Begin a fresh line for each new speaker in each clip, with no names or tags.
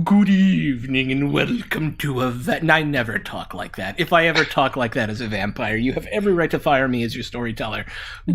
Good evening and welcome to I never talk like that. If I ever talk like that as a vampire, you have every right to fire me as your storyteller.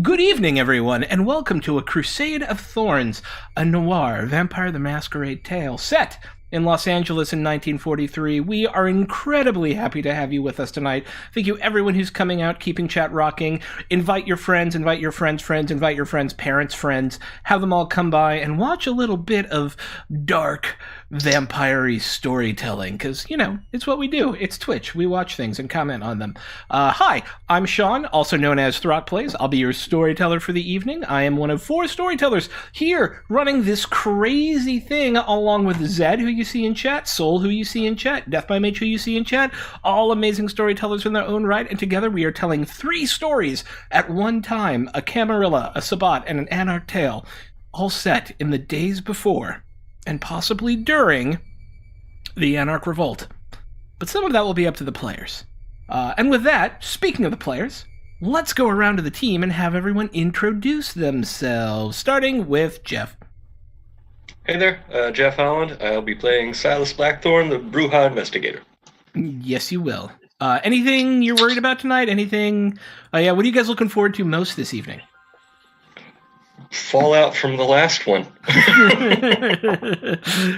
Good evening, everyone, and welcome to a Crusade of Thorns, a noir Vampire the Masquerade tale set in Los Angeles in 1943. We are incredibly happy to have you with us tonight. Thank you, everyone who's coming out, keeping chat rocking. Invite your friends, invite your friends' friends, invite your friends' parents' friends. Have them all come by and watch a little bit of dark, vampire-y storytelling, because, you know, it's what we do. It's Twitch. We watch things and comment on them. Hi, I'm Sean, also known as Throt Plays. I'll be your storyteller for the evening. I am one of 4 storytellers here running this crazy thing along with Zed, who you see in chat, Soul, who you see in chat, Death by Mage, who you see in chat, all amazing storytellers in their own right, and together we are telling 3 stories at one time, a Camarilla, a Sabbat, and an Anarch tale, all set in the days before and possibly during the Anarch Revolt. But some of that will be up to the players. And with that, speaking of the players, let's go around to the team and have everyone introduce themselves, starting with Jeff.
Hey there, Jeff Holland. I'll be playing Silas Blackthorn, the Bruja Investigator.
Yes, you will. Anything you're worried about tonight? Anything? What are you guys looking forward to most this evening?
fallout from the last one.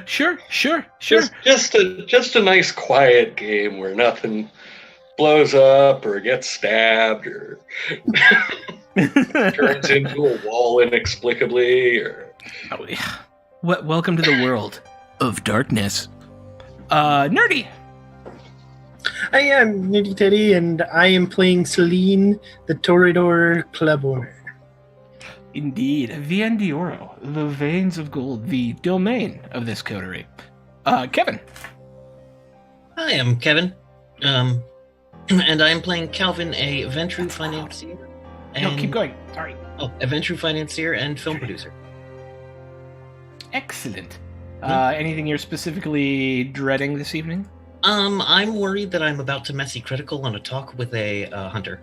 Sure.
Just a nice quiet game where nothing blows up or gets stabbed or turns into a wall inexplicably.
Oh, yeah. Welcome to the world of darkness. Nerdy.
I am Nitty Teddy, and I am playing Celine, the Toreador club owner.
Indeed, Vien d'Oro, the veins of gold, the domain of this coterie. Kevin.
I am Kevin, and I'm playing Calvin, a venture financier.
No, keep going. Sorry.
Oh, a venture financier and film producer.
Excellent. Anything you're specifically dreading this evening?
I'm worried that I'm about to messy critical on a talk with a hunter.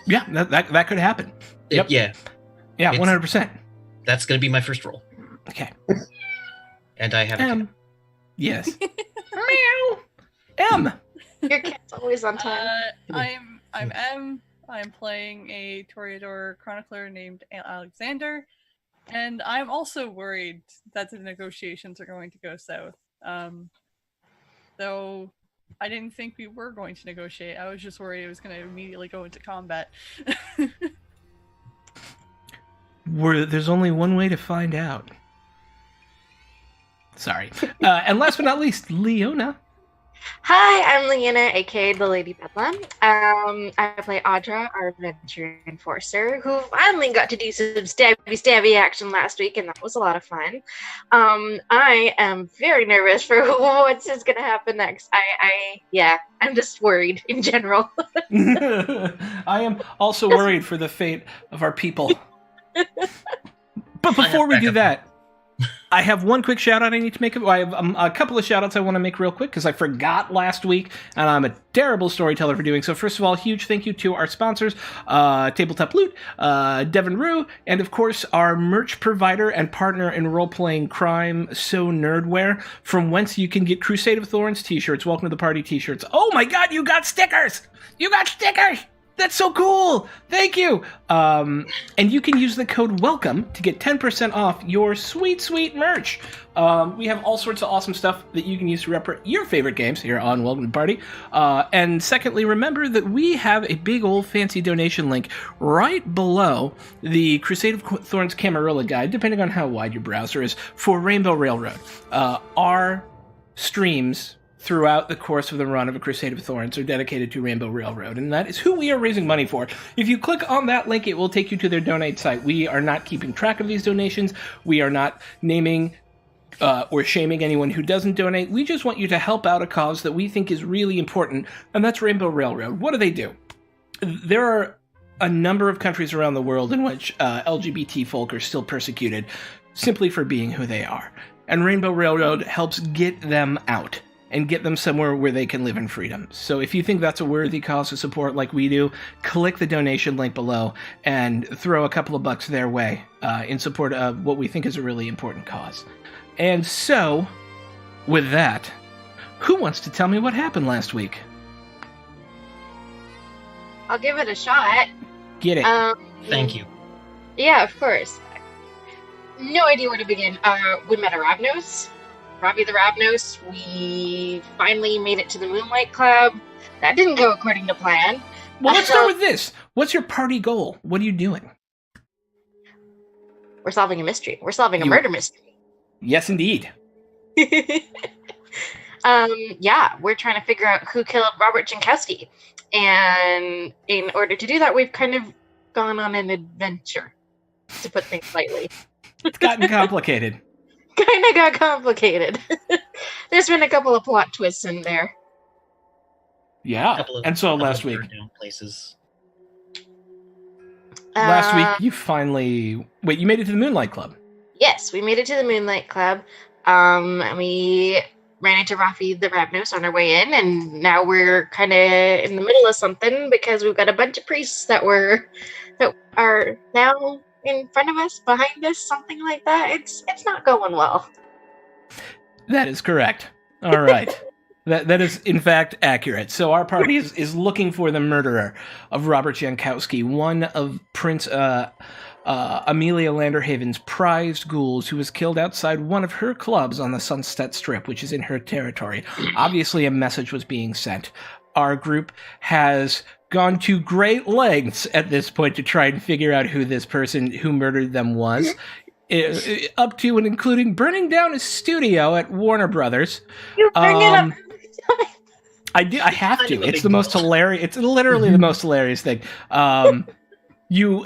Yeah, that could happen. Yep.
Yeah,
100%.
That's going to be my first roll.
Okay.
And I have a cat.
Yes. Meow. M.
Your cat's always on time.
I'm M. I'm playing a Toreador chronicler named Alexander, and I'm also worried that the negotiations are going to go south. Though I didn't think we were going to negotiate. I was just worried it was going to immediately go into combat.
There's only one way to find out. Sorry. And last but not least, Leona.
Hi, I'm Leanna, aka the Lady Bedlam. I play Audra, our adventure enforcer, who finally got to do some stabby action last week, and that was a lot of fun. I am very nervous for what's going to happen next. I'm just worried in general.
I am also worried for the fate of our people. But before we do that, I have one quick shout out I need to make. I have a couple of shout outs I want to make real quick because I forgot last week and I'm a terrible storyteller for doing so. First of all, huge thank you to our sponsors, Tabletop Loot, Devin Rue, and of course our merch provider and partner in role-playing crime, So Nerdware, from whence you can get Crusade of Thorns t-shirts, Welcome to the Party t-shirts. Oh my god, you got stickers! You got stickers! That's so cool! Thank you! And you can use the code WELCOME to get 10% off your sweet, sweet merch. We have all sorts of awesome stuff that you can use to represent your favorite games here on Welcome to the Party. And secondly, remember that we have a big old fancy donation link right below the Crusade of Thorns Camarilla guide, depending on how wide your browser is, for Rainbow Railroad. Our streams throughout the course of the run of A Crusade of Thorns are dedicated to Rainbow Railroad, and that is who we are raising money for. If you click on that link, it will take you to their donate site. We are not keeping track of these donations. We are not naming or shaming anyone who doesn't donate. We just want you to help out a cause that we think is really important, and that's Rainbow Railroad. What do? There are a number of countries around the world in which LGBT folk are still persecuted simply for being who they are, and Rainbow Railroad helps get them out and get them somewhere where they can live in freedom. So if you think that's a worthy cause to support like we do, click the donation link below and throw a couple of bucks their way in support of what we think is a really important cause. And so, with that, who wants to tell me what happened last week?
I'll give it a shot.
Get it.
Thank you.
Yeah, of course. No idea where to begin. We met a Ravnos. Robbie the Ravnos. We finally made it to the Moonlight Club. That didn't go according to plan.
Well, let's start with this. What's your party goal? What are you doing?
We're solving a mystery. We're solving a murder mystery.
Yes, indeed.
Yeah, we're trying to figure out who killed Robert Jankowski. And in order to do that, we've kind of gone on an adventure, to put things lightly.
It's gotten complicated.
Kind of got complicated. There's been a couple of plot twists in there.
Yeah, and so last week.
Places.
Last week you finally... Wait, you made it to the Moonlight Club?
Yes, we made it to the Moonlight Club. And we ran into Rafi the Ravnos on our way in, and now we're kind of in the middle of something because we've got a bunch of priests that are now in front of us, behind us, something like that. It's not going well.
That is correct. All right. That is, in fact, accurate. So our party is looking for the murderer of Robert Jankowski, one of Prince Amelia Landerhaven's prized ghouls, who was killed outside one of her clubs on the Sunset Strip, which is in her territory. Obviously, a message was being sent. Our group has gone to great lengths at this point to try and figure out who this person who murdered them was. Up to and including burning down a studio at Warner Brothers.
You bring it up.
I do. I have to. It's the most hilarious. It's literally the most hilarious thing. You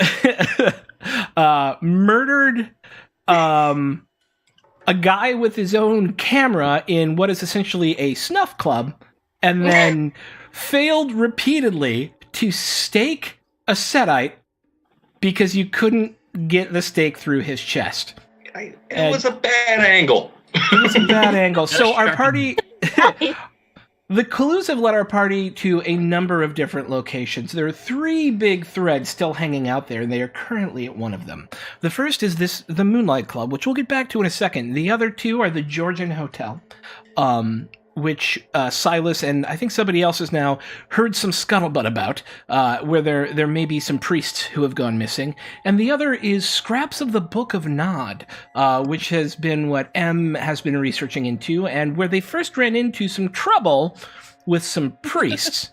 murdered a guy with his own camera in what is essentially a snuff club, and then failed repeatedly to stake a Setite because you couldn't get the stake through his chest.
It was a bad angle.
It was a bad angle. So our party... The clues have led our party to a number of different locations. There are 3 big threads still hanging out there, and they are currently at one of them. The first is the Moonlight Club, which we'll get back to in a second. The other 2 are the Georgian Hotel, which Silas and I think somebody else has now heard some scuttlebutt about, where there may be some priests who have gone missing. And the other is scraps of the Book of Nod, which has been what M has been researching into, and where they first ran into some trouble with some priests.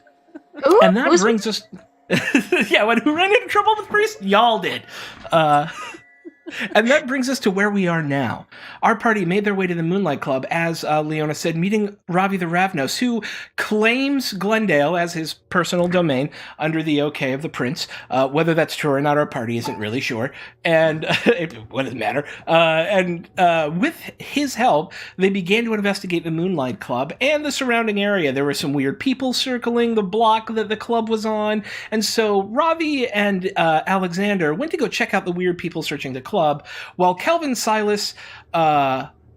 Ooh,
And that brings us... yeah, who ran into trouble with priests? Y'all did. And that brings us to where we are now. Our party made their way to the Moonlight Club, as Leona said, meeting Ravi the Ravnos, who claims Glendale as his personal domain under the okay of the prince. Whether that's true or not, our party isn't really sure. And what does it matter? And with his help, they began to investigate the Moonlight Club and the surrounding area. There were some weird people circling the block that the club was on. And so Ravi and Alexander went to go check out the weird people searching the club, while Kelvin, Silas,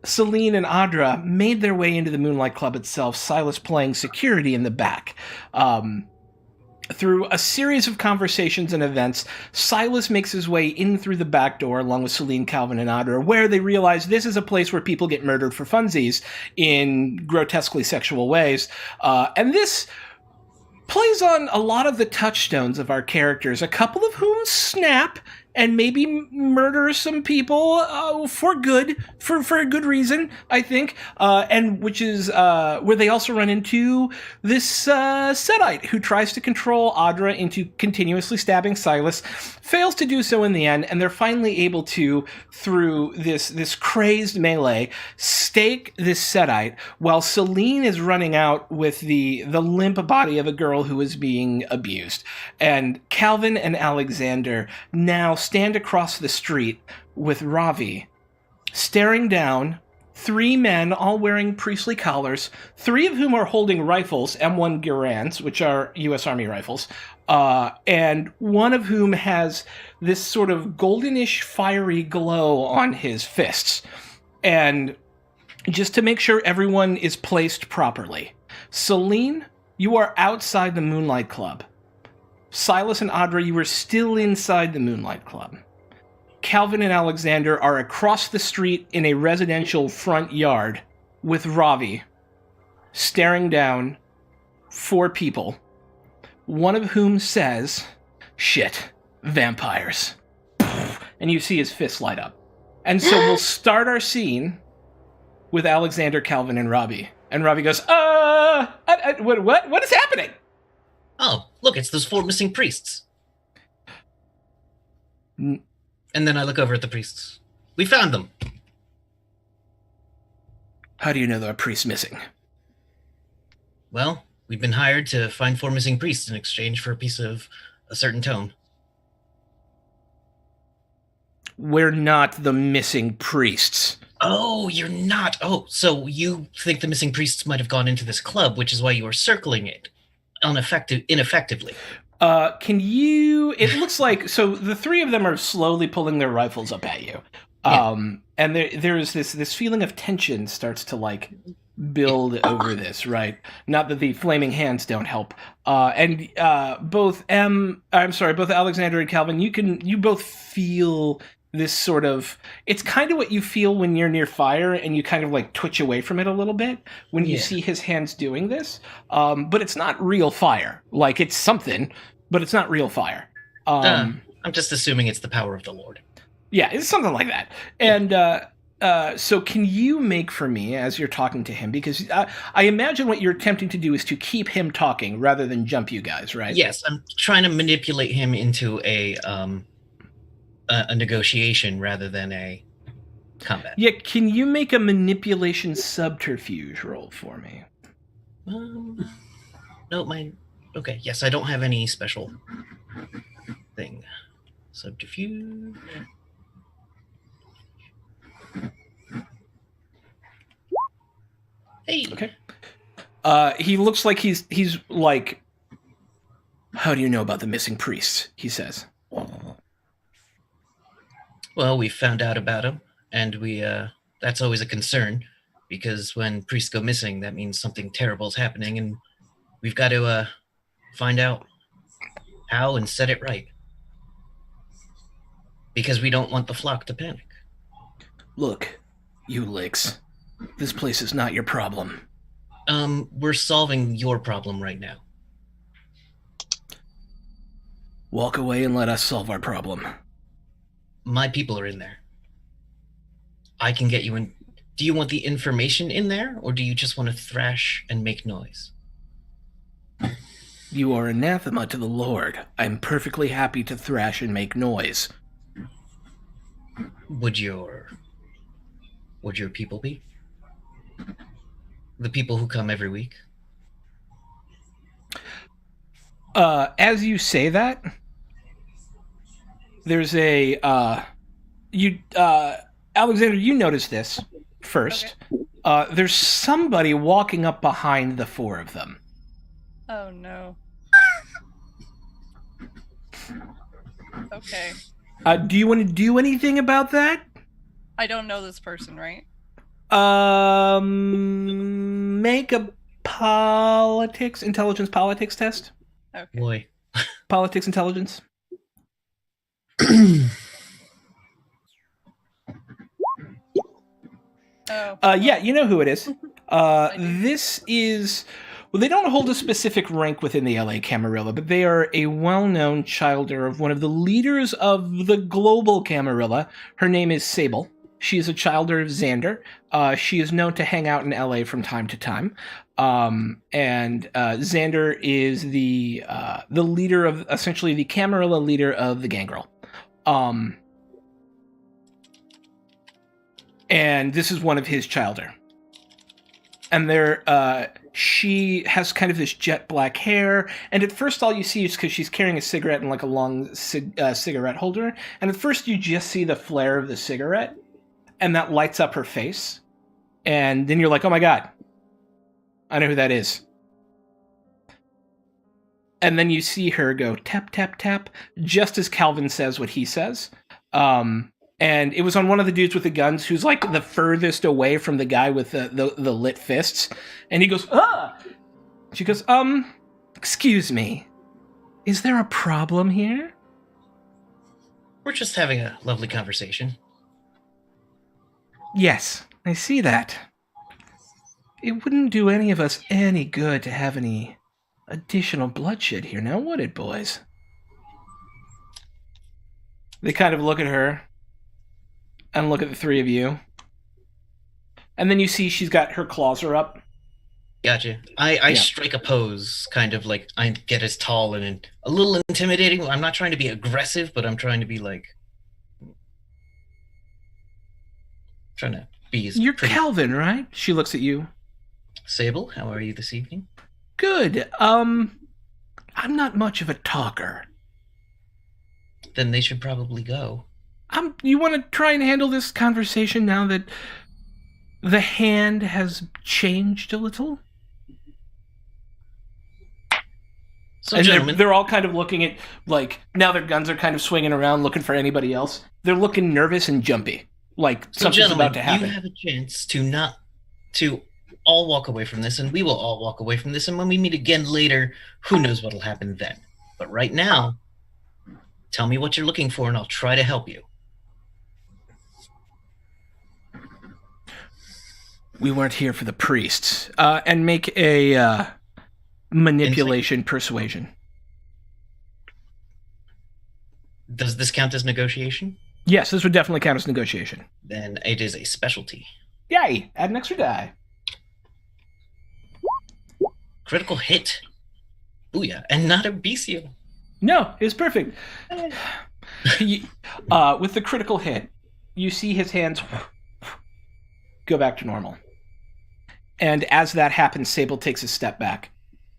Celine, and Audra made their way into the Moonlight Club itself, Silas playing security in the back. Through a series of conversations and events, Silas makes his way in through the back door along with Celine, Calvin, and Audra, where they realize this is a place where people get murdered for funsies in grotesquely sexual ways. And this plays on a lot of the touchstones of our characters, a couple of whom snap and maybe murder some people for good, for a good reason, I think. And which is where they also run into this Setite who tries to control Audra into continuously stabbing Silas, fails to do so in the end, and they're finally able to, through this crazed melee, stake this Setite, while Celine is running out with the limp body of a girl who is being abused. And Calvin and Alexander now stand across the street with Ravi, staring down 3 men, all wearing priestly collars, 3 of whom are holding rifles, M1 Garand's, which are U.S. Army rifles, and one of whom has this sort of goldenish, fiery glow on his fists. And just to make sure everyone is placed properly, Celine, you are outside the Moonlight Club. Silas and Audra, you are still inside the Moonlight Club. Calvin and Alexander are across the street in a residential front yard with Ravi, staring down 4 people, one of whom says, "Shit, vampires." And you see his fist light up. And so we'll start our scene with Alexander, Calvin, and Ravi. And Ravi goes, what is happening?
Oh, look, it's those 4 missing priests. And then I look over at the priests. We found them.
How do you know there are priests missing?
Well, we've been hired to find 4 missing priests in exchange for a piece of a certain tome.
We're not the missing priests.
Oh, you're not. Oh, so you think the missing priests might have gone into this club, which is why you were circling it ineffectively.
Can you... It looks like... So the 3 of them are slowly pulling their rifles up at you. And there's this feeling of tension starts to, build over this, right? Not that the flaming hands don't help. And both Alexander and Calvin, you both feel this sort of... It's kind of what you feel when you're near fire and you kind of, twitch away from it a little bit when you see his hands doing this. But it's not real fire. It's something, but it's not real fire.
I'm just assuming it's the power of the Lord.
Yeah, it's something like that. And so can you make for me, as you're talking to him, because I imagine what you're attempting to do is to keep him talking rather than jump you guys, right?
Yes, I'm trying to manipulate him into a negotiation rather than a combat.
Yeah, can you make a manipulation subterfuge roll for me?
No, okay, yes, I don't have any special thing. Subterfuge. Hey.
Okay. He looks like he's like, how do you know about the missing priests? He says.
Well, we found out about him, and that's always a concern, because when priests go missing, that means something terrible is happening, and we've got to find out how and set it right. Because we don't want the flock to panic.
Look, you licks. This place is not your problem.
We're solving your problem right now.
Walk away and let us solve our problem.
My people are in there. I can get you in. Do you want the information in there, or do you just want to thrash and make noise?
You are anathema to the Lord. I'm perfectly happy to thrash and make noise.
Would your people be? The people who come every week?
As you say that, there's a Alexander, you notice this first. Okay. There's somebody walking up behind the four of them.
Oh no. Okay.
Do you want to do anything about that?
I don't know this person, right?
Make a intelligence politics test.
Okay.
Boy.
Politics intelligence. Yeah, you know who it is. This is... Well, they don't hold a specific rank within the LA Camarilla, but they are a well-known childer of one of the leaders of the global Camarilla. Her name is Sable. She is a childer of Xander. She is known to hang out in LA from time to time. And Xander is the leader of, essentially the Camarilla leader of the Gangrel. And this is one of his childer. And she has kind of this jet black hair, and at first all you see is because she's carrying a cigarette in like a long cigarette holder, and at first you just see the flare of the cigarette, and that lights up her face, and then you're like, oh my god, I know who that is. And then you see her go tap, tap, tap, just as Calvin says what he says. And it was on one of the dudes with the guns who's like the furthest away from the guy with the lit fists. And he goes, ah! She goes, excuse me. Is there a problem here?
We're just having a lovely conversation.
Yes, I see that. It wouldn't do any of us any good to have any additional bloodshed here now, would it, boys? They kind of look at her. And look at the three of you. And then you see she's got her claws are up.
Gotcha. I strike a pose, kind of like I get as tall and a little intimidating. I'm not trying to be aggressive, but I'm trying to be like... trying to be as
You're
pretty...
Calvin, right? She looks at you.
Sable, how are you this evening?
Good. I'm not much of a talker.
Then they should probably go.
You want to try and handle this conversation now that the hand has changed a little?
So,
and
gentlemen,
they're all kind of looking at, like, now their guns are kind of swinging around looking for anybody else. They're looking nervous and jumpy. Like, something's about to happen.
You have a chance to all walk away from this, and we will all walk away from this, and when we meet again later, who knows what'll happen then. But right now, tell me what you're looking for, and I'll try to help you.
We weren't here for the priests. And make a manipulation persuasion.
Does this count as negotiation?
Yes, this would definitely count as negotiation.
Then it is a specialty.
Yay! Add an extra die.
Critical hit. Booyah. And not a bestial.
No, it's perfect. With the critical hit, you see his hands go back to normal. And as that happens, Sable takes a step back.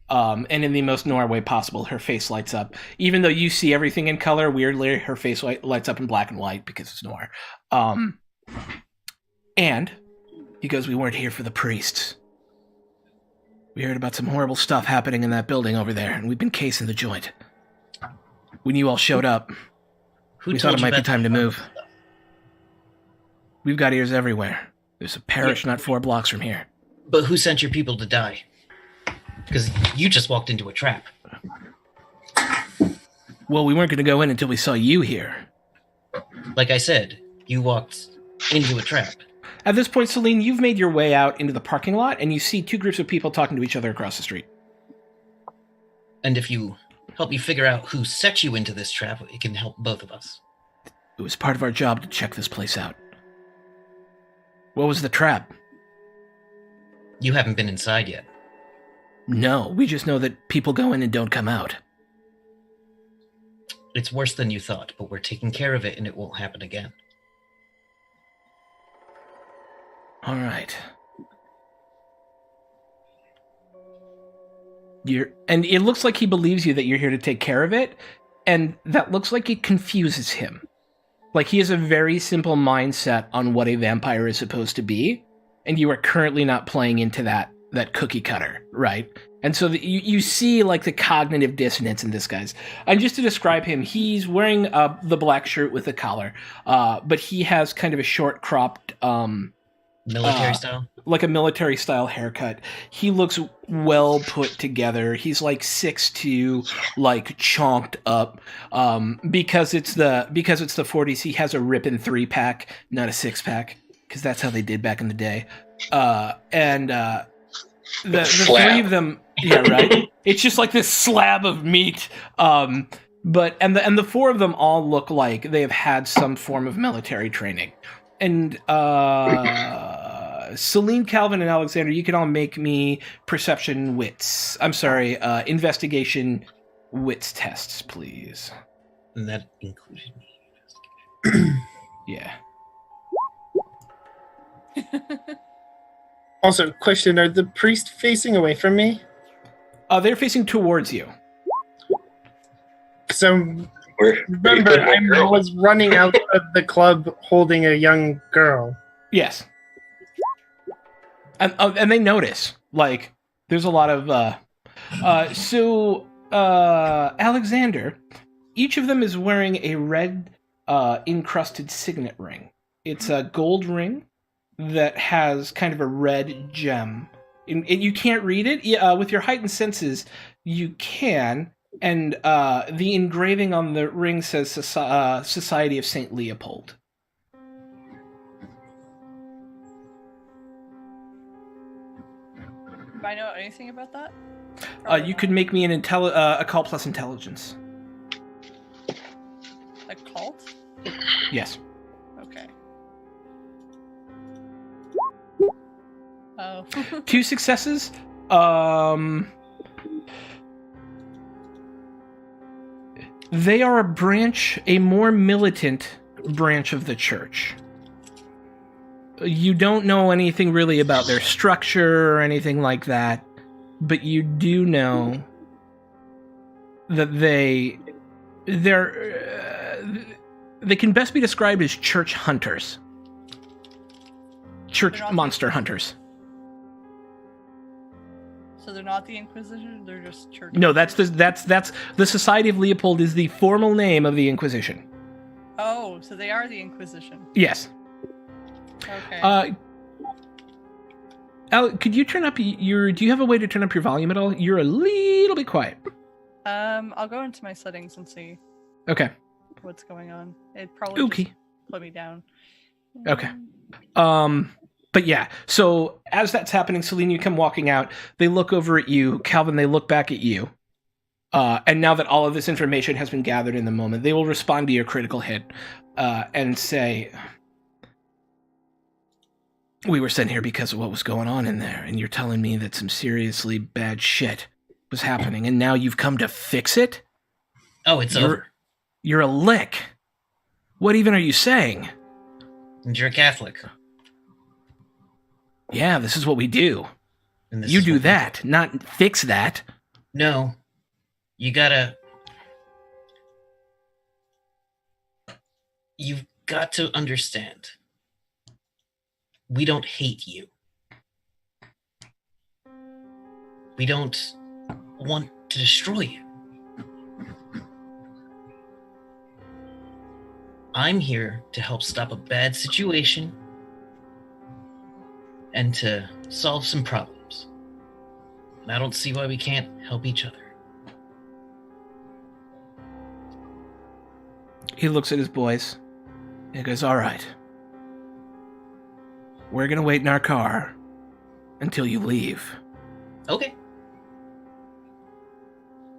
And in the most Noir way possible, her face lights up. Even though you see everything in color, weirdly, her face lights up in black and white because it's Noir. And he goes, "We weren't here for the priests. We heard about some horrible stuff happening in that building over there, and we've been casing the joint. When you all showed up, we thought it might be time to move. We've got ears everywhere. There's a parish not 4 blocks from here."
But who sent your people to die? Because you just walked into a trap.
Well, we weren't going to go in until we saw you here.
Like I said, you walked into a trap.
At this point, Celine, you've made your way out into the parking lot, and you see 2 groups of people talking to each other across the street.
And if you help me figure out who set you into this trap, it can help both of us.
It was part of our job to check this place out. What was the trap?
You haven't been inside yet.
No, we just know that people go in and don't come out.
It's worse than you thought, but we're taking care of it and it won't happen again.
All right. And it looks like he believes you that you're here to take care of it, and that looks like it confuses him. Like he has a very simple mindset on what a vampire is supposed to be, and you are currently not playing into that cookie cutter, right? And so you see like the cognitive dissonance in this guy's. And just to describe him, he's wearing the black shirt with a collar, but he has kind of a short cropped
military style?
Like a military style haircut. He looks well put together. He's like 6'2", like chonked up. Because it's the 40s, he has a ripping 3-pack, not a 6-pack, because that's how they did back in the day. The 3 of them, yeah, right. It's just like this slab of meat. But the 4 of them all look like they have had some form of military training. And Celine, Calvin, and Alexander, you can all make me perception wits. I'm sorry, investigation wits tests, please.
And that included me.
Yeah.
Also, question, are the priests facing away from me?
They're facing towards you.
So, remember, I was running out of the club holding a young girl.
Yes. And they notice, like, there's a lot of, Alexander, each of them is wearing a red, encrusted signet ring. It's a gold ring that has kind of a red gem. You can't read it. With your heightened senses, you can. And the engraving on the ring says Society of St. Leopold.
Do I know anything about that?
You could make me a call plus intelligence.
A cult?
Yes.
Okay. Oh.
2 successes. They are a more militant branch of the church. You don't know anything really about their structure or anything like that, but you do know that they can best be described as church hunters. Church monster hunters.
So they're not the Inquisition, they're just church.
No, that's the Society of Leopold is the formal name of the Inquisition.
Oh, so they are the Inquisition.
Yes.
Okay.
Could you turn up do you have a way to turn up your volume at all? You're a little bit quiet.
I'll go into my settings and see
Okay.
what's going on. It probably just put me down.
Okay. But yeah, so as that's happening, Celine, you come walking out. They look over at you. Calvin, they look back at you. And now that all of this information has been gathered in the moment, they will respond to your critical hit and say, we were sent here because of what was going on in there, and you're telling me that some seriously bad shit was happening, and now you've come to fix it?
Oh, it's over.
You're a lick. What even are you saying?
And you're a Catholic.
Yeah, this is what we do.
And this
You
is
do
what we
that, not fix that.
No. You've got to understand. We don't hate you. We don't want to destroy you. I'm here to help stop a bad situation and to solve some problems. And I don't see why we can't help each other.
He looks at his boys and goes, all right. We're going to wait in our car until you leave.
Okay.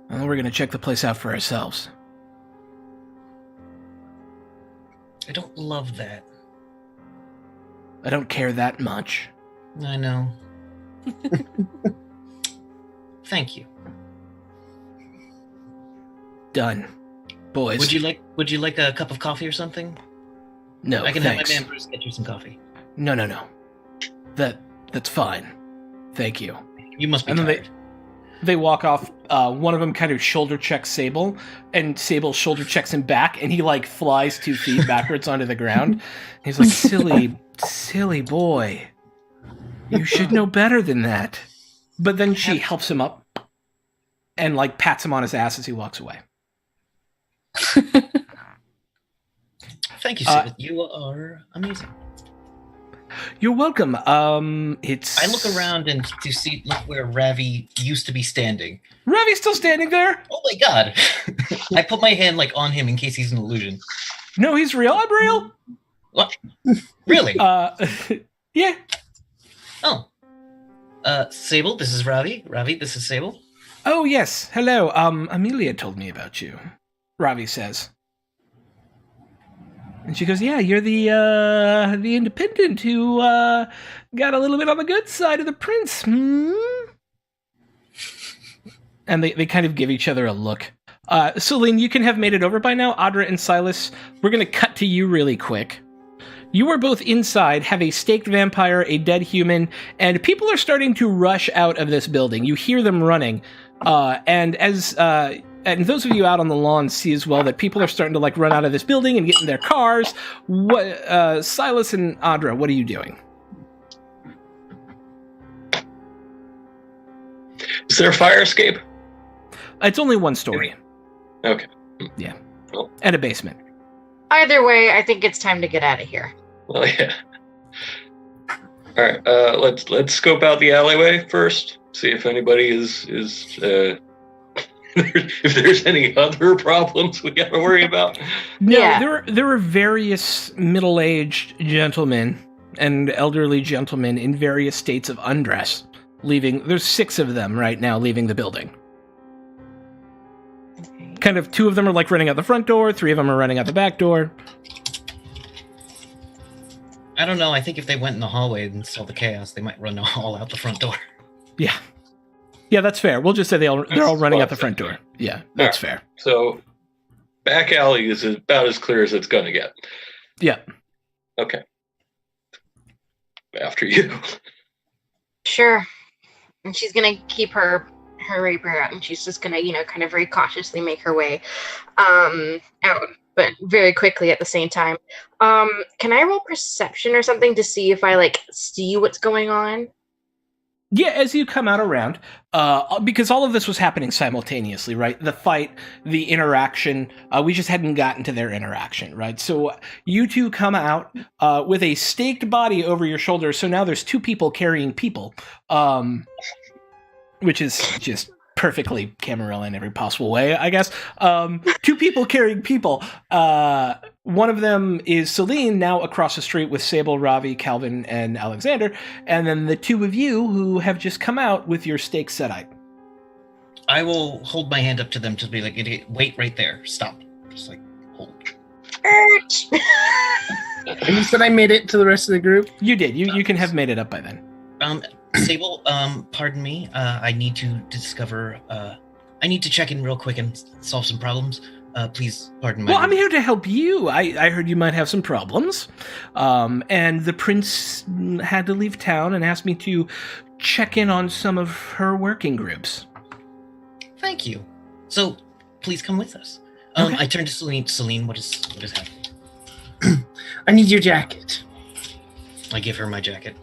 And then we're going to check the place out for ourselves.
I don't love that.
I don't care that much.
I know. Thank you.
Done. Boys.
Would you like a cup of coffee or something?
No,
I can
thanks.
have my man Bruce get you some coffee.
No. That's fine. Thank you.
You must be
And then
tired.
They walk off. One of them kind of shoulder checks Sable, and Sable shoulder checks him back, and he like flies 2 feet backwards onto the ground. He's like, silly boy. You should know better than that. But then she helps him up and like pats him on his ass as he walks away.
Thank you, Sid. You are amazing.
You're welcome. It's.
I look around and to see where Ravi used to be standing.
Ravi's still standing there.
Oh my god! I put my hand like on him in case he's an illusion.
No, he's real. I'm real.
What? Really?
Yeah.
Oh. Sable, this is Ravi. Ravi, this is Sable.
Oh yes. Hello. Amelia told me about you. Ravi says. And she goes, yeah, you're the independent who got a little bit on the good side of the prince. Hmm? And they kind of give each other a look. Celine, you can have made it over by now. Audra and Silas, we're going to cut to you really quick. You are both inside, have a staked vampire, a dead human, and people are starting to rush out of this building. You hear them running. And those of you out on the lawn see as well that people are starting to like run out of this building and get in their cars. What, Silas and Audra, what are you doing?
Is there a fire escape?
It's only one story.
Okay.
Yeah.
Well.
And a basement.
Either way, I think it's time to get out of here.
Well, yeah. All right. Let's scope out the alleyway first. See if anybody is if there's any other problems we got to worry about.
No,
Yeah.
there are various middle-aged gentlemen and elderly gentlemen in various states of undress leaving. There's 6 of them right now leaving the building.
Okay.
Kind of 2 of them are like running out the front door, 3 of them are running out the back door.
I don't know. I think if they went in the hallway and saw the chaos, they might run all out the front door.
Yeah. Yeah, that's fair. We'll just say they're all running out the front
fair.
door. Yeah, that's
All right.
fair.
So, back alley is about as clear as it's going to get.
Yeah.
Okay. After you.
Sure. And she's gonna keep her rapier out, and she's just gonna, kind of very cautiously make her way out, but very quickly at the same time. Can I roll perception or something to see if I see what's going on?
Yeah, as you come out around, because all of this was happening simultaneously, right? The fight, the interaction, we just hadn't gotten to their interaction, right? So you 2 come out with a staked body over your shoulder, so now there's 2 people carrying people, which is just perfectly Camarilla in every possible way, I guess. 2 people carrying people. One of them is Celine, now across the street with Sable, Ravi, Calvin, and Alexander. And then the 2 of you who have just come out with your stake setite.
I will hold my hand up to them to be like, wait right there. Stop. Just like, hold.
And you said I made it to the rest of the group?
You did. You can have made it up by then.
Sable, pardon me. I need to discover, I need to check in real quick and solve some problems. Please pardon my...
Well, I'm here to help you. I heard you might have some problems. And the prince had to leave town and asked me to check in on some of her working groups.
Thank you. So, please come with us.
Okay.
I turn to Celine. Celine, what is happening?
I need your jacket.
I give her my jacket.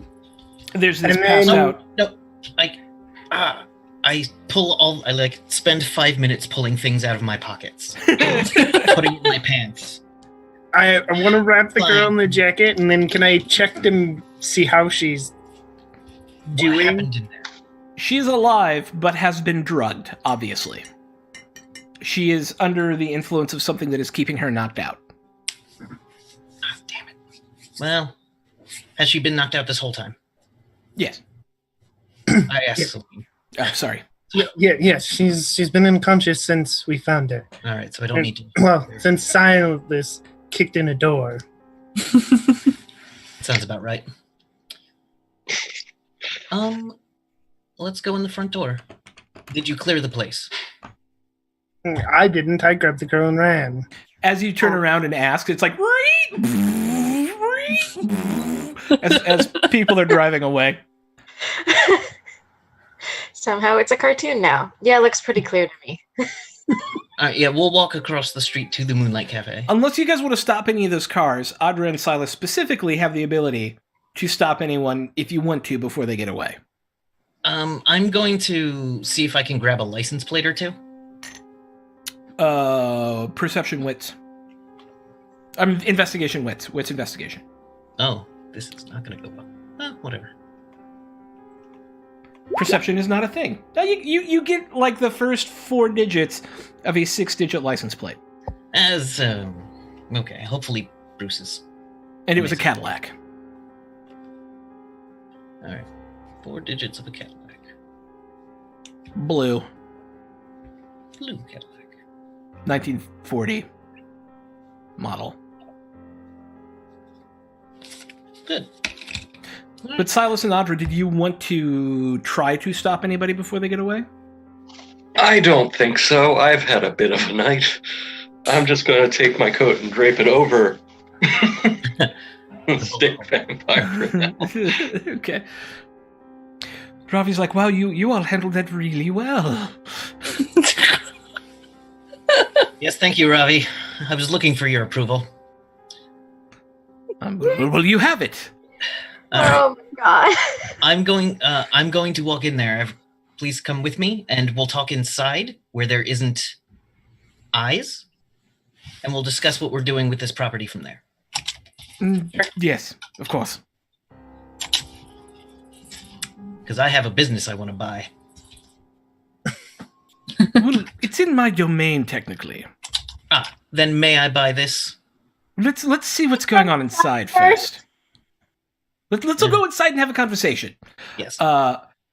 There's this
And
passed
then-
out.
No, I spend 5 minutes pulling things out of my pockets, putting it in my pants.
I want to wrap the girl
Fine.
in the jacket, and then can I check to see how she's
What
doing?
happened in there?
She's alive, but has been drugged, obviously. She is under the influence of something that is keeping her knocked out.
Ah, damn it. Well, has she been knocked out this whole time?
Yes.
I asked
Yeah.
Celine.
Oh, sorry.
Yes, she's been unconscious since we found her.
All right, so I don't need to.
Well, since Silas kicked in a door.
Sounds about right. Let's go in the front door. Did you clear the place?
I didn't. I grabbed the girl and ran.
As you turn around and ask, it's like... as people are driving away.
Somehow it's a cartoon now. Yeah, it looks pretty clear to me.
All right, yeah, we'll walk across the street to the Moonlight Cafe.
Unless you guys want to stop any of those cars, Audra and Silas specifically have the ability to stop anyone if you want to before they get away.
I'm going to see if I can grab a license plate or two.
Perception wits. Investigation wits. Wits investigation.
Oh, this is not going to go well. Whatever.
Perception is not a thing. Now you get like the first 4 digits of a 6-digit license plate.
Okay, hopefully Bruce's.
And it was a Cadillac.
All right, 4 digits of a Cadillac.
Blue.
Blue Cadillac.
1940 model.
Good.
But Silas and Audra, did you want to try to stop anybody before they get away?
I don't think so. I've had a bit of a night. I'm just going to take my coat and drape it over Stick Vampire for now.
Okay. Ravi's like, wow, you all handled that really well.
Yes, thank you, Ravi. I was looking for your approval.
Well, you have it.
All right.
Oh my god.
I'm going to walk in there. Please come with me, and we'll talk inside where there isn't eyes, and we'll discuss what we're doing with this property from there.
Yes, of course.
Because I have a business I want to buy.
Well, it's in my domain, technically.
Then may I buy this?
Let's see what's going on inside first. Let's all go inside and have a conversation.
Yes.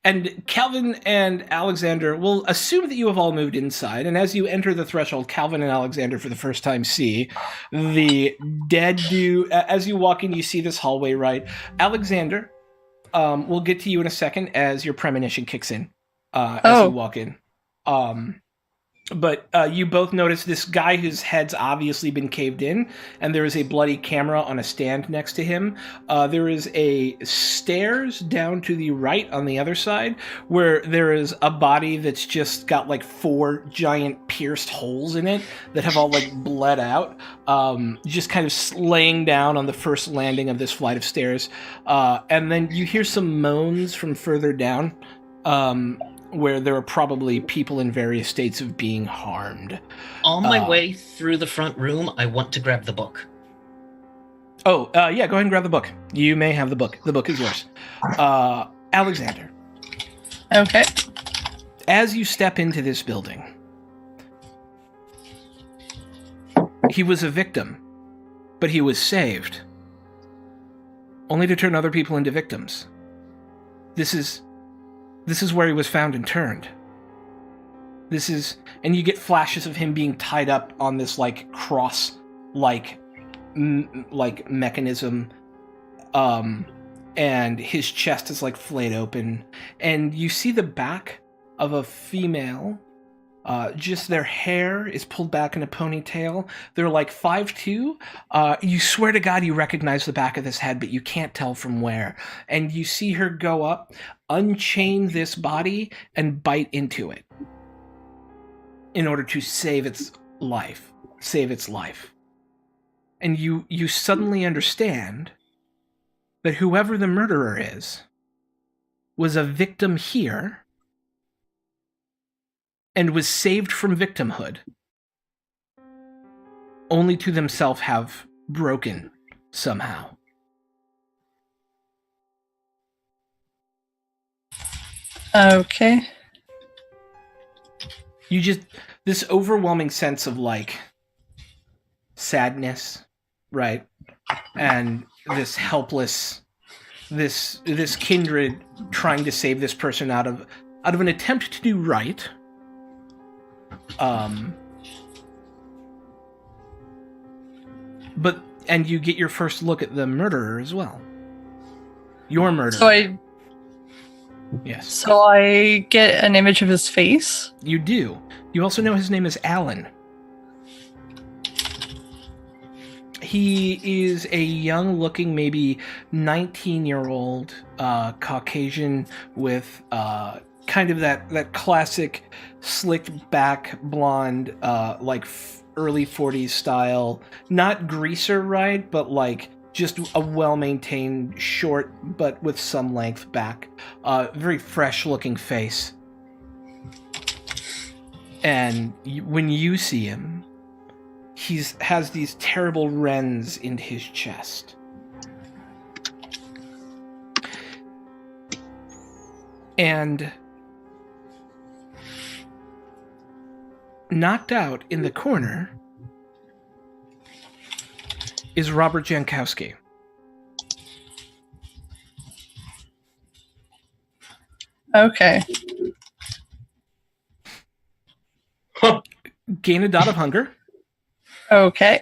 And Calvin and Alexander will assume that you have all moved inside, and as you enter the threshold, Calvin and Alexander for the first time see the dead do. As you walk in, you see this hallway, right? Alexander, we'll get to you in a second as your premonition kicks in as you walk in. But you both notice this guy whose head's obviously been caved in, and there is a bloody camera on a stand next to him. There is a stairs down to the right on the other side, where there is a body that's just got like 4 giant pierced holes in it that have all like bled out, just kind of laying down on the first landing of this flight of stairs. And then you hear some moans from further down, where there are probably people in various states of being harmed.
On my way through the front room, I want to grab the book.
Yeah, go ahead and grab the book. You may have the book. The book is yours. Alexander,
Okay.
as you step into this building, he was a victim, but he was saved, only to turn other people into victims. This is where he was found and turned. And you get flashes of him being tied up on this like cross like mechanism, and his chest is like flayed open, and you see the back of a female. Just their hair is pulled back in a ponytail. They're like 5'2". You swear to God you recognize the back of this head, but you can't tell from where. And you see her go up, unchain this body, and bite into it in order to save its life. And you suddenly understand that whoever the murderer is was a victim here and was saved from victimhood, only to themselves have broken somehow.
Okay.
You just, this overwhelming sense of like sadness, right? And this helpless, this kindred trying to save this person out of an attempt to do right. And you get your first look at the murderer as well. Your murderer. Yes.
So I get an image of his face?
You do. You also know his name is Alan. He is a young-looking, maybe 19-year-old Caucasian with kind of that classic slicked back blonde, like early 40s style. Not greaser, right? But like just a well-maintained, short, but with some length back. Very fresh-looking face. And when you see him, he has these terrible rends in his chest. And knocked out in the corner is Robert Jankowski.
Okay.
Gain a dot of hunger.
Okay.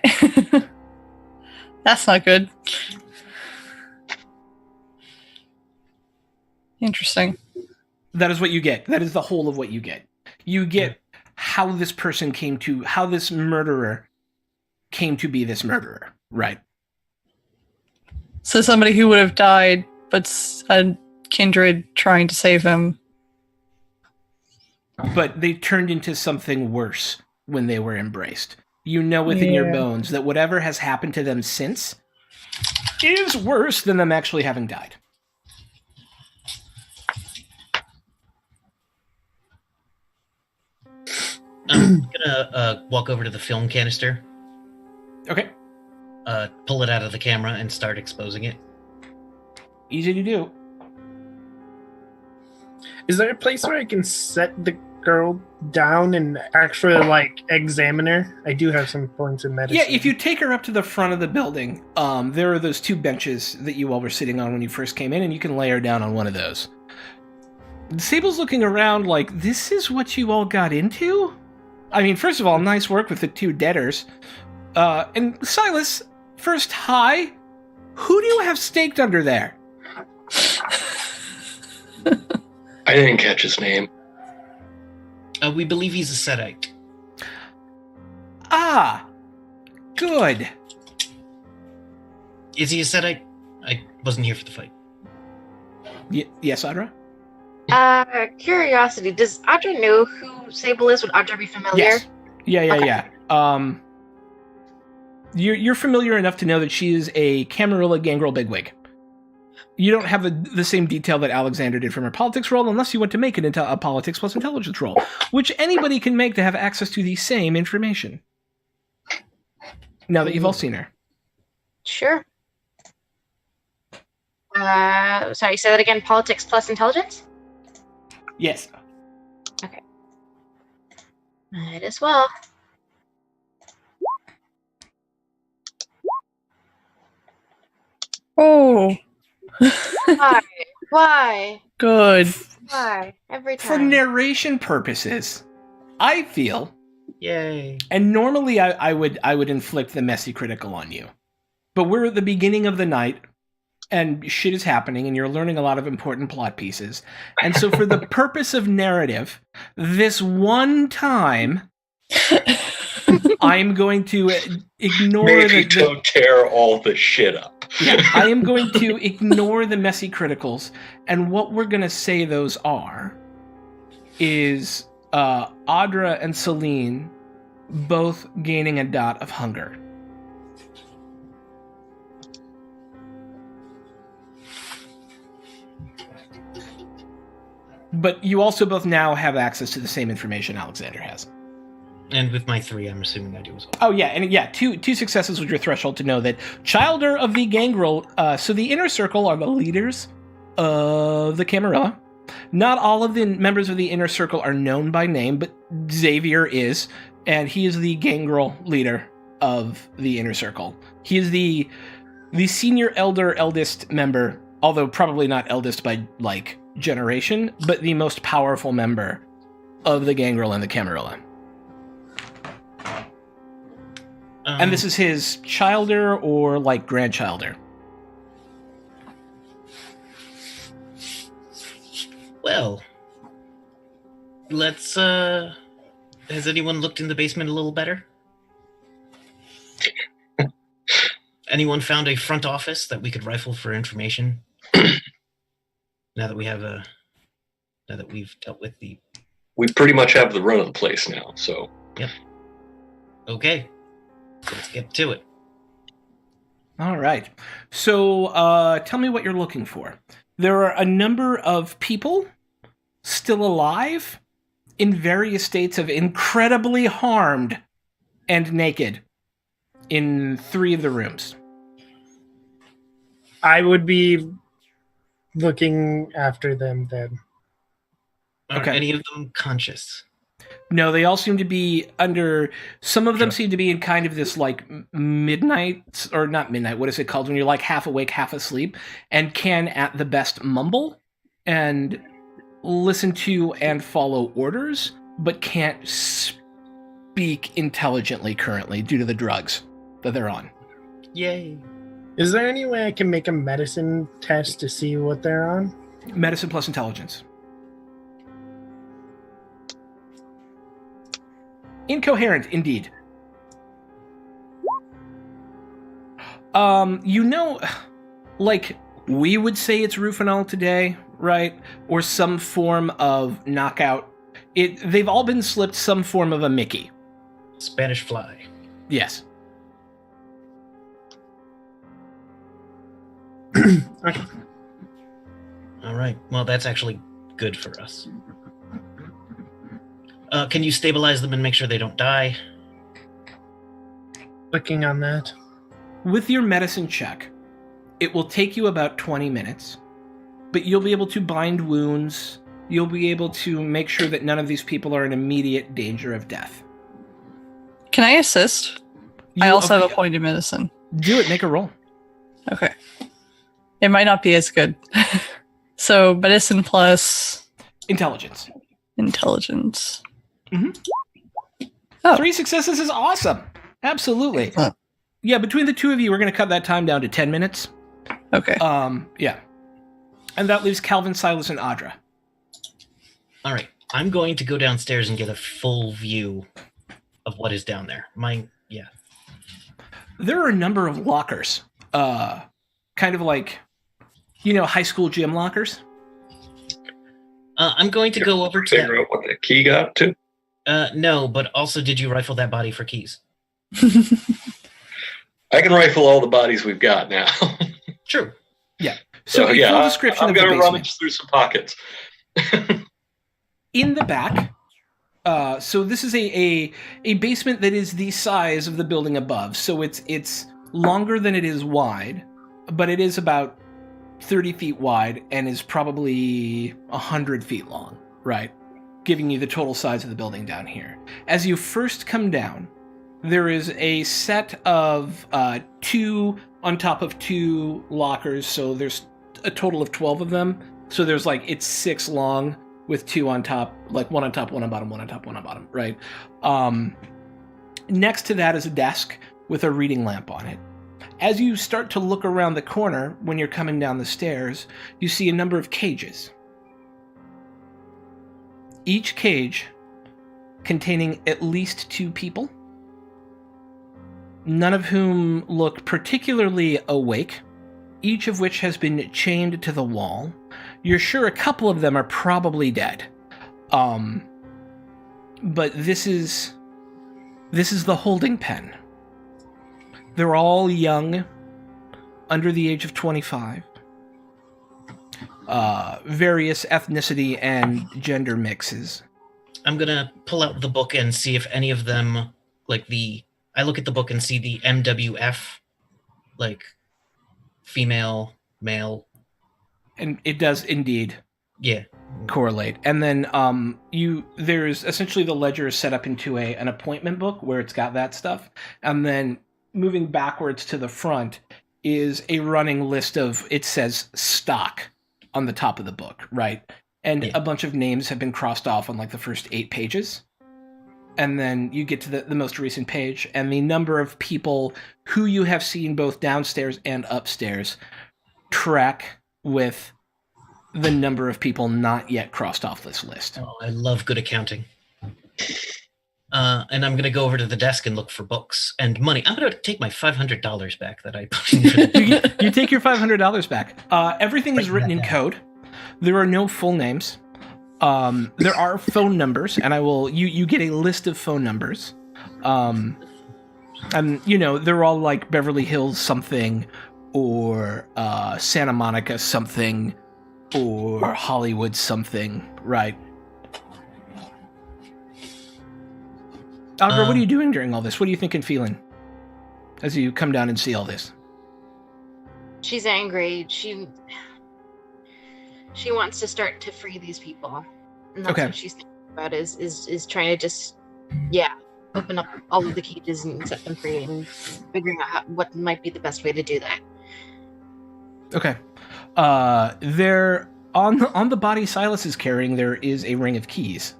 That's not good. Interesting.
That is what you get. That is the whole of what you get. You get how this murderer came to be this murderer, right?
So somebody who would have died, but a kindred trying to save him.
But they turned into something worse when they were embraced. You know within your bones that whatever has happened to them since is worse than them actually having died.
I'm gonna walk over to the film canister.
Okay.
Pull it out of the camera and start exposing it.
Easy to do.
Is there a place where I can set the girl down and actually like examine her? I do have some points in medicine.
Yeah, if you take her up to the front of the building, there are those two benches that you all were sitting on when you first came in, and you can lay her down on one of those. Sable's looking around like, this is what you all got into? I mean, first of all, nice work with the two deaders. And Silas, first, hi. Who do you have staked under there?
I didn't catch his name.
We believe he's a Setite.
Ah, good.
Is he a Setite? I wasn't here for the fight.
Yes, Audra?
Curiosity, does Audra know who Sable is? Would Audra be familiar?
Yes. Yeah. You're familiar enough to know that she is a Camarilla gangrel bigwig. You don't have the same detail that Alexander did from her politics role unless you want to make it into a politics plus intelligence role, which anybody can make to have access to the same information. Now that you've all seen her.
Sure. Sorry, say that again. Politics plus intelligence?
Yes.
Okay. Might as well.
Oh.
Why?
Good.
Why? Every time.
For narration purposes, I feel,
Yay.
and normally I would inflict the messy critical on you, but we're at the beginning of the night, and shit is happening, and you're learning a lot of important plot pieces. And so for the purpose of narrative, this one time, I'm going to ignore
Maybe don't tear all the shit up.
Yeah, I am going to ignore the messy criticals, and what we're going to say those is Audra and Celine both gaining a dot of hunger. But you also both now have access to the same information Alexander has.
And with my 3, I'm assuming I do as well.
Oh, yeah, and yeah, two successes was your threshold to know that Childer of the Gangrel, so the Inner Circle are the leaders of the Camarilla. Not all of the members of the Inner Circle are known by name, but Xavier is, and he is the Gangrel leader of the Inner Circle. He is the senior eldest member, although probably not eldest by, like, generation, but the most powerful member of the Gangrel and the Camarilla. And this is his childer or, like, grandchilder.
Well, let's, has anyone looked in the basement a little better? Anyone found a front office that we could rifle for information? Now that we've dealt with the...
We pretty much have the run of the place now, so...
Yep. Okay. Let's get to it.
All right. So tell me what you're looking for. There are a number of people still alive in various states of incredibly harmed and naked in 3 of the rooms.
I would be looking after them then.
Are
Okay.
any of them conscious?
No, they all seem to be under... Some of them seem to be in kind of this, like, midnight... Or not midnight, what is it called? When you're, like, half awake, half asleep, and can, at the best, mumble and listen to and follow orders, but can't speak intelligently currently due to the drugs that they're on.
Yay.
Is there any way I can make a medicine test to see what they're on?
Medicine plus intelligence. Incoherent, indeed. Like, we would say it's Rufinol today, right? Or some form of knockout. They've all been slipped some form of a Mickey.
Spanish fly.
Yes.
Okay.
All right. Well, that's actually good for us. Can you stabilize them and make sure they don't die?
Looking on that.
With your medicine check, it will take you about 20 minutes, but you'll be able to bind wounds. You'll be able to make sure that none of these people are in immediate danger of death.
Can I assist? I also have a point in medicine.
Do it. Make a roll.
Okay. It might not be as good. So, medicine plus
Intelligence.
intelligence.
Mm-hmm.
Oh.
3 successes is awesome. Absolutely.
Huh.
Yeah, between the 2 of you, we're going to cut that time down to 10 minutes.
Okay.
Yeah. And that leaves Calvin, Silas, and Audra.
All right. I'm going to go downstairs and get a full view of what is down there.
There are a number of lockers. Kind of like, high school gym lockers.
I'm going to go over to
Figure out what the key got to.
no, but also, did you rifle that body for keys?
I can rifle all the bodies we've got now.
True.
Yeah. So a full description
I'm
of the
gonna
basement.
rummage through some pockets.
In the back, so this is a basement that is the size of the building above. So it's longer than it is wide, but it is about 30 feet wide and is probably 100 feet long, right? Giving you the total size of the building down here. As you first come down, there is a set of 2 on top of 2 lockers, so there's a total of 12 of them. So there's it's 6 long with two on top, like one on top, one on bottom, one on top, one on bottom, right? Next to that is a desk with a reading lamp on it. As you start to look around the corner when you're coming down the stairs, you see a number of cages. Each cage containing at least 2 people, none of whom look particularly awake, each of which has been chained to the wall. You're sure a couple of them are probably dead. But this is the holding pen. They're all young, under the age of 25. Various ethnicity and gender mixes.
I'm gonna pull out the book and see if any of them, I look at the book and see the MWF, like female, male.
And it does indeed.
Yeah.
Correlate. And then there's essentially the ledger is set up into an appointment book where it's got that stuff. And then moving backwards to the front is a running list of, it says stock on the top of the book, right? And a bunch of names have been crossed off on like the first 8 pages. And then you get to the most recent page, and the number of people who you have seen both downstairs and upstairs track with the number of people not yet crossed off this list.
Oh, I love good accounting. And I'm going to go over to the desk and look for books and money. I'm going to take my $500 back that I put in.
You take your $500 back. Everything is written in code. There are no full names. There are phone numbers, and you get a list of phone numbers. And, they're all like Beverly Hills something, or Santa Monica something, or Hollywood something, right? Audra, what are you doing during all this? What are you thinking, feeling, as you come down and see all this?
She's angry. She wants to start to free these people. And that's what she's thinking about is trying to just, open up all of the cages and set them free and figuring out what might be the best way to do that.
Okay. There, on the body Silas is carrying, there is a ring of keys.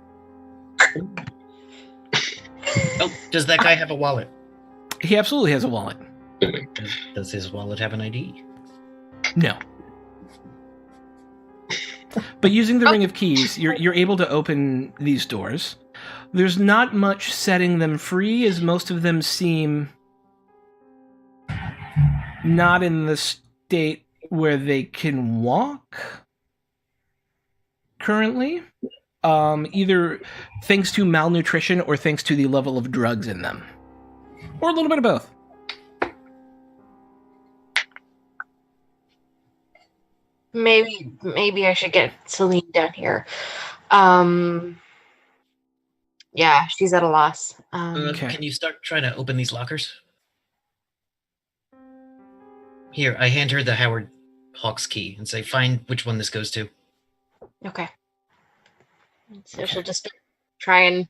Oh, does that guy have a wallet?
He absolutely has a wallet.
Does his wallet have an ID?
No. But using the ring of keys, you're able to open these doors. There's not much setting them free, as most of them seem not in the state where they can walk currently. Either thanks to malnutrition or thanks to the level of drugs in them. Or a little bit of both.
Maybe I should get Celine down here. Yeah, she's at a loss.
Can you start trying to open these lockers? Here, I hand her the Howard Hawks key and say, find which one this goes to.
Okay. So she'll just try and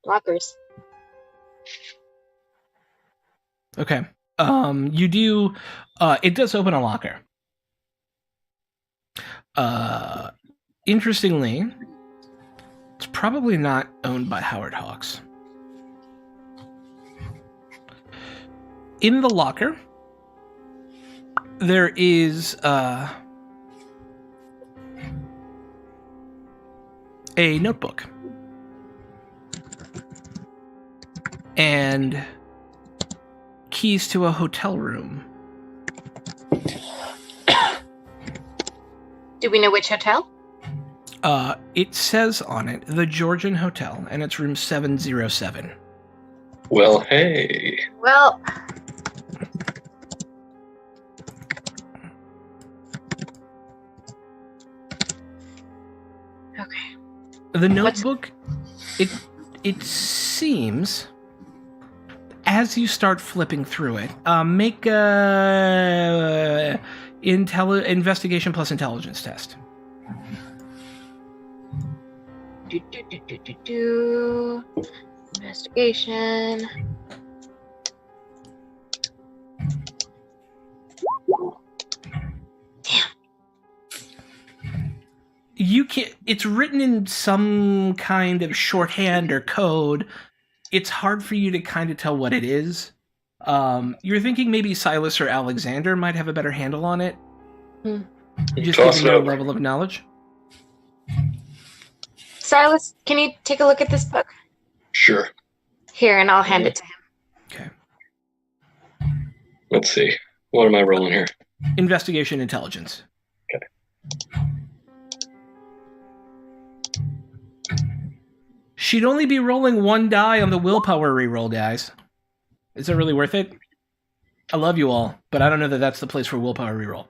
lockers.
Okay. You do. It does open a locker. Interestingly, it's probably not owned by Howard Hawks. In the locker, there is a notebook and keys to a hotel room.
Do we know which hotel?
It says on it, the Georgian Hotel, and it's room 707.
Well, hey.
Well, okay.
The notebook, it seems, as you start flipping through it, make a investigation plus intelligence test.
Investigation.
you can't. It's written in some kind of shorthand or code. It's hard for you to kind of tell what it is. You're thinking maybe Silas or Alexander might have a better handle on it. Just
Toss
given
it
their
over.
level of knowledge.
Silas, can you take a look at this book?
Sure.
Here, and I'll hand it to him.
Okay.
Let's see. What am I rolling here?
Investigation intelligence.
Okay.
She'd only be rolling 1 die on the willpower reroll, guys. Is it really worth it? I love you all, but I don't know that that's the place for willpower reroll.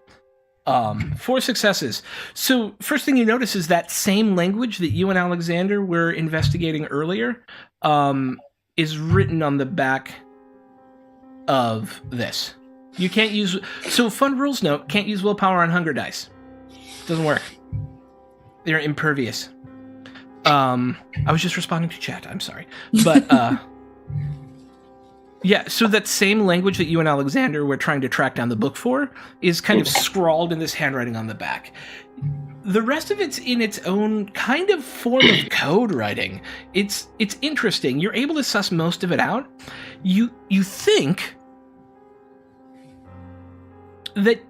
4 successes. So first thing you notice is that same language that you and Alexander were investigating earlier is written on the back of this. You can't use... So fun rules note, can't use willpower on hunger dice. Doesn't work. They're impervious. I was just responding to chat, I'm sorry. But, yeah, so that same language that you and Alexander were trying to track down the book for is kind of scrawled in this handwriting on the back. The rest of it's in its own kind of form of code writing. It's interesting. You're able to suss most of it out. You think that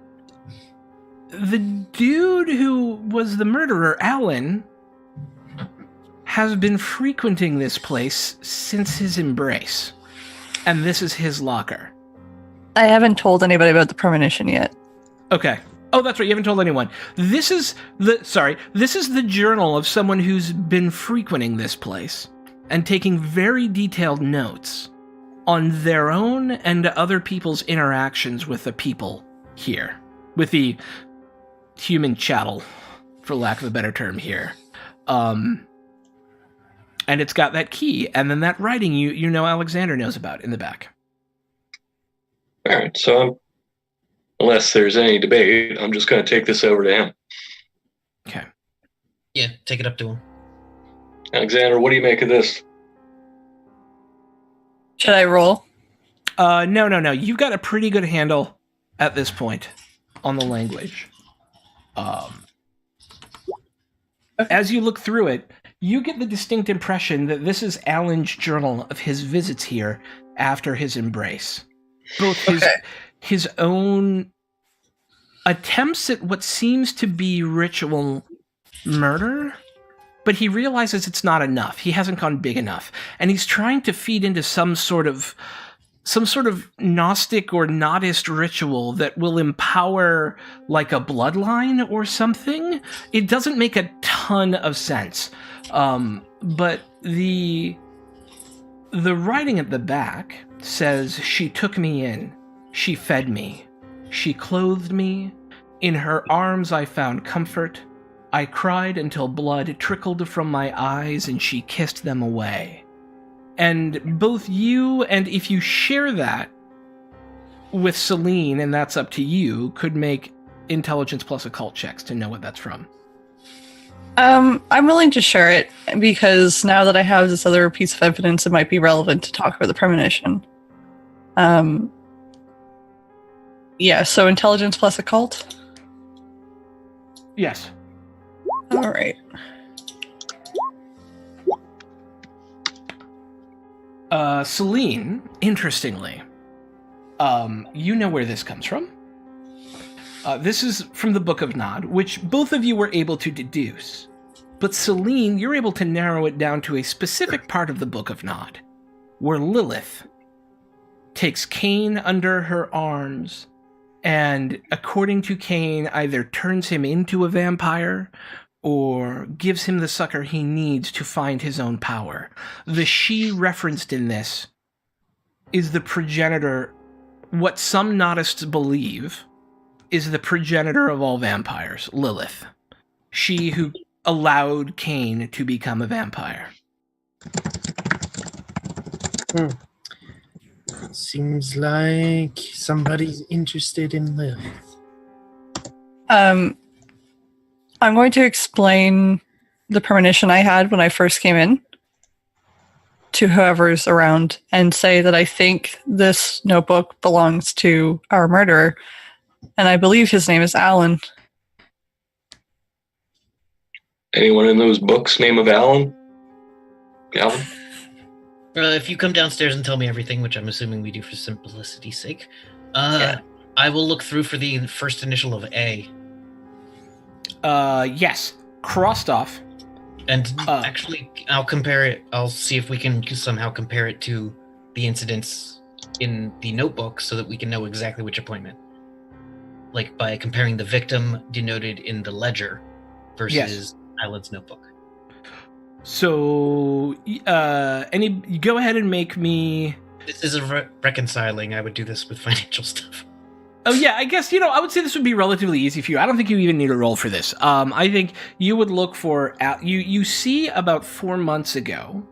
the dude who was the murderer, Alan, has been frequenting this place since his embrace. And this is his locker.
I haven't told anybody about the premonition yet.
Okay. Oh, that's right. You haven't told anyone. This is the journal of someone who's been frequenting this place and taking very detailed notes on their own and other people's interactions with the people here. With the human chattel, for lack of a better term here. And it's got that key, and then that writing you know Alexander knows about in the back.
All right, so unless there's any debate, I'm just going to take this over to him.
Okay.
Yeah, take it up to him.
Alexander, what do you make of this?
Should I roll?
No. You've got a pretty good handle at this point on the language. As you look through it, you get the distinct impression that this is Alan's journal of his visits here after his embrace. Both his own attempts at what seems to be ritual murder, but he realizes it's not enough. He hasn't gone big enough. And he's trying to feed into some sort of Gnostic or Nodist ritual that will empower like a bloodline or something. It doesn't make a ton of sense. But the writing at the back says, "She took me in. She fed me. She clothed me. In her arms I found comfort. I cried until blood trickled from my eyes and she kissed them away." And both you and if you share that with Celine, and that's up to you, could make intelligence plus occult checks to know what that's from.
I'm willing to share it because now that I have this other piece of evidence, it might be relevant to talk about the premonition. Yeah, so intelligence plus occult?
Yes.
All right.
Celine, interestingly, you know where this comes from. This is from the Book of Nod, which both of you were able to deduce. But Celine, you're able to narrow it down to a specific part of the Book of Nod, where Lilith takes Cain under her arms and, according to Cain, either turns him into a vampire or gives him the succor he needs to find his own power. The she referenced in this is the progenitor, what some Nodists believe is the progenitor of all vampires, Lilith. She who allowed Cain to become a vampire.
Seems like somebody's interested in Lilith.
I'm going to explain the premonition I had when I first came in to whoever's around and say that I think this notebook belongs to our murderer, and I believe his name is Alan.
Anyone in those books name of Alan? Alan?
If you come downstairs and tell me everything, which I'm assuming we do for simplicity's sake,
Yeah.
I will look through for the first initial of A.
Yes. Crossed off.
And actually, I'll compare it. I'll see if we can somehow compare it to the incidents in the notebook so that we can know exactly which appointment. Like by comparing the victim denoted in the ledger versus Island's notebook.
So, go ahead and make me...
This is a reconciling. I would do this with financial stuff.
Oh yeah, I guess, I would say this would be relatively easy for you. I don't think you even need a roll for this. I think you would look for... You see about 4 months ago,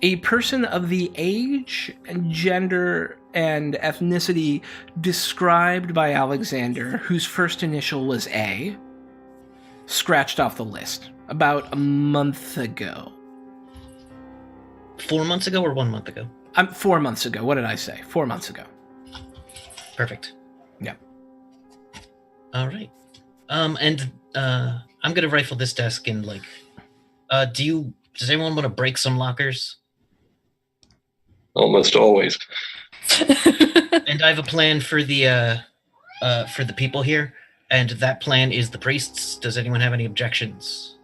a person of the age, and gender, and ethnicity described by Alexander, whose first initial was A, scratched off the list about a month ago.
4 months ago or 1 month ago?
4 months ago. What did I say? 4 months ago.
Perfect.
Yeah.
All right. I'm gonna rifle this desk and does anyone want to break some lockers?
Almost always.
And I have a plan for the people here, and that plan is the priests. Does anyone have any objections?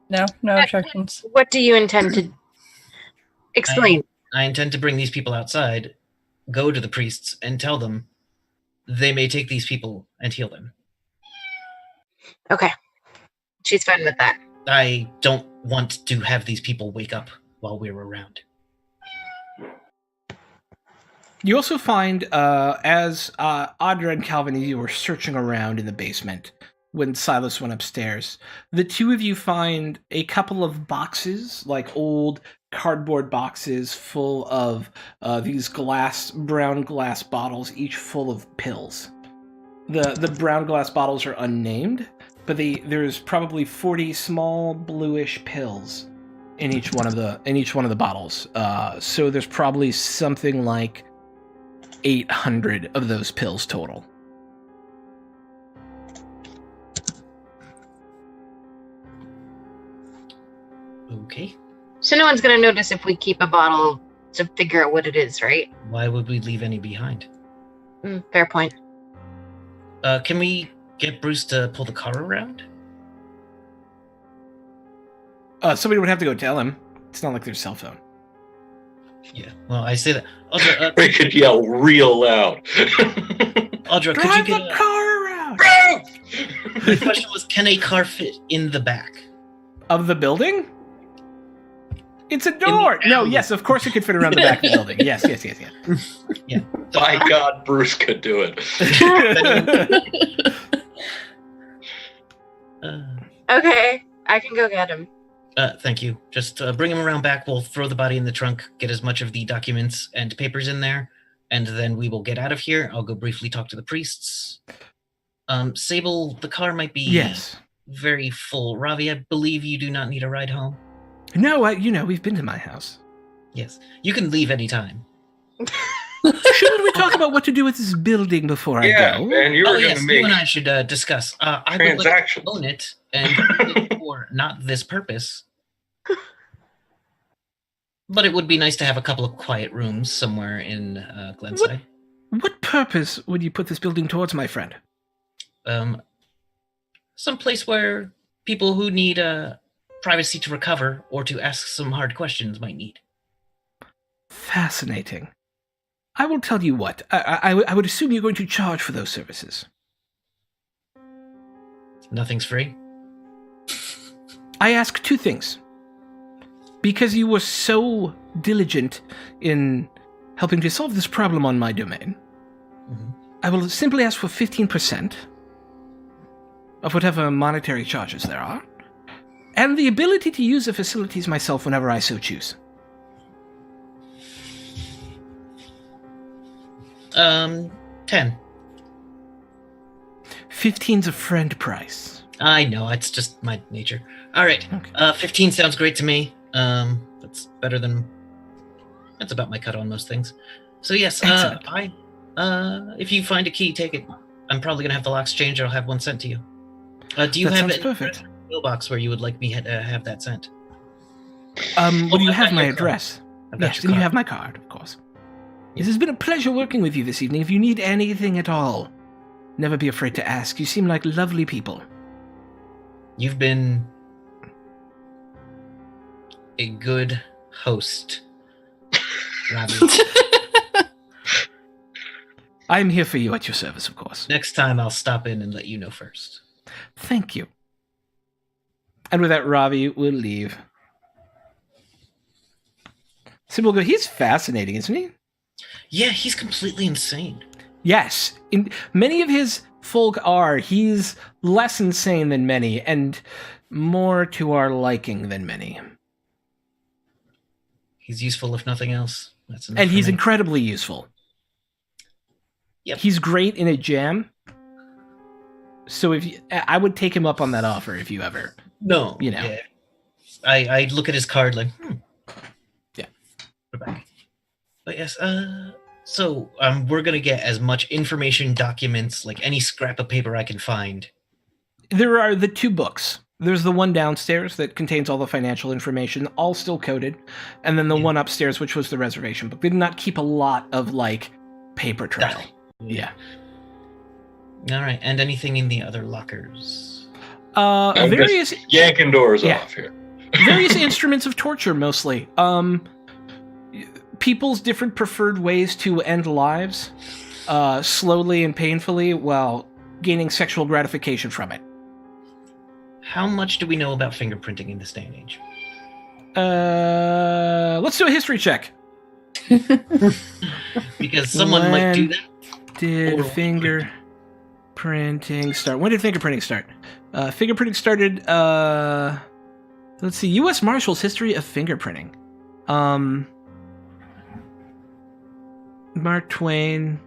No objections.
What do you intend to explain?
I intend to bring these people outside, go to the priests, and tell them they may take these people and heal them.
Okay. She's fine with that.
I don't want to have these people wake up while we're around.
You also find, as Audra and Calvin, you were searching around in the basement when Silas went upstairs, the two of you find a couple of boxes, like old cardboard boxes full of these brown glass bottles, each full of pills. The brown glass bottles are unnamed, but there's probably 40 small bluish pills in each one of the bottles. So there's probably something like 800 of those pills total.
Okay.
So no one's going to notice if we keep a bottle to figure out what it is, right?
Why would we leave any behind?
Fair point.
Can we get Bruce to pull the car around?
Somebody would have to go tell him. It's not like their cell phone.
Yeah, well, I say that. Audra,
We could yell real loud.
Audra, could you
Drive
get
the car around!
The question was, can a car fit in the back?
Of the building? It's a door! No, yes, of course it could fit around the back of the building. Yes.
Yeah.
By God, Bruce could do it.
Okay, I can go get him.
Thank you. Just bring him around back. We'll throw the body in the trunk, get as much of the documents and papers in there, and then we will get out of here. I'll go briefly talk to the priests. Sable, the car might be very full. Ravi, I believe you do not need a ride home.
No, we've been to my house.
Yes. You can leave anytime.
Shouldn't we talk about what to do with this building before I go?
Man, you were going
yes,
to make
you and I should discuss. I would like to own it and use it for not this purpose. But it would be nice to have a couple of quiet rooms somewhere in Glenside.
What purpose would you put this building towards, my friend?
Some place where people who need privacy to recover or to ask some hard questions might need.
Fascinating. I will tell you what. I would assume you're going to charge for those services.
Nothing's free?
I ask two things. Because you were so diligent in helping to solve this problem on my domain, I will simply ask for 15% of whatever monetary charges there are, and the ability to use the facilities myself whenever I so choose.
10.
15's a friend price.
I know, it's just my nature. All right,
Okay.
15 sounds great to me. That's better than... That's about my cut on most things. So yes, if you find a key, take it. I'm probably going to have the locks changed, or I'll have one sent to you. Do you
That
have
sounds
it?
perfect.
mailbox where you would like me to have that sent.
Well, you
I've
have
got
my
your card.
address.
I've got
Yes,
your
and you
card.
have my card, of course. It has been a pleasure working with you this evening. If you need anything at all, never be afraid to ask. You seem like lovely people.
You've been a good host, Robbie.
I'm here for you at your service, of course.
Next time I'll stop in and let you know first.
Thank you. And with that, Ravi will leave. Sybil will go, he's fascinating, isn't he?
Yeah, he's completely insane.
Yes. Many of his folk are. He's less insane than many, and more to our liking than many.
He's useful if nothing else. That's enough
And
for
he's
me.
incredibly useful.
Yep.
He's great in a jam. So I would take him up on that offer if you ever.
No,
you know.
Yeah. I look at his card like,
Yeah.
Put it back. But yes, so we're gonna get as much information, documents, like any scrap of paper I can find.
There are the 2 books. There's the one downstairs that contains all the financial information, all still coded, and then the one upstairs, which was the reservation book. They did not keep a lot of paper trail. Yeah.
All right, and anything in the other lockers?
I'm
Various
yanking doors
Yeah.
off here.
various instruments of torture, mostly. People's different preferred ways to end lives, slowly and painfully, while gaining sexual gratification from it.
How much do we know about fingerprinting in this day and age?
Let's do a history check.
Because someone might do that.
Did
Or-
fingerprinting start? When did fingerprinting start? Fingerprinting started, let's see, U.S. Marshals History of Fingerprinting. Mark Twain.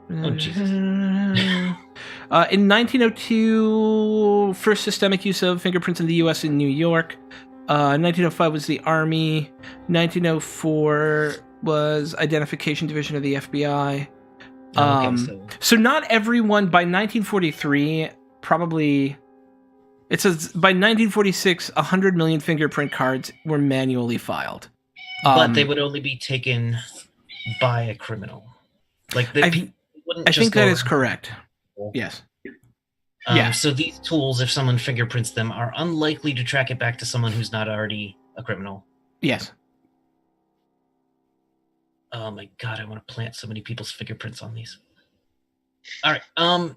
Oh, Jesus.
In 1902, first systemic use of fingerprints in the U.S. in New York. 1905 was the Army. 1904 was Identification Division of the FBI. So not everyone, by 1943, probably, it says by 1946, 100 million fingerprint cards were manually filed.
But they would only be taken by a criminal. Like
I
wouldn't just
think that
go
is correct. Yes. Yeah.
So these tools, if someone fingerprints them, are unlikely to track it back to someone who's not already a criminal.
Yes.
Oh my god, I want to plant so many people's fingerprints on these. All right.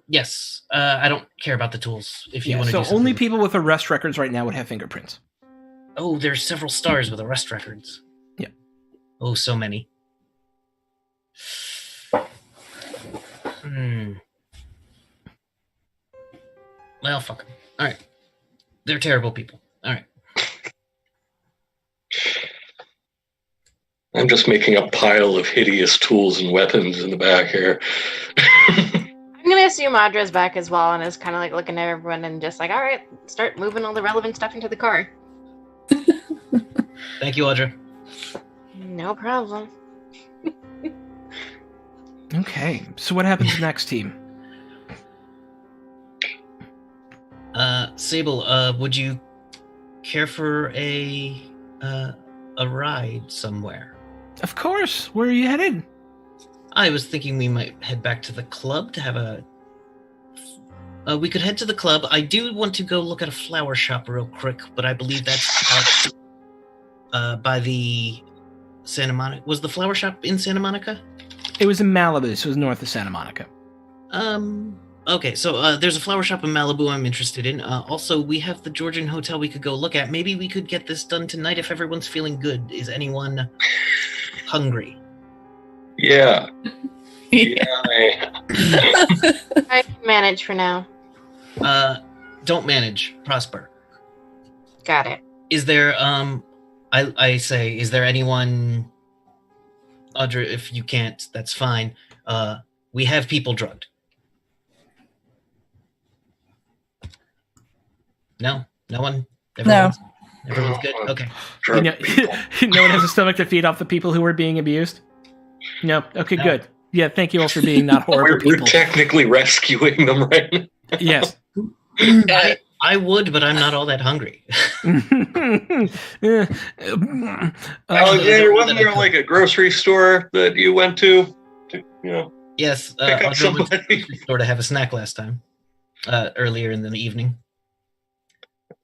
Yes. I don't care about the tools. If you want to
so
do something.
only people with arrest records right now would have fingerprints.
Oh, there's several stars with arrest records.
Yeah.
Oh, so many. Well, fuck them. All right. They're terrible people. All right.
I'm just making a pile of hideous tools and weapons in the back here.
I'm gonna assume Audra's back as well and is kind of looking at everyone and just all right, start moving all the relevant stuff into the car.
Thank you, Audra.
No problem.
Okay. So what happens next, team?
Sable, would you care for a ride somewhere?
Of course. Where are you headed?
I was thinking we might head back to the club to have we could head to the club. I do want to go look at a flower shop real quick, but I believe that's out by the Santa Monica. Was the flower shop in Santa Monica?
It was in Malibu, so it was north of Santa Monica.
Okay, so there's a flower shop in Malibu I'm interested in. Also, we have the Georgian Hotel we could go look at. Maybe we could get this done tonight if everyone's feeling good. Is anyone hungry?
Yeah.
I can manage for now.
Don't manage. Prosper.
Got it.
Is there, I say, is there anyone... Audra, if you can't, that's fine. We have people drugged. No? No one? Everyone's good? Okay.
You know, no one has a stomach to feed off the people who were being abused? No? Okay,
No.
good. Yeah, thank you all for being not horrible
We're
people.
technically rescuing them right now.
Yes.
I would, but I'm not all that hungry.
Alexander, wasn't there like a grocery store that you went to
Yes,
pick up
I drove to
somebody?
the grocery store to have a snack last time, earlier in the evening.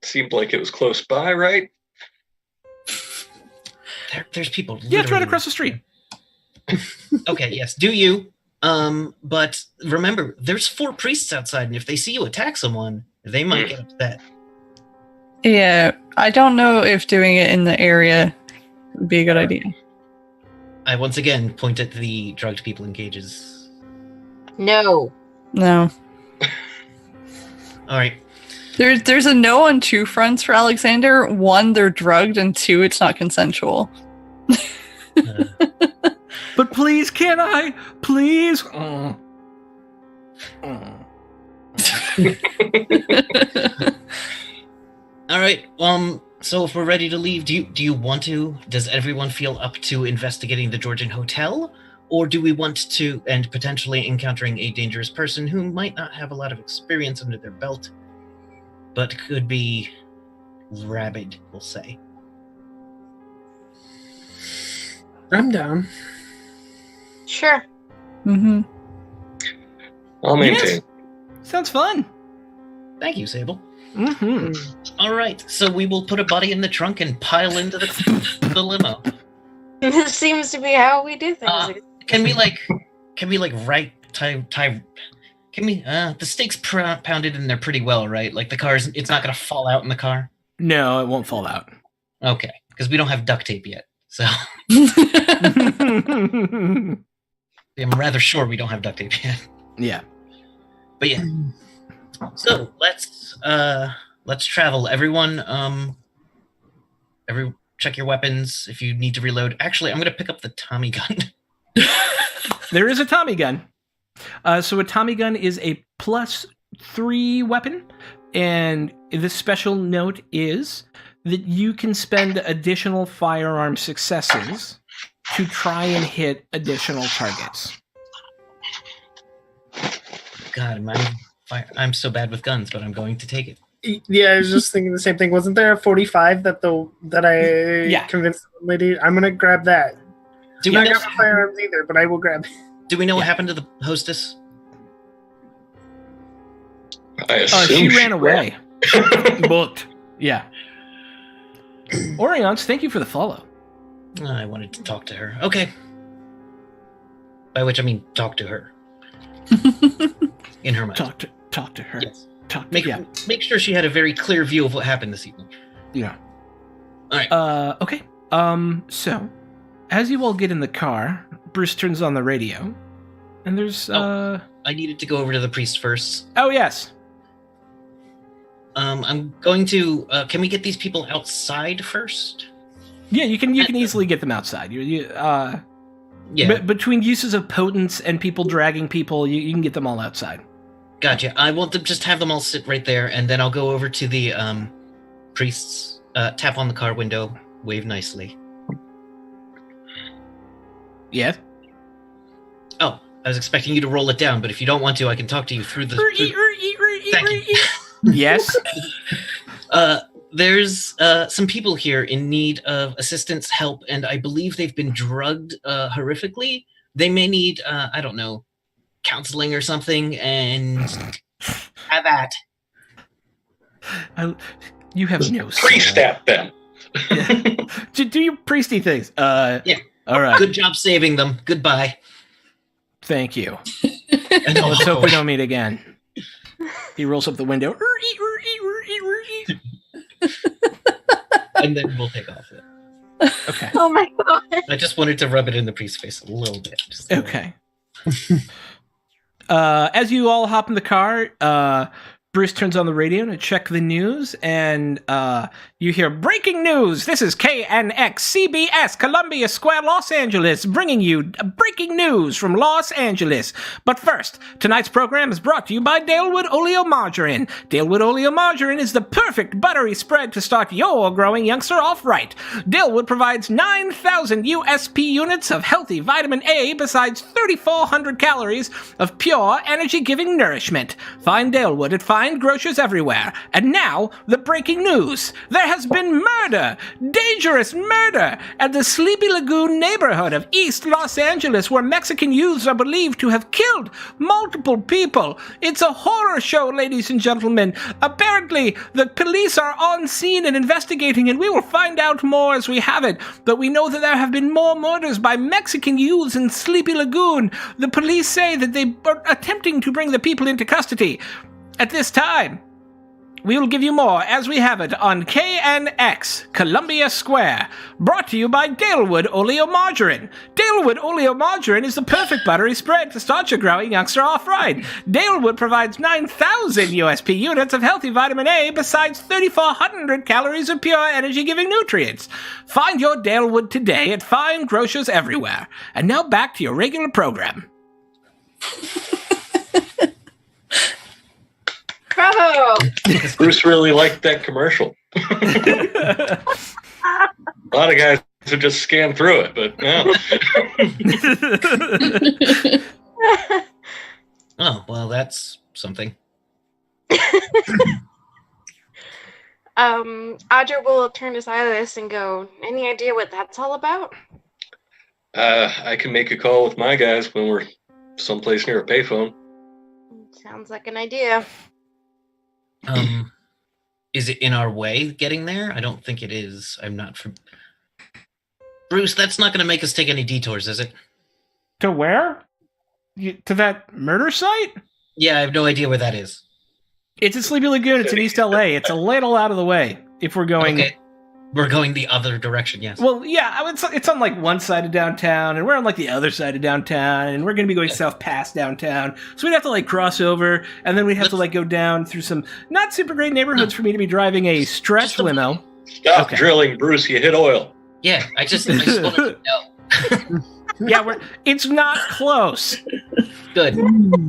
Seemed like it was close by, right?
There's people.
Yeah, it's right
literally-
across the street.
Okay, yes, do you? But remember, there's 4 priests outside, and if they see you attack someone, they might get upset.
Yeah, I don't know if doing it in the area would be a good idea.
I once again point at the drugged people in cages.
No.
No.
All right.
There's a no on 2 fronts for Alexander. 1, they're drugged, and 2, it's not consensual.
But please, can I? Please? Oh.
All right. So if we're ready to leave, do you want to? Does everyone feel up to investigating the Georgian hotel, or do we want to and potentially encountering a dangerous person who might not have a lot of experience under their belt, but could be rabid, we'll say?
I'm down.
Sure.
Mm-hmm.
I'll maintain.
Yes. Sounds fun.
Thank you, Sable.
Mm-hmm.
All right, so we will put a body in the trunk and pile into the limo.
This seems to be how we do things.
Can we like the steak's pounded in there pretty well, right? Like it's not gonna fall out in the car.
No, it won't fall out.
Okay, because we don't have duct tape yet, so I'm rather sure we don't have duct tape yet.
Yeah.
But yeah, so let's travel. Everyone, check your weapons if you need to reload. Actually, I'm gonna pick up the Tommy gun.
There is a Tommy gun. So a Tommy gun is a +3 weapon, and the special note is that you can spend additional firearm successes to try and hit additional targets.
God, I'm so bad with guns, but I'm going to take it.
Yeah, I was just thinking the same thing. Wasn't there a 45 that I convinced the lady? I'm gonna grab that.
Do
I'm
we
not
know,
grabbing firearms either, but I will grab it.
do we know what happened to the hostess?
I assume
She ran away. Booked. Yeah. Orions, thank you for the follow.
I wanted to talk to her. Okay. By which I mean talk to her. In her mind.
Talk to her.
Yes.
Make
Make sure she had a very clear view of what happened this evening.
Yeah.
All right.
Okay. So, as you all get in the car, Bruce turns on the radio, and there's
I needed to go over to the priest first.
Oh yes.
I'm going to. Can we get these people outside first?
Yeah, you can easily get them outside.
Yeah.
Between uses of potents and people dragging people, you can get them all outside.
Gotcha. I want to just have them all sit right there, and then I'll go over to the priests, tap on the car window, wave nicely.
Yeah.
Oh, I was expecting you to roll it down, but if you don't want to, I can talk to you through the... Thank you.
Yes.
There's some people here in need of assistance, help, and I believe they've been drugged horrifically. They may need, I don't know, counseling or something, and have at.
You have no
priest at them.
Do your priesty things.
Yeah.
All right.
Good job saving them. Goodbye.
Thank you.
And
Let's hope we don't meet again. He rolls up the window.
And then we'll take off it.
Okay.
Oh my god.
I just wanted to rub it in the priest's face a little bit. Just a little.
Okay. As you all hop in the car, Bruce turns on the radio to check the news, and you hear breaking news. This is KNX CBS Columbia Square, Los Angeles, bringing you breaking news from Los Angeles. But first, tonight's program is brought to you by Dalewood Oleomargarine. Dalewood Oleomargarine is the perfect buttery spread to start your growing youngster off right. Dalewood provides 9,000 USP units of healthy vitamin A besides 3,400 calories of pure energy-giving nourishment. Find Dalewood at fine fine grocers everywhere. And now, the breaking news. There has been murder, dangerous murder, at the Sleepy Lagoon neighborhood of East Los Angeles, where Mexican youths are believed to have killed multiple people. It's a horror show, ladies and gentlemen. Apparently, the police are on scene and investigating, and we will find out more as we have it. But we know that there have been more murders by Mexican youths in Sleepy Lagoon. The police say that they are attempting to bring the people into custody. At this time, we will give you more as we have it on KNX, Columbia Square. Brought to you by Dalewood Oleomargarine. Dalewood Oleomargarine is the perfect buttery spread to start your growing youngster off right. Dalewood provides 9,000 USP units of healthy vitamin A besides 3,400 calories of pure energy-giving nutrients. Find your Dalewood today at fine grocers everywhere. And now back to your regular program.
Bravo!
Bruce really liked that commercial. A lot of guys would just scan through it, but no.
Oh, well, that's something.
Audra will turn to Silas and go, any idea what that's all about?
I can make a call with my guys when we're someplace near a payphone.
Sounds like an idea.
Is it in our way getting there? I don't think it is. I'm not from... Bruce, that's not going to make us take any detours, is it?
To where? To that murder site?
Yeah, I have no idea where that is.
It's at Sleepy Lagoon. It's in East LA. It's a little out of the way if we're going...
Okay. We're going the other direction, yes.
Well, yeah, it's on like one side of downtown, and we're on like the other side of downtown, and we're going to be going south past downtown. So we'd have to like cross over, and then we'd have to like go down through some not super great neighborhoods for me to be driving a stretch limo.
Stop drilling, Bruce. You hit oil.
Yeah, I just wanted to know.
Yeah, it's not close.
Good.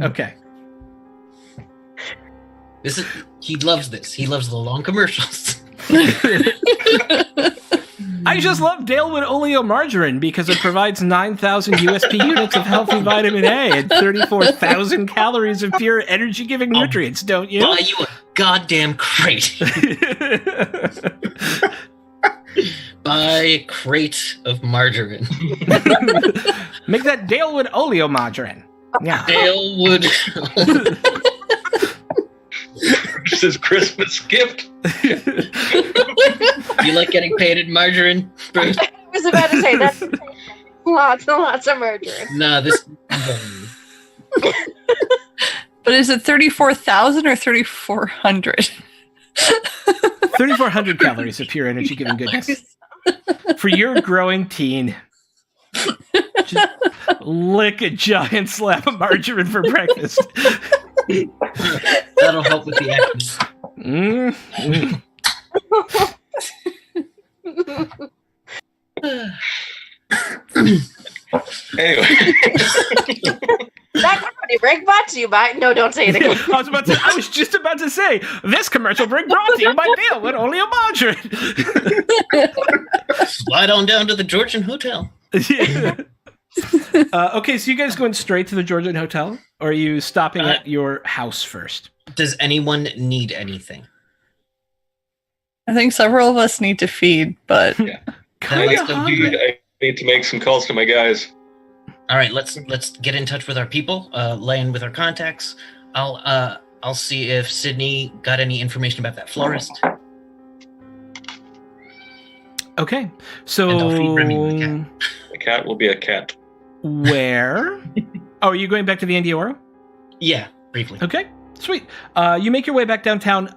Okay.
He loves this. He loves the long commercials.
I just love Dalewood Oleomargarine because it provides 9,000 USP units of healthy vitamin A and 34,000 calories of pure energy-giving nutrients, don't you?
Buy you a goddamn crate. Buy a crate of margarine.
Make that Dalewood Oleomargarine. Yeah.
Dalewood.
Bruce's Christmas gift.
You like getting paid in margarine, Bruce?
I was about to say that's lots and lots of margarine.
No, this.
But is it 34,000 or 3,400?
3,400 calories of pure energy-giving goodness. For your growing teen. Just lick a giant slab of margarine for breakfast.
That'll help with the actions.
Anyway.
That comedy break brought to you by... No, don't say it again.
I was just about to say, this commercial break brought to you by Dalewood Oleomargarine.
Slide on down to the Georgian Hotel.
Yeah. Okay, so you guys going straight to the Georgian Hotel? Or are you stopping at your house first?
Does anyone need anything?
I think several of us need to feed, but
Yeah. I need to make some calls to my guys.
All right, let's get in touch with our people, lay in with our contacts. I'll see if Sydney got any information about that florist.
Okay, so
And I'll feed Remy the cat.
The cat will be a cat.
where? Oh, are you going back to the Andioro?
Yeah, briefly.
Okay, sweet. You make your way back downtown.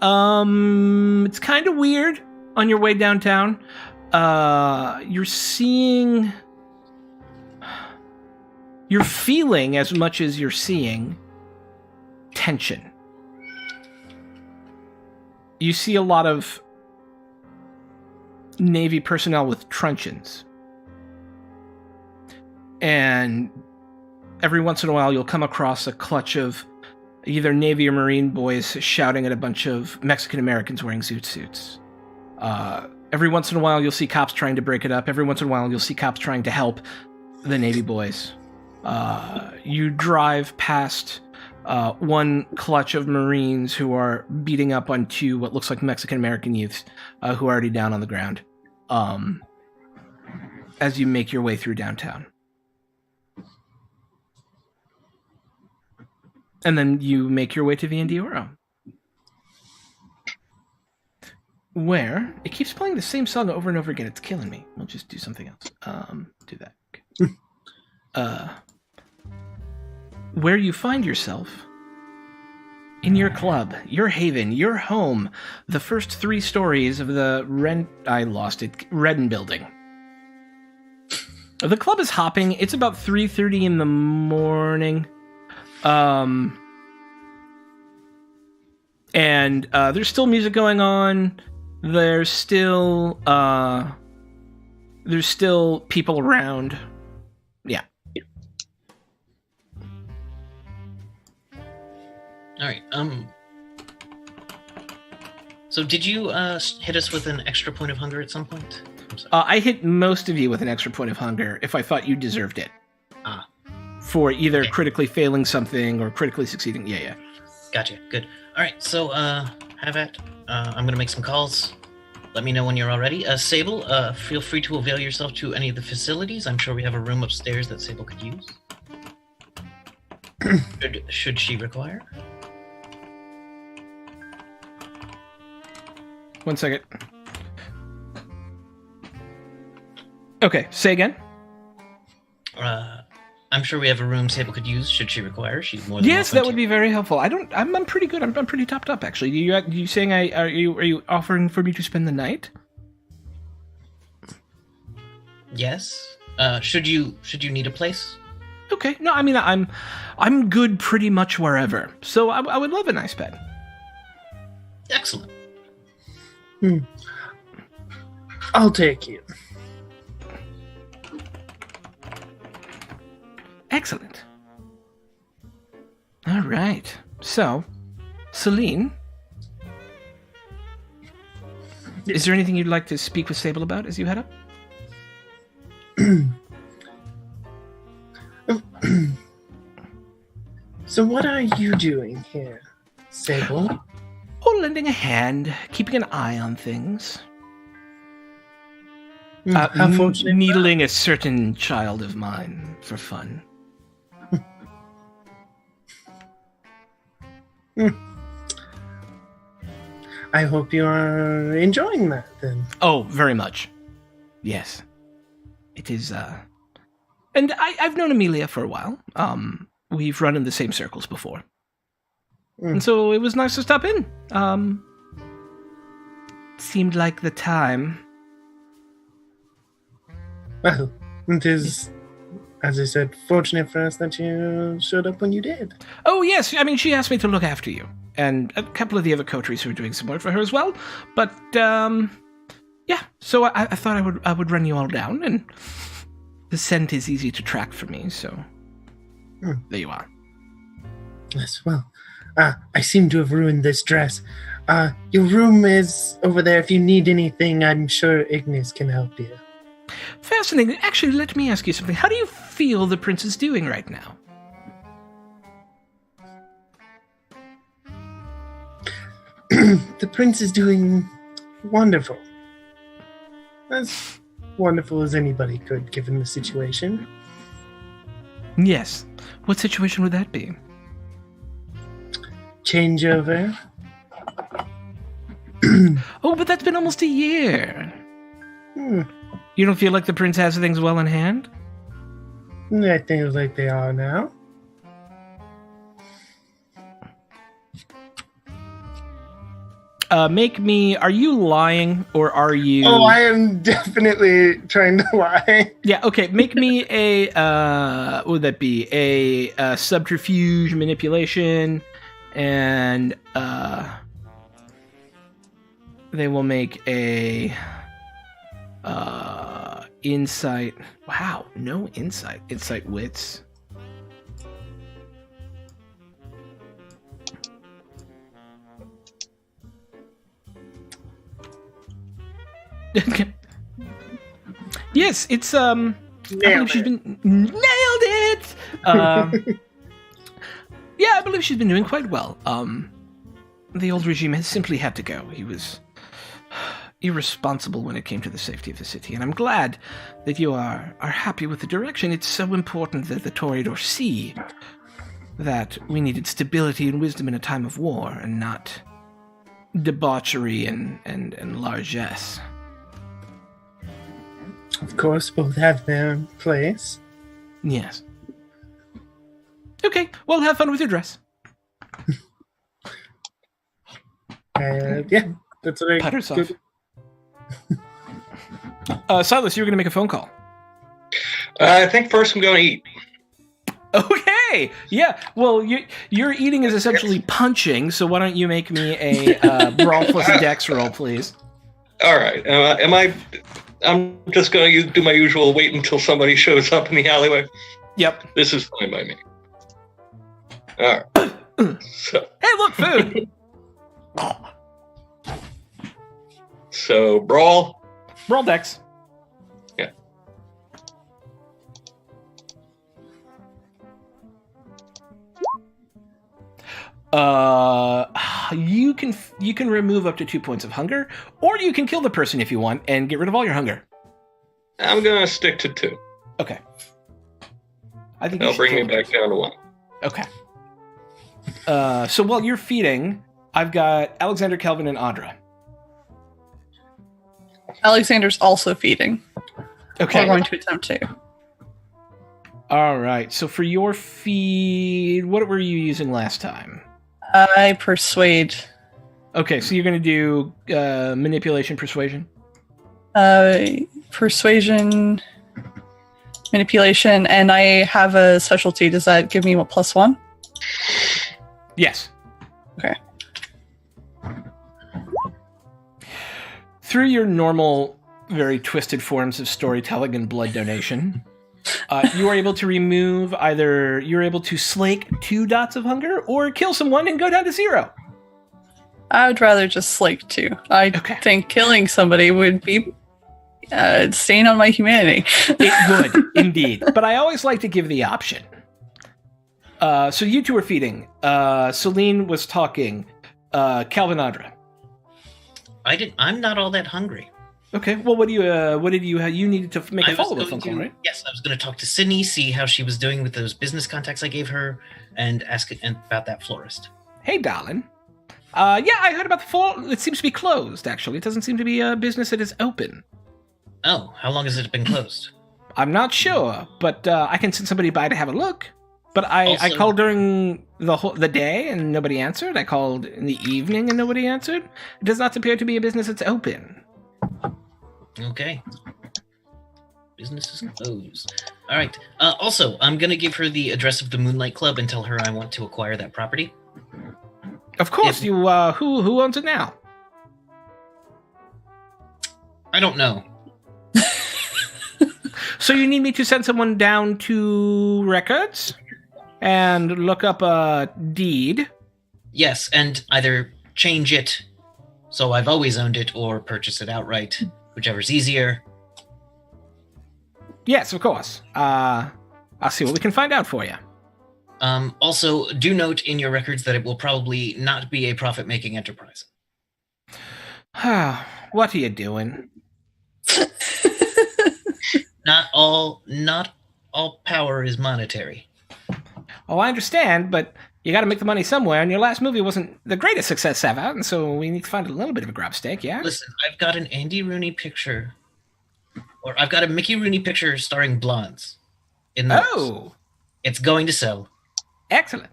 It's kind of weird on your way downtown. You're feeling as much as you're seeing tension. You see a lot of Navy personnel with truncheons. And every once in a while you'll come across a clutch of either Navy or Marine boys shouting at a bunch of Mexican Americans wearing zoot suits. Every once in a while you'll see cops trying to break it up. Every once in a while you'll see cops trying to help the Navy boys. You drive past one clutch of Marines who are beating up on two what looks like Mexican-American youths who are already down on the ground as you make your way through downtown. And then you make your way to Viandioro, where it keeps playing the same song over and over again. It's killing me. We'll just do something else. Do that. Okay. Where you find yourself in your club, your haven, your home, the first 3 stories of the Redden building. The club is hopping. It's about 3:30 in the morning. And there's still music going on. There's still people around. Yeah.
All right. So did you hit us with an extra point of hunger at some point?
I hit most of you with an extra point of hunger if I thought you deserved it. For either critically failing something or critically succeeding. Yeah.
Gotcha. Good. All right. So have at. I'm gonna make some calls. Let me know when you're all ready. Sable, feel free to avail yourself to any of the facilities. I'm sure we have a room upstairs that Sable could use. Should she require?
1 second. Okay, say again.
I'm sure we have a room Sable could use. Should she require? She's more than
yes,
welcome
that
to.
would be very helpful. I'm pretty good. I'm pretty topped up actually. You saying are you offering for me to spend the night?
Yes. Should you need a place?
Okay. No, I mean I'm good pretty much wherever. So I would love a nice bed.
Excellent.
I'll take you.
Excellent. All right. So, Celine, is there anything you'd like to speak with Sable about as you head up?
So what are you doing here, Sable?
Oh, lending a hand, keeping an eye on things.
How fortunate.
Needling a certain child of mine for fun.
I hope you are enjoying that, then.
Oh, very much. Yes. It is, And I've known Amelia for a while. We've run in the same circles before. And so it was nice to stop in. Seemed like the time.
Well, it is, as I said, fortunate for us that you showed up when you did.
Oh, yes. I mean, she asked me to look after you. And a couple of the other coteries who were doing some work for her as well. But, yeah. So I thought I would run you all down. And the scent is easy to track for me, so there you are.
Yes, well, I seem to have ruined this dress. Your room is over there. If you need anything, I'm sure Ignis can help you.
Fascinating. Actually, let me ask you something. How do you feel the prince is doing right now?
The prince is doing wonderful. As wonderful as anybody could, given the situation.
Yes. What situation would that be?
Changeover.
Oh, but that's been almost a year. You don't feel like the prince has things well in hand?
I think like they are now.
Make me... Are you lying, or are you...
Oh, I am definitely trying to lie.
Yeah, okay. Make me a... what would that be? A subterfuge manipulation, and... they will make a... insight... Wow, no insight. Insight wits. Yes, it's I believe she's been nailed it. Yeah, believe she's been doing quite well. The old regime has simply had to go. He was irresponsible when it came to the safety of the city, and I'm glad that you are happy with the direction. It's so important that the Toreador see that we needed stability and wisdom in a time of war, and not debauchery and largesse.
Of course, both have their place.
Yes. Okay, well, have fun with your dress.
Yeah, that's what I
Putters
did.
off. Silas, you were going to make a phone call.
I think first I'm going to eat.
Okay, yeah. Well, your eating is essentially punching, so why don't you make me a brawl plus a dex roll, please?
All right. I'm just going to do my usual wait until somebody shows up in the alleyway.
Yep.
This is fine by me. All right. So,
Hey, look, food!
so brawl.
Roll dex.
Yeah.
You can remove up to 2 points of hunger, or you can kill the person if you want and get rid of all your hunger.
I'm going to stick to 2.
Okay. I think
That'll
you should
bring me
kill
back down to 1.
Okay. So while you're feeding, I've got Alexander, Kelvin, and Audra.
Alexander's also feeding.
Okay.
We're going to attempt to.
All right. So for your feed, what were you using last time?
I persuade.
Okay, so you're going to do manipulation, persuasion?
Persuasion, manipulation, and I have a specialty. Does that give me what, +1?
Yes.
Okay.
Through your normal, very twisted forms of storytelling and blood donation, you are able to remove you're able to slake 2 dots of hunger or kill someone and go down to 0.
I would rather just slake 2. I think killing somebody would be a stain on my humanity.
It would, indeed. But I always like to give the option. So you two are feeding. Celine was talking. Calvin, Audra.
I'm not all that hungry.
Okay. Well, what did you needed to make a follow-up phone call, right?
Yes, I was going to talk to Sydney, see how she was doing with those business contacts I gave her, and ask about that florist.
Hey, darling. Yeah, I heard about the fall. It seems to be closed, actually. It doesn't seem to be a business that is open.
Oh, how long has it been closed?
I'm not sure, but I can send somebody by to have a look. But I called during the day and nobody answered. I called in the evening and nobody answered. It does not appear to be a business that's open.
Okay. Business is closed. All right. Also, I'm going to give her the address of the Moonlight Club and tell her I want to acquire that property.
Of course, you. Who owns it now?
I don't know.
So you need me to send someone down to records and look up a deed?
Yes, and either change it so I've always owned it or purchase it outright, whichever's easier.
Yes, of course. I'll see what we can find out for you.
Also, do note in your records that it will probably not be a profit-making enterprise.
What are you doing?
Not all power is monetary.
Oh, I understand, but you got to make the money somewhere, and your last movie wasn't the greatest success ever, and so we need to find a little bit of a grab stake, yeah?
Listen, I've got an Andy Rooney picture, or I've got a Mickey Rooney picture starring blondes.
Oh!
It's going to sell.
Excellent.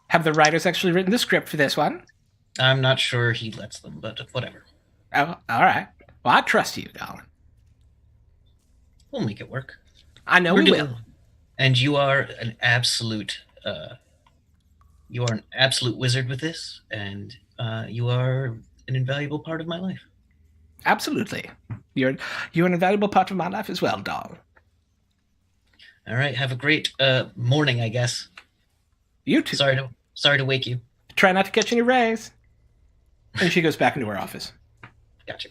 Have the writers actually written the script for this one?
I'm not sure he lets them, but whatever.
Oh, all right. Well, I trust you, darling.
We'll make it work.
I know we will.
And you are an absolute wizard with this, and you are an invaluable part of my life.
Absolutely. You're an invaluable part of my life as well, doll.
All right, have a great morning, I guess.
You too.
Sorry to wake you.
Try not to catch any rays. And she goes back into her office.
Gotcha.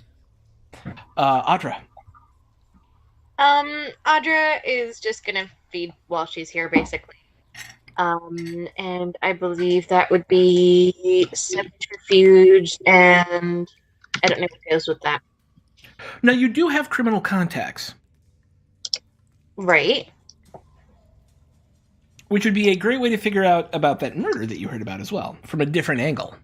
Audra.
Audra is just gonna feed while she's here, basically. And I believe that would be subterfuge, and I don't know what goes with that.
Now, you do have criminal contacts,
Right.
which would be a great way to figure out about that murder that you heard about as well, from a different angle.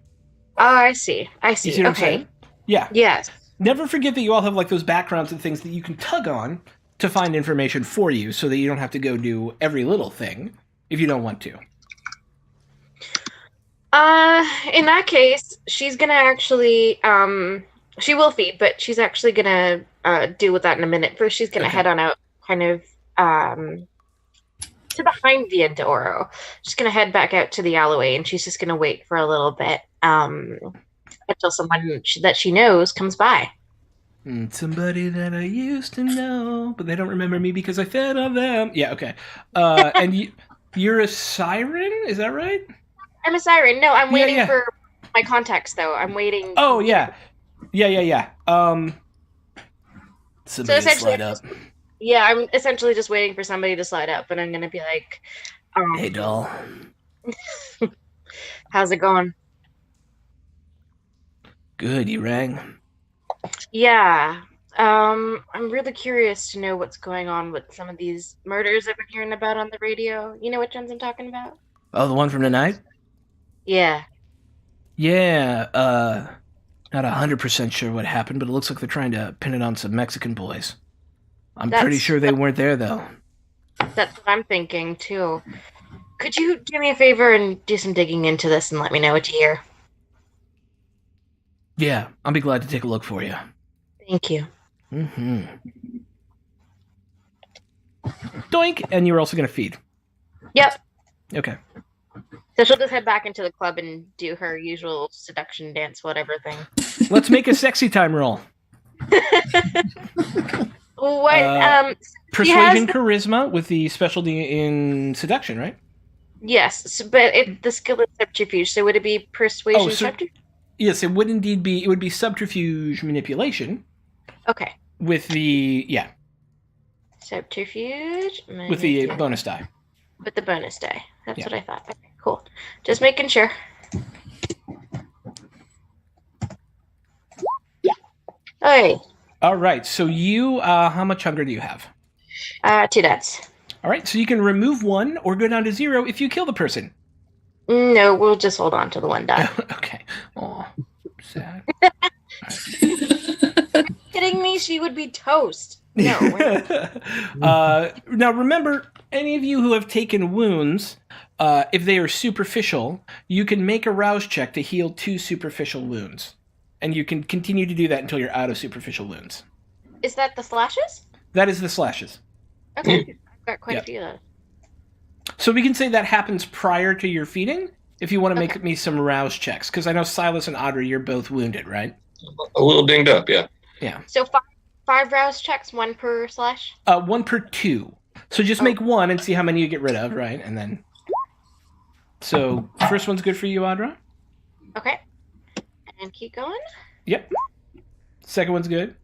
Oh, I see.
You see what I'm saying? Yeah.
Yes.
Never forget that you all have like those backgrounds and things that you can tug on to find information for you so that you don't have to go do every little thing if you don't want to.
In that case, she's gonna actually, she will feed, but she's actually gonna deal with that in a minute. First, she's gonna head on out, kind of, to behind the Endoro. She's gonna head back out to the alleyway, and she's just gonna wait for a little bit, until someone that she knows comes by.
Somebody that I used to know, but they don't remember me because I fed on them. Yeah, okay. And you're a siren? Is that right?
I'm a siren. No, I'm waiting for my contacts, though. I'm waiting.
Oh, yeah. Yeah. Somebody
essentially,
slide up.
Yeah, I'm essentially just waiting for somebody to slide up, and I'm going to be like,
Hey, doll.
How's it going?
Good, you rang?
Yeah. I'm really curious to know what's going on with some of these murders I've been hearing about on the radio. You know which ones I'm talking about?
Oh, the one from tonight?
Yeah.
Yeah, not 100% sure what happened, but it looks like they're trying to pin it on some Mexican boys. I'm pretty sure they weren't there, though.
That's what I'm thinking, too. Could you do me a favor and do some digging into this and let me know what you hear?
Yeah, I'll be glad to take a look for you.
Thank you.
Mm-hmm. Doink! And you're also going to feed.
Yep.
Okay.
So she'll just head back into the club and do her usual seduction dance, whatever thing.
Let's make a sexy time roll.
What?
Persuasion, charisma with the specialty in seduction, right?
Yes, but the skill is subterfuge, so would it be persuasion subterfuge?
Yes, it would indeed be. It would be subterfuge manipulation.
Okay.
With the
subterfuge
with the bonus die.
With the bonus die. That's what I thought. Okay, cool. Just making sure. Hey.
All right. So you, how much hunger do you have?
2 dots.
All right. So you can remove 1 or go down to 0 if you kill the person.
No, we'll just hold on to the 1 dot.
Okay. Oh, sad.
Kidding me? She would be toast. No.
Now remember, any of you who have taken wounds, if they are superficial, you can make a rouse check to heal 2 superficial wounds. And you can continue to do that until you're out of superficial wounds.
Is that the slashes?
That is the slashes.
Okay. I've got quite a few of those.
So we can say that happens prior to your feeding, if you want to make me some rouse checks. Because I know Silas and Audrey, you're both wounded, right?
A little dinged up, yeah.
Yeah.
So 5 rouse checks, 1 per slash?
1 per 2. So just make 1 and see how many you get rid of, right? And then... So, first one's good for you, Audra?
Okay. And keep going?
Yep. Second one's good.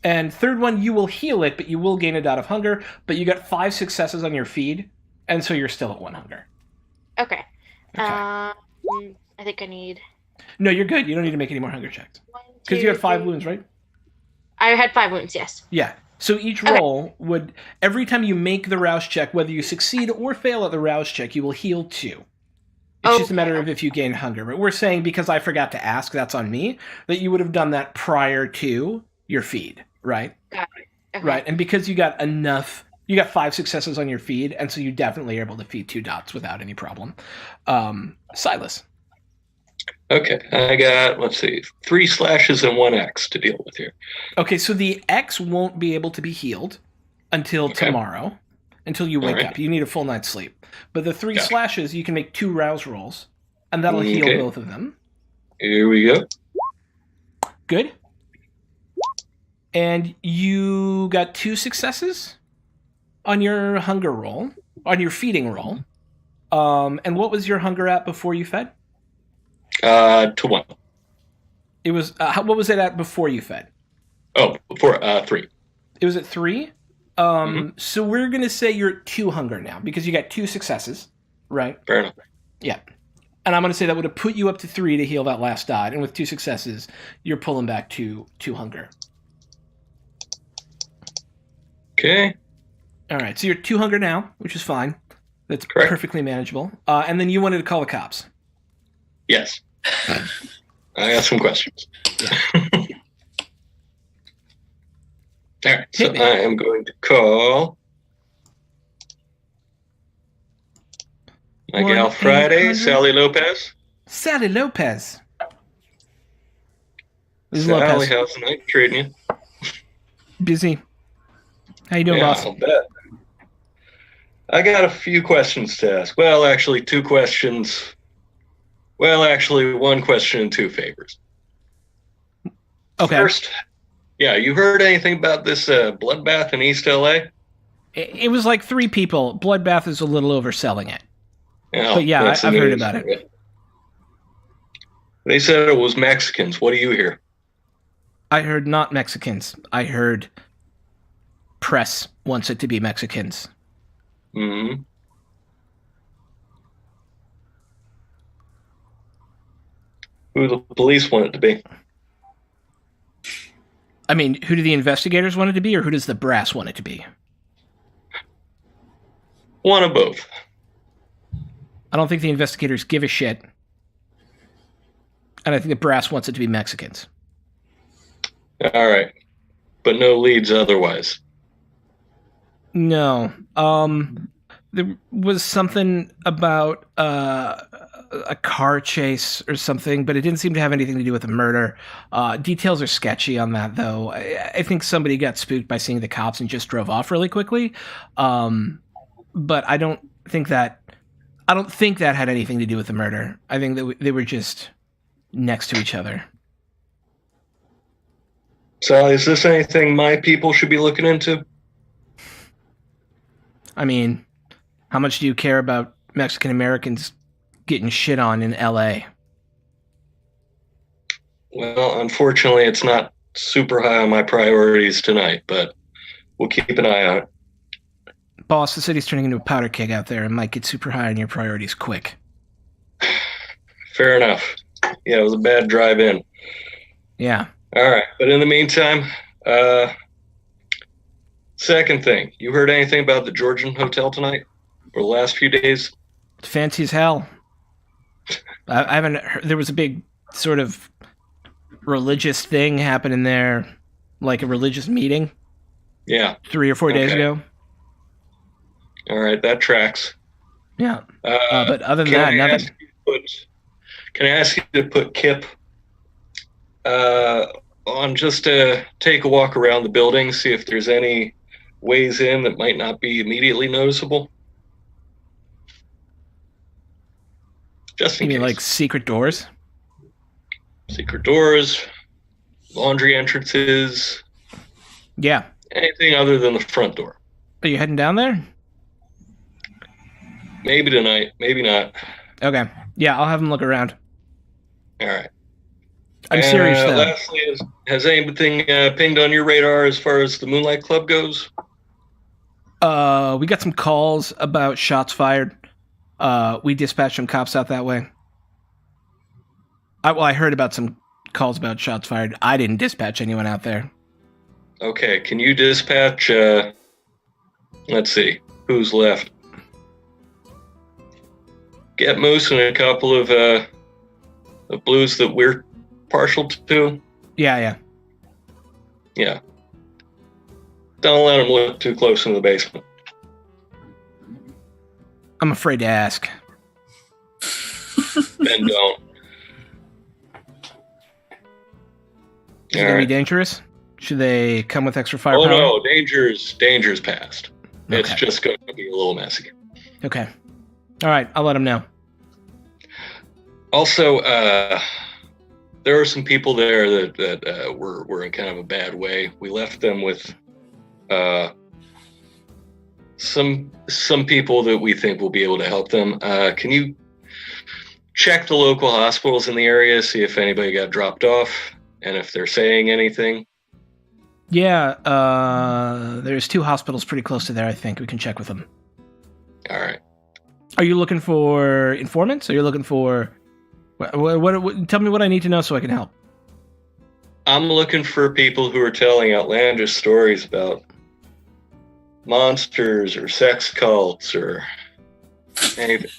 And third one, you will heal it, but you will gain a dot of hunger, but you got 5 successes on your feed, and so you're still at 1 hunger.
Okay. I think I need...
No, you're good. You don't need to make any more hunger checks. Because you had 5 wounds, right?
I had 5 wounds, yes.
Yeah. So each roll would... Every time you make the rouse check, whether you succeed or fail at the rouse check, you will heal 2. It's just a matter of if you gain hunger. But we're saying, because I forgot to ask, that's on me, that you would have done that prior to your feed, right?
Got it. Okay.
Right, and because you got enough... You got 5 successes on your feed, and so you definitely are able to feed 2 dots without any problem. Silas.
Okay, I got, 3 slashes and 1 X to deal with here.
Okay, so the X won't be able to be healed until tomorrow, until you wake up. You need a full night's sleep. But the 3 slashes, you can make 2 rouse rolls, and that'll heal both of them.
Here we go.
Good. And you got 2 successes on your hunger roll, on your feeding roll. And what was your hunger at before you fed?
To 1.
It was what was it at before you fed?
Oh, before 3.
It was at 3. So we're gonna say you're at 2 hunger now because you got 2 successes. right?
Fair enough.
Yeah. And I'm going to say that would have put you up to 3 to heal that last dot. And with 2 successes, you're pulling back to hunger.
Okay.
All right. So you're 2 hunger now, which is fine. That's
Correct.
perfectly manageable. And then you wanted to call the cops.
Yes. I got some questions. All right. So
Hit me.
I am going to call my gal Friday,
1-800.
Sally Lopez.
Sally Lopez. This is
Sally,
Lopez.
how's the night treating you?
Busy. How you doing,
Yeah,
boss?
I'll bet. I got a few questions to ask. Well, actually, 2 questions. Well, actually, 1 question and 2 favors.
Okay.
First, yeah, you heard anything about this bloodbath in East LA?
It was like 3 people. Bloodbath is a little overselling it.
Yeah,
But yeah,
that's the
I've heard
news.
about it.
They said it was Mexicans. What do you hear?
I heard not Mexicans. I heard press wants it to be Mexicans.
Hmm. Who the police want it to be?
I mean, who do the investigators want it to be, or who does the brass want it to be?
One of both.
I don't think the investigators give a shit. And I think the brass wants it to be Mexicans.
All right. But no leads otherwise.
No. There was something about a car chase or something, but it didn't seem to have anything to do with a murder. Details are sketchy on that, though. I think somebody got spooked by seeing the cops and just drove off really quickly. But I don't think that had anything to do with the murder. I think that they were just next to each other.
So is this anything my people should be looking into?
I mean, how much do you care about Mexican Americans getting shit on in LA?
Well, unfortunately, it's not super high on my priorities tonight, but we'll keep an eye out.
Boss, the city's turning into a powder keg out there and might get super high on your priorities quick.
Fair enough. Yeah, it was a bad drive in.
Yeah.
All right. But in the meantime, second thing, you heard anything about the Georgian Hotel tonight or the last few days?
Fancy as hell. I haven't heard, there was a big sort of religious thing happening there, like a religious meeting.
Yeah.
3 or 4 days ago.
All right, that tracks.
Yeah. But other than that, nothing.
Can I ask you to put Kip on just to take a walk around the building, see if there's any ways in that might not be immediately noticeable? Just in
You
case.
mean like secret doors?
Secret doors, laundry entrances,
Yeah.
anything other than the front door.
Are you heading down there?
Maybe tonight, maybe not.
Okay. Yeah, I'll have him look around.
All right.
I'm serious, though.
Lastly, has anything pinged on your radar as far as the Moonlight Club goes?
We got some calls about shots fired. We dispatched some cops out that way. I heard about some calls about shots fired. I didn't dispatch anyone out there.
Okay, can you dispatch, let's see, who's left? Get Moose and a couple of the blues that we're partial to.
Yeah.
Yeah. Don't let them look too close in the basement.
I'm afraid to ask.
Then don't.
Is it going to be dangerous? Should they come with extra firepower?
Oh no, danger's past.
Okay.
It's just going to be a little messy.
Okay. All right, I'll let them know.
Also, there are some people there that were in kind of a bad way. We left them with some people that we think will be able to help them. Can you check the local hospitals in the area, see if anybody got dropped off, and if they're saying anything?
Yeah, there's 2 hospitals pretty close to there, I think. We can check with them.
All right.
Are you looking for informants? Are you looking for... What, tell me what I need to know so I can help.
I'm looking for people who are telling outlandish stories about monsters or sex cults or anything.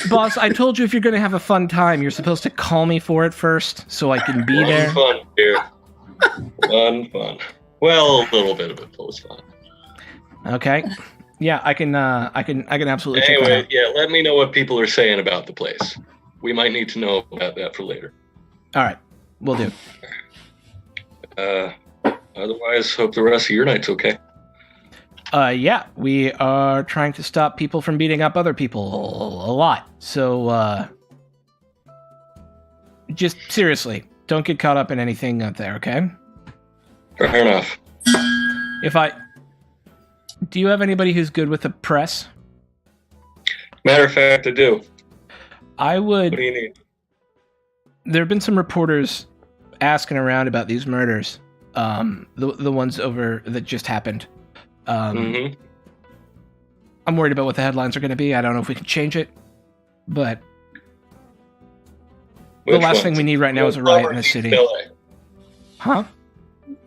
Boss, I told you if you're going to have a fun time, you're supposed to call me for it first so I can be there.
Fun, dear. Fun. Well, a little bit of it was fun.
Okay. Yeah, I can absolutely check that
Anyway,
out.
yeah, let me know what people are saying about the place. We might need to know about that for later.
All right. Will do.
Otherwise, hope the rest of your night's okay.
Yeah, we are trying to stop people from beating up other people a lot. So, just seriously, don't get caught up in anything out there, okay?
Fair enough.
Do you have anybody who's good with the press?
Matter of fact, I do.
What
do you need?
There have been some reporters asking around about these murders. The ones over that just happened. I'm worried about what the headlines are going to be. I don't know if we can change it, but the last thing we need right now is a riot in the city. Huh?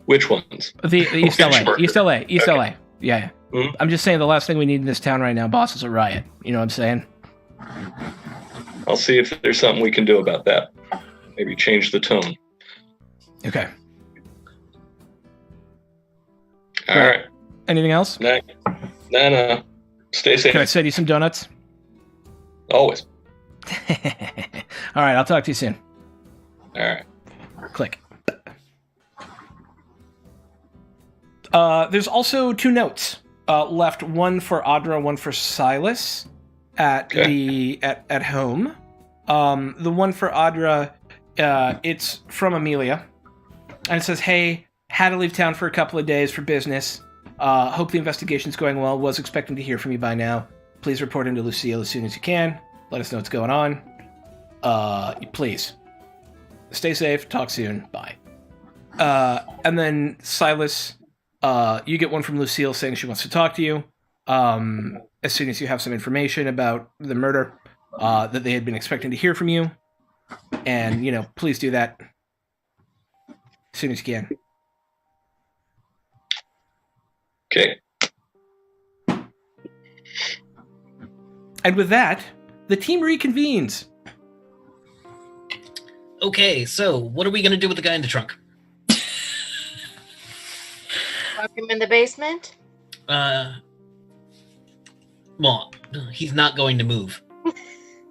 Which ones?
The East LA. East LA. Yeah.
Mm-hmm.
I'm just saying the last thing we need in this town right now, boss, is a riot. You know what I'm saying?
I'll see if there's something we can do about that. Maybe change the tone.
Okay.
All right.
Anything else?
No. Stay safe.
Can I send you some donuts?
Always.
All right, I'll talk to you soon.
All right.
Click. There's also 2 notes left. One for Audra, one for Silas at home. The one for Audra, it's from Amelia, and it says, "Hey, had to leave town for a couple of days for business. Hope the investigation's going well. Was expecting to hear from you by now. Please report into Lucille as soon as you can. Let us know what's going on. Please. Stay safe. Talk soon. Bye." And then Silas, you get one from Lucille saying she wants to talk to you. As soon as you have some information about the murder, that they had been expecting to hear from you. And, please do that as soon as you can.
Okay.
And with that, the team reconvenes.
Okay, so what are we going to do with the guy in the trunk?
Lock him in the basement?
Well, he's not going to move.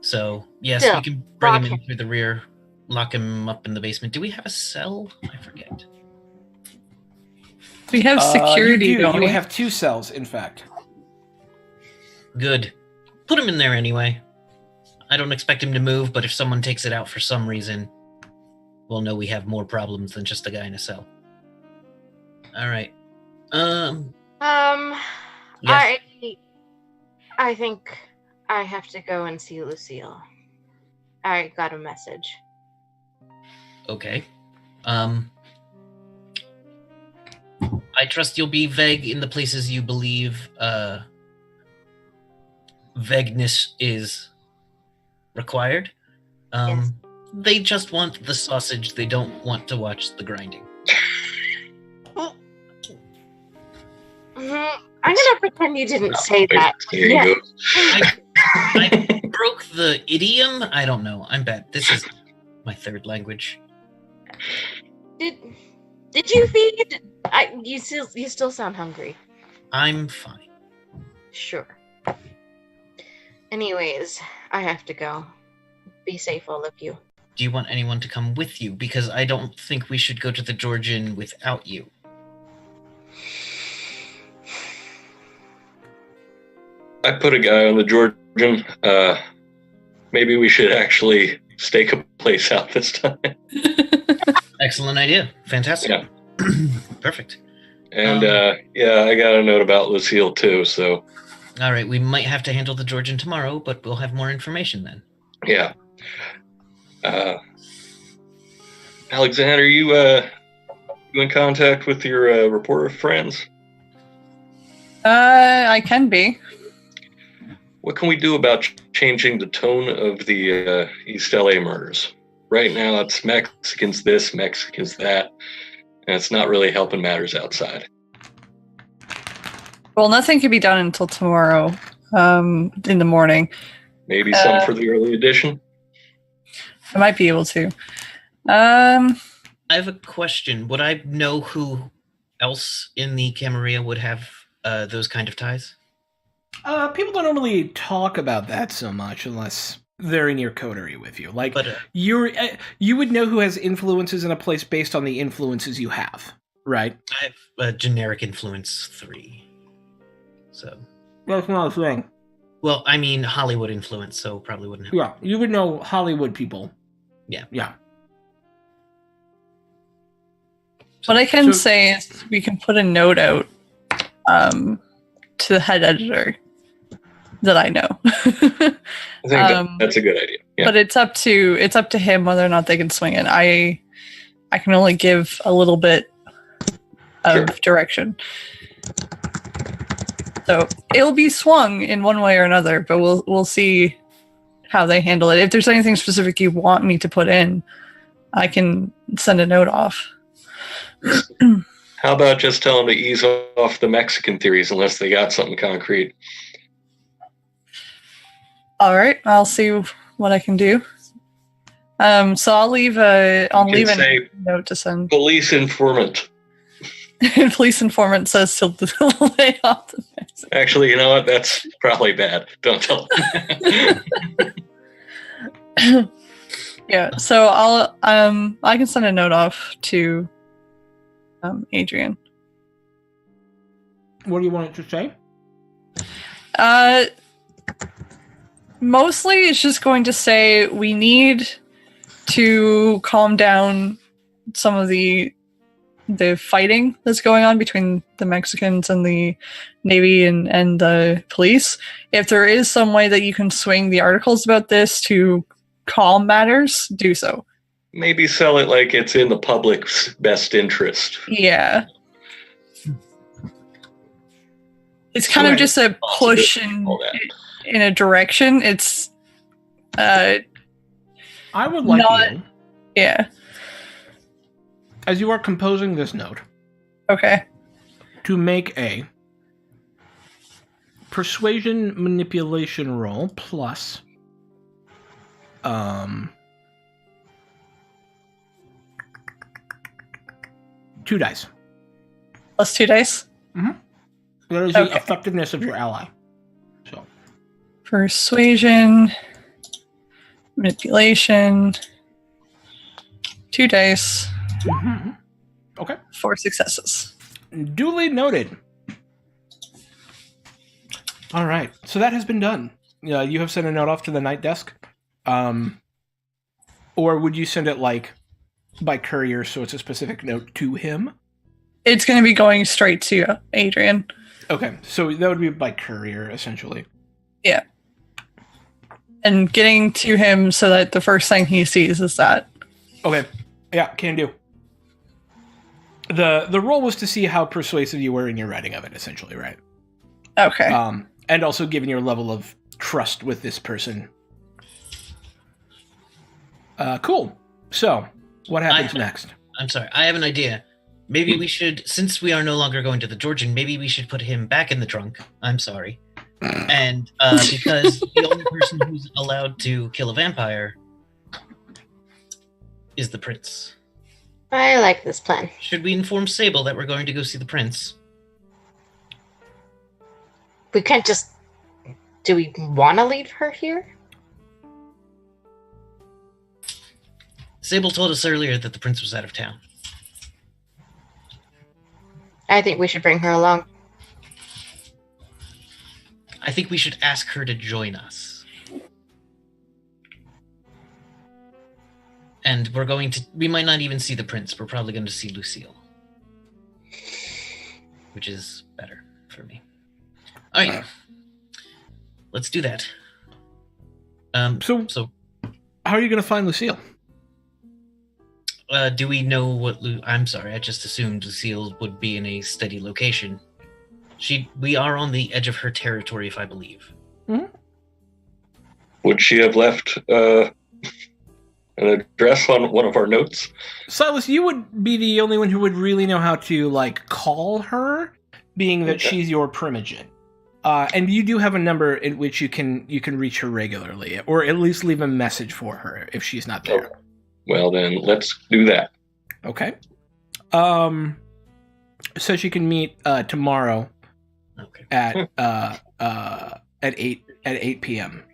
So, yes,
Still,
we can bring him in
him.
through the rear, lock him up in the basement. Do we have a cell? I forget.
We have security,
You
don't we?
have 2 cells, in fact.
Good. Put him in there anyway. I don't expect him to move, but if someone takes it out for some reason, we'll know we have more problems than just a guy in a cell. All right.
Yes. I think I have to go and see Lucille. I got a message.
Okay. I trust you'll be vague in the places you believe vagueness is required.
Yes.
They just want the sausage. They don't want to watch the grinding.
I'm gonna pretend you didn't say that. Yeah.
I broke the idiom. I don't know. I'm bad. This is my 3rd language.
Did you feed? You still sound hungry.
I'm fine.
Sure. Anyways, I have to go. Be safe, all of you.
Do you want anyone to come with you? Because I don't think we should go to the Georgian without you.
I put a guy on the Georgian. Maybe we should actually stake a place out this time.
Excellent idea. Fantastic.
Yeah.
Perfect.
And I got a note about Lucille too. So.
All right, we might have to handle the Georgian tomorrow, but we'll have more information then.
Yeah. Alexander, you in contact with your reporter friends?
I can be.
What can we do about changing the tone of the East LA murders? Right now, it's Mexicans this, Mexicans that, and it's not really helping matters outside.
Well, nothing can be done until tomorrow in the morning.
Maybe some for the early edition?
I might be able to.
I have a question. Would I know who else in the Camarilla would have those kind of ties?
People don't normally talk about that so much unless they're in your coterie with you. Like,
But
you would know who has influences in a place based on the influences you have, right?
I have a generic influence 3. So,
That's not a thing.
well, I mean Hollywood influence, so probably wouldn't have.
Yeah, you would know Hollywood people.
Yeah.
Yeah.
What I can
So-
say is we can put a note out to the head editor that I know.
I think that's a good idea. Yeah.
But it's up to him whether or not they can swing it. I can only give a little bit of
Sure.
direction. So it'll be swung in one way or another, but we'll see how they handle it. If there's anything specific you want me to put in, I can send a note off.
How about just tell them to ease off the Mexican theories unless they got something concrete?
All right, I'll see what I can do. So I'll leave a
say-
note to send.
Police informant.
Police informant says to lay off the Mexican.
Actually, you know what? That's probably bad. Don't tell them.
Yeah, so I can send a note off to Adrian.
What do you want it to say?
Mostly it's just going to say we need to calm down some of the fighting that's going on between the Mexicans and the Navy and the police. If there is some way that you can swing the articles about this to calm matters, do so.
Maybe sell it like it's in the public's best interest.
Yeah. It's kind of
Right.
just a push in a direction. It's
I would like
Not-
you,
yeah.
as you are composing this note,
Okay.
to make a persuasion manipulation roll plus 2 dice.
Plus 2 dice.
That is the
Okay.
effectiveness of your ally. So
Persuasion, manipulation, 2 dice,
okay.
4 successes.
Duly noted. All right, so that has been done. You have sent a note off to the night desk, or would you send it like by courier, so it's a specific note to him?
It's going to be going straight to Adrian.
Okay, so that would be by courier, essentially.
Yeah. And getting to him so that the first thing he sees is that.
Okay, yeah, can do. The role was to see how persuasive you were in your writing of it, essentially, right?
Okay.
And also given your level of trust with this person. Cool. So, what happens next?
I'm sorry, I have an idea. Maybe we should, since we are no longer going to the Georgian, maybe we should put him back in the trunk. I'm sorry. And because the only person who's allowed to kill a vampire is the prince.
I like this plan.
Should we inform Sable that we're going to go see the prince?
We can't just. Do we want to leave her here?
Sable told us earlier that the prince was out of town.
I think we should bring her along.
I think we should ask her to join us. And we might not even see the prince. We're probably going to see Lucille. Which is better for me. All right. Let's do that.
So how are you going to find Lucille?
Do we know what I'm sorry, I just assumed Lucille would be in a steady location. We are on the edge of her territory, if I believe.
Would she have left an address on one of our notes?
Silas, you would be the only one who would really know how to, like, call her, being that she's your primogen. And you do have a number in which you can reach her regularly, or at least leave a message for her if she's not there.
Okay. Well, then let's do that.
Okay. So she can meet tomorrow at 8 p.m.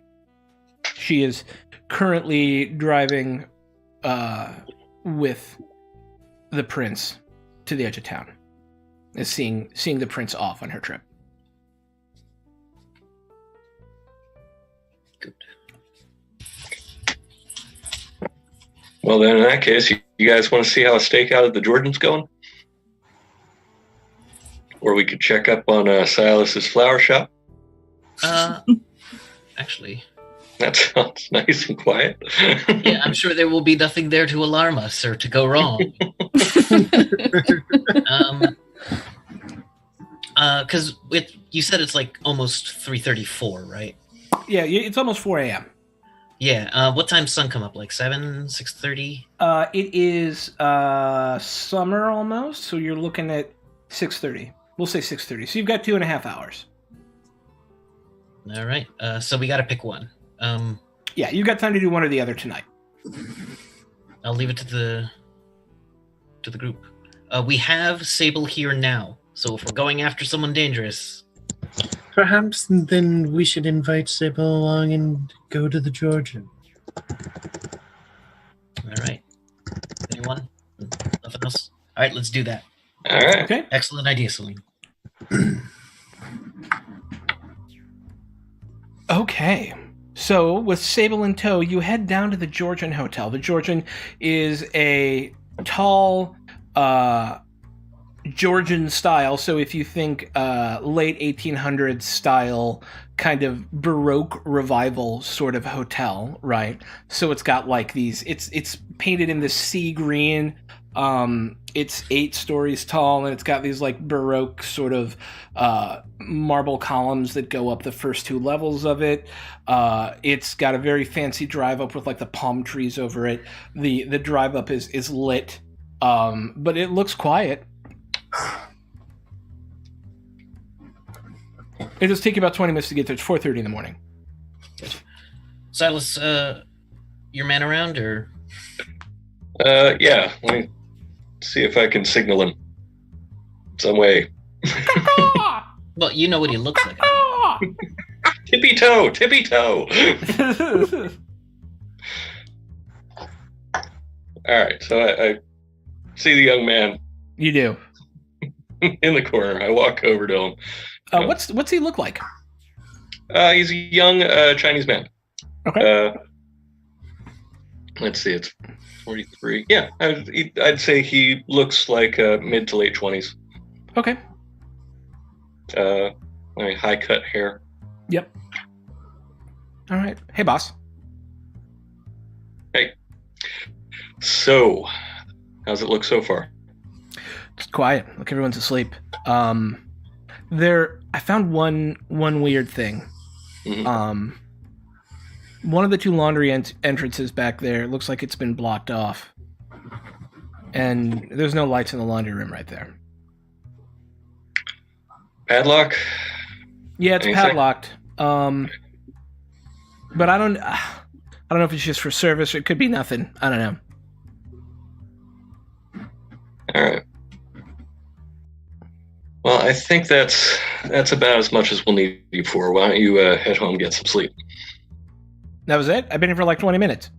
She is currently driving with the prince to the edge of town. Is seeing the prince off on her trip.
Good. Well, then in that case, you guys want to see how a stakeout at the Jordan's going? Or we could check up on Silas's flower shop.
Actually,
that sounds nice and quiet.
Yeah, I'm sure there will be nothing there to alarm us or to go wrong. Because you said it's like almost 3:34, right?
Yeah, it's almost 4 a.m.
Yeah. What time's sun come up? Like 7, 6:30?
It is summer almost, so you're looking at 6:30. We'll say 6:30. So you've got 2.5 hours.
All right. So we got to pick one.
Yeah, you've got time to do one or the other tonight.
I'll leave it to the group. We have Sable here now, so if we're going after someone dangerous,
Perhaps then we should invite Sable along and go to the Georgian.
all right. Anyone? Nothing else? All right, let's do that.
All right.
Okay.
Excellent idea, Celine.
Okay. So, with Sable in tow, you head down to the Georgian Hotel. The Georgian is a tall, Georgian style. So, if you think late 1800s style, kind of Baroque revival sort of hotel, right? So, it's got like these. It's painted in this sea green. It's 8 stories tall, and it's got these like Baroque sort of marble columns that go up the first 2 levels of it. It's got a very fancy drive up with like the palm trees over it. The drive up is lit, but it looks quiet. It does take you about 20 minutes to get there. It's 4:30 in the morning.
Silas, your man around, or?
Yeah. Let me see if I can signal him some way.
Well, you know what he looks like.
Tippy toe, tippy toe. All right, so I see the young man
You do.
in the corner. I walk over to him.
What's he look like?
He's a young Chinese man.
Okay.
Let's see, it's 43. Yeah, I'd say he looks like mid to late 20s.
Okay.
High cut hair.
Yep. All right. Hey, boss.
Hey. So, how's it look so far?
It's quiet. Look, everyone's asleep. I found one weird thing.
Mhm.
One of the 2 laundry entrances back there looks like it's been blocked off. And there's no lights in the laundry room right there.
Padlock?
Yeah, it's
Anything?
padlocked. But I don't know if it's just for service or it could be nothing. I don't know.
All right. Well, I think that's about as much as we'll need you for. Why don't you head home and get some sleep?
That was it? I've been here for like 20 minutes.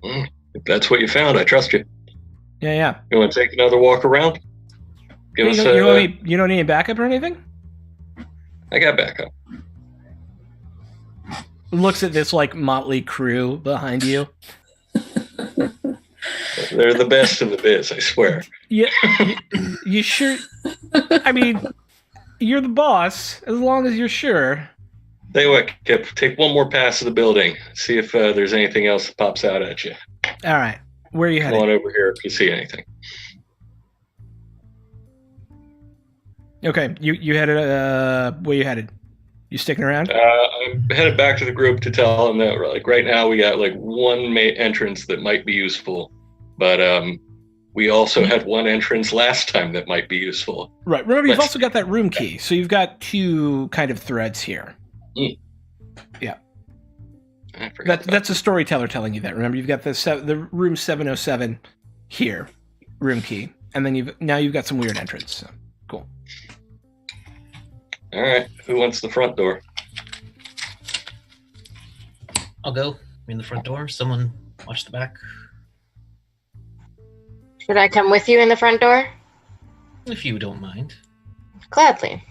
If that's what you found, I trust you.
Yeah.
You want to take another walk around?
You don't need backup or anything?
I got backup.
Looks at this like motley crew behind you.
They're the best in the biz, I swear.
Yeah, you sure? I mean, you're the boss, as long as you're sure.
Tell you what, Kip, take one more pass of the building. See if there's anything else that pops out at you.
All right. Where are you
Come
headed?
on over here if you see anything.
Okay, you headed. Where you headed? You sticking around?
I'm headed back to the group to tell them that like right now we got like one entrance that might be useful, but we also had one entrance last time that might be useful.
Right. Remember, you've also got that room key, so you've got two kind of threads here. Yeah. That's a storyteller telling you that. Remember, you've got the room 707 here, room key, and then you've got some weird entrance. So, cool.
All right. Who wants the front door?
I'll go. In the front door. Someone watch the back.
Should I come with you in the front door?
If you don't mind.
Gladly.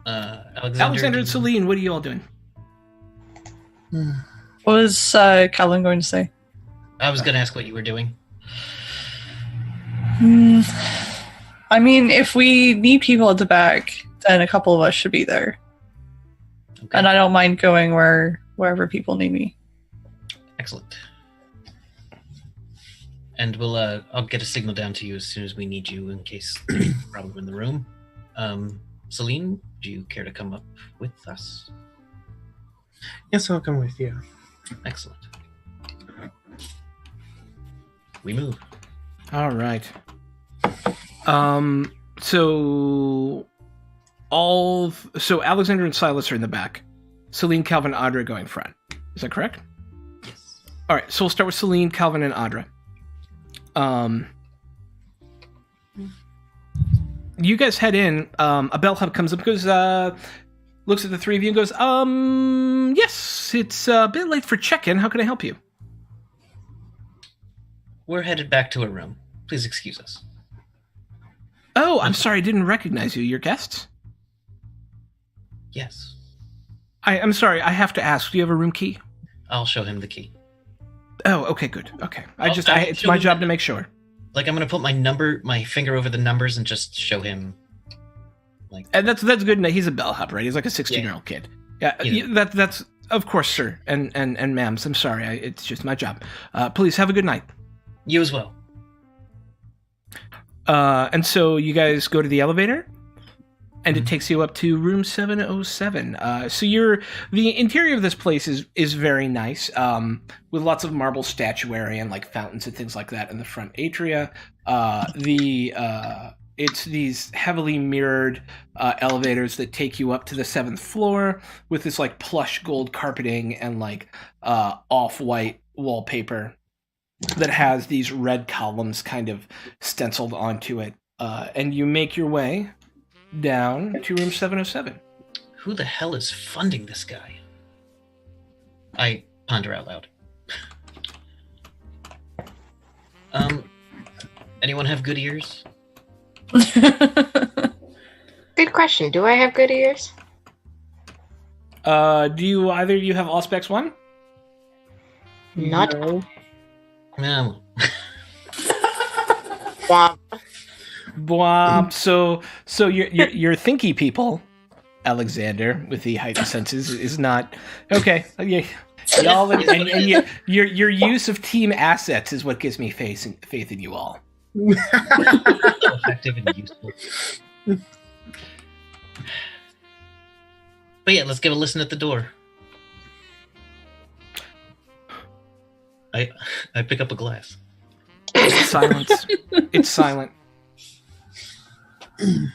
Alexander and Celine, what are you all doing?
What was Calvin going to say?
I was going to ask what you were doing.
I mean, if we need people at the back, then a couple of us should be there.
Okay.
And I don't mind going wherever people need me.
Excellent. And I'll get a signal down to you as soon as we need you in case there's a problem in the room. Celine, do you care to come up with us?
Yes, I'll come with you.
Excellent. We move.
All right. So Alexander and Silas are in the back. Celine, Calvin, Audra going front. Is that correct?
Yes.
All right. So we'll start with Celine, Calvin, and Audra. You guys head in. A bellhop comes up, goes, looks at the three of you and goes, yes, it's a bit late for check-in. How can I help you?
We're headed back to a room. Please excuse us.
Oh, I'm sorry. I didn't recognize you. Your guests?
Yes.
I'm sorry. I have to ask. Do you have a room key?
I'll show him the key.
Oh, okay, good. Okay. It's
show
my
him
job to make sure.
Like, I'm going to put my finger over the numbers and just show him. Like,
And that's good. He's a bellhop, right? He's like a 16-year-old kid. Yeah. That's of course, sir. And ma'ams. I'm sorry. It's just my job. Please have a good night.
You as well.
And so you guys go to the elevator, and it takes you up to room 707. So the interior of this place is very nice, with lots of marble statuary and like fountains and things like that in the front atria. It's these heavily mirrored elevators that take you up to the 7th floor with this like plush gold carpeting and like off-white wallpaper that has these red columns kind of stenciled onto it. And you make your way down to room 707.
Who the hell is funding this guy? I ponder out loud. Anyone have good ears?
Good question. Do I have good ears?
Do either of you have Allspecs 1?
Not.
No.
No.
Womp.
Bwomp. So your thinky people, Alexander, with the heightened senses, is not okay. Y'all and your use of team assets is what gives me faith in you all.
Effective and useful. But yeah, let's give a listen at the door. I pick up a glass.
Silence. It's silent.
I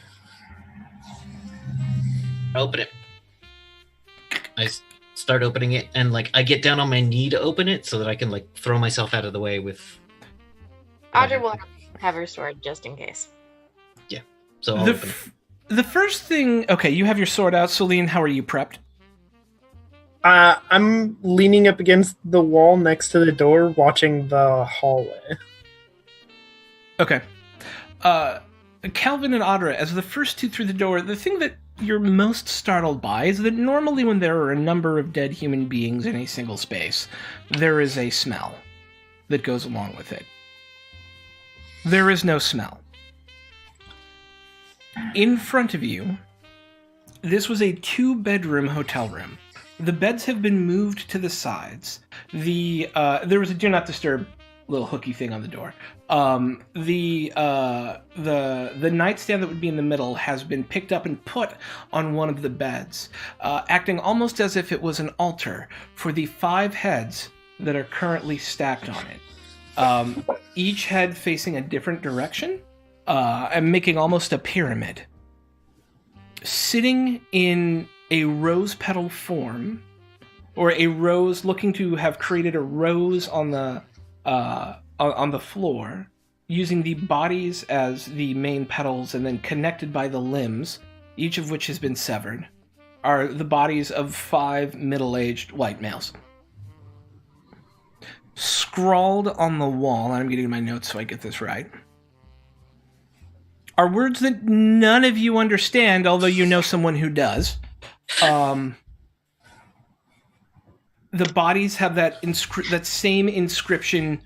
open it. I start opening it, and like I get down on my knee to open it so that I can like throw myself out of the way with.
Audra will have her sword just in case.
Yeah. So I'll open it.
The first thing. Okay, you have your sword out, Celine. How are you prepped?
I'm leaning up against the wall next to the door, watching the hallway.
Okay. Calvin and Audra, as the first two through the door, the thing that you're most startled by is that normally when there are a number of dead human beings in a single space, there is a smell that goes along with it. There is no smell. In front of you, this was a 2-bedroom hotel room. The beds have been moved to the sides. There was a do not disturb little hooky thing on the door. The nightstand that would be in the middle has been picked up and put on one of the beds, acting almost as if it was an altar for the 5 heads that are currently stacked on it. Each head facing a different direction, and making almost a pyramid. Sitting in a rose petal form, or a rose, looking to have created a rose on the floor, using the bodies as the main petals and then connected by the limbs, each of which has been severed, are the bodies of 5 middle-aged white males. Scrawled on the wall, and I'm getting my notes so I get this right, are words that none of you understand, although you know someone who does. The bodies have that same inscription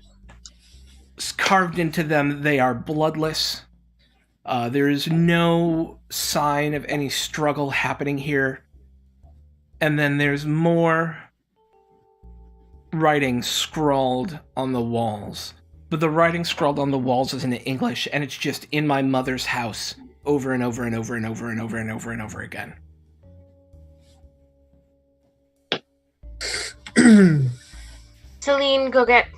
carved into them. They are bloodless. There is no sign of any struggle happening here. And then there's more writing scrawled on the walls. But the writing scrawled on the walls is in English, and it's just "in my mother's house" over and over and over and over and over and over and over again.
Celine, go get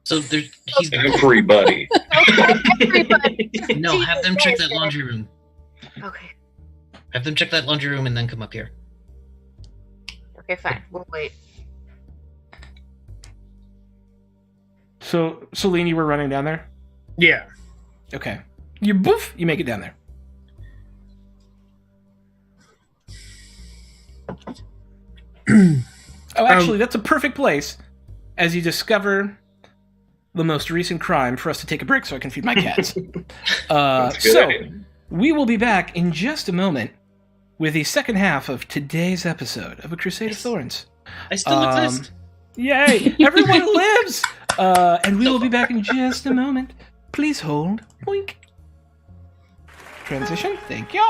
So there's he's
Everybody.
everybody.
no. Have them check that laundry room.
Okay.
Have them check that laundry room and then come up here.
Okay, fine. We'll wait.
So, Celine, you were running down there?
Yeah.
Okay. You make it down there. Oh, actually, that's a perfect place as you discover the most recent crime for us to take a break so I can feed my cats.
That's a good idea.
We will be back in just a moment with the second half of today's episode of A Crusade of Thorns.
I still exist.
Yay! Everyone lives! And we will be back in just a moment. Please hold. Boink. Transition. Thank you.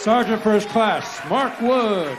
Sergeant First Class Mark Wood.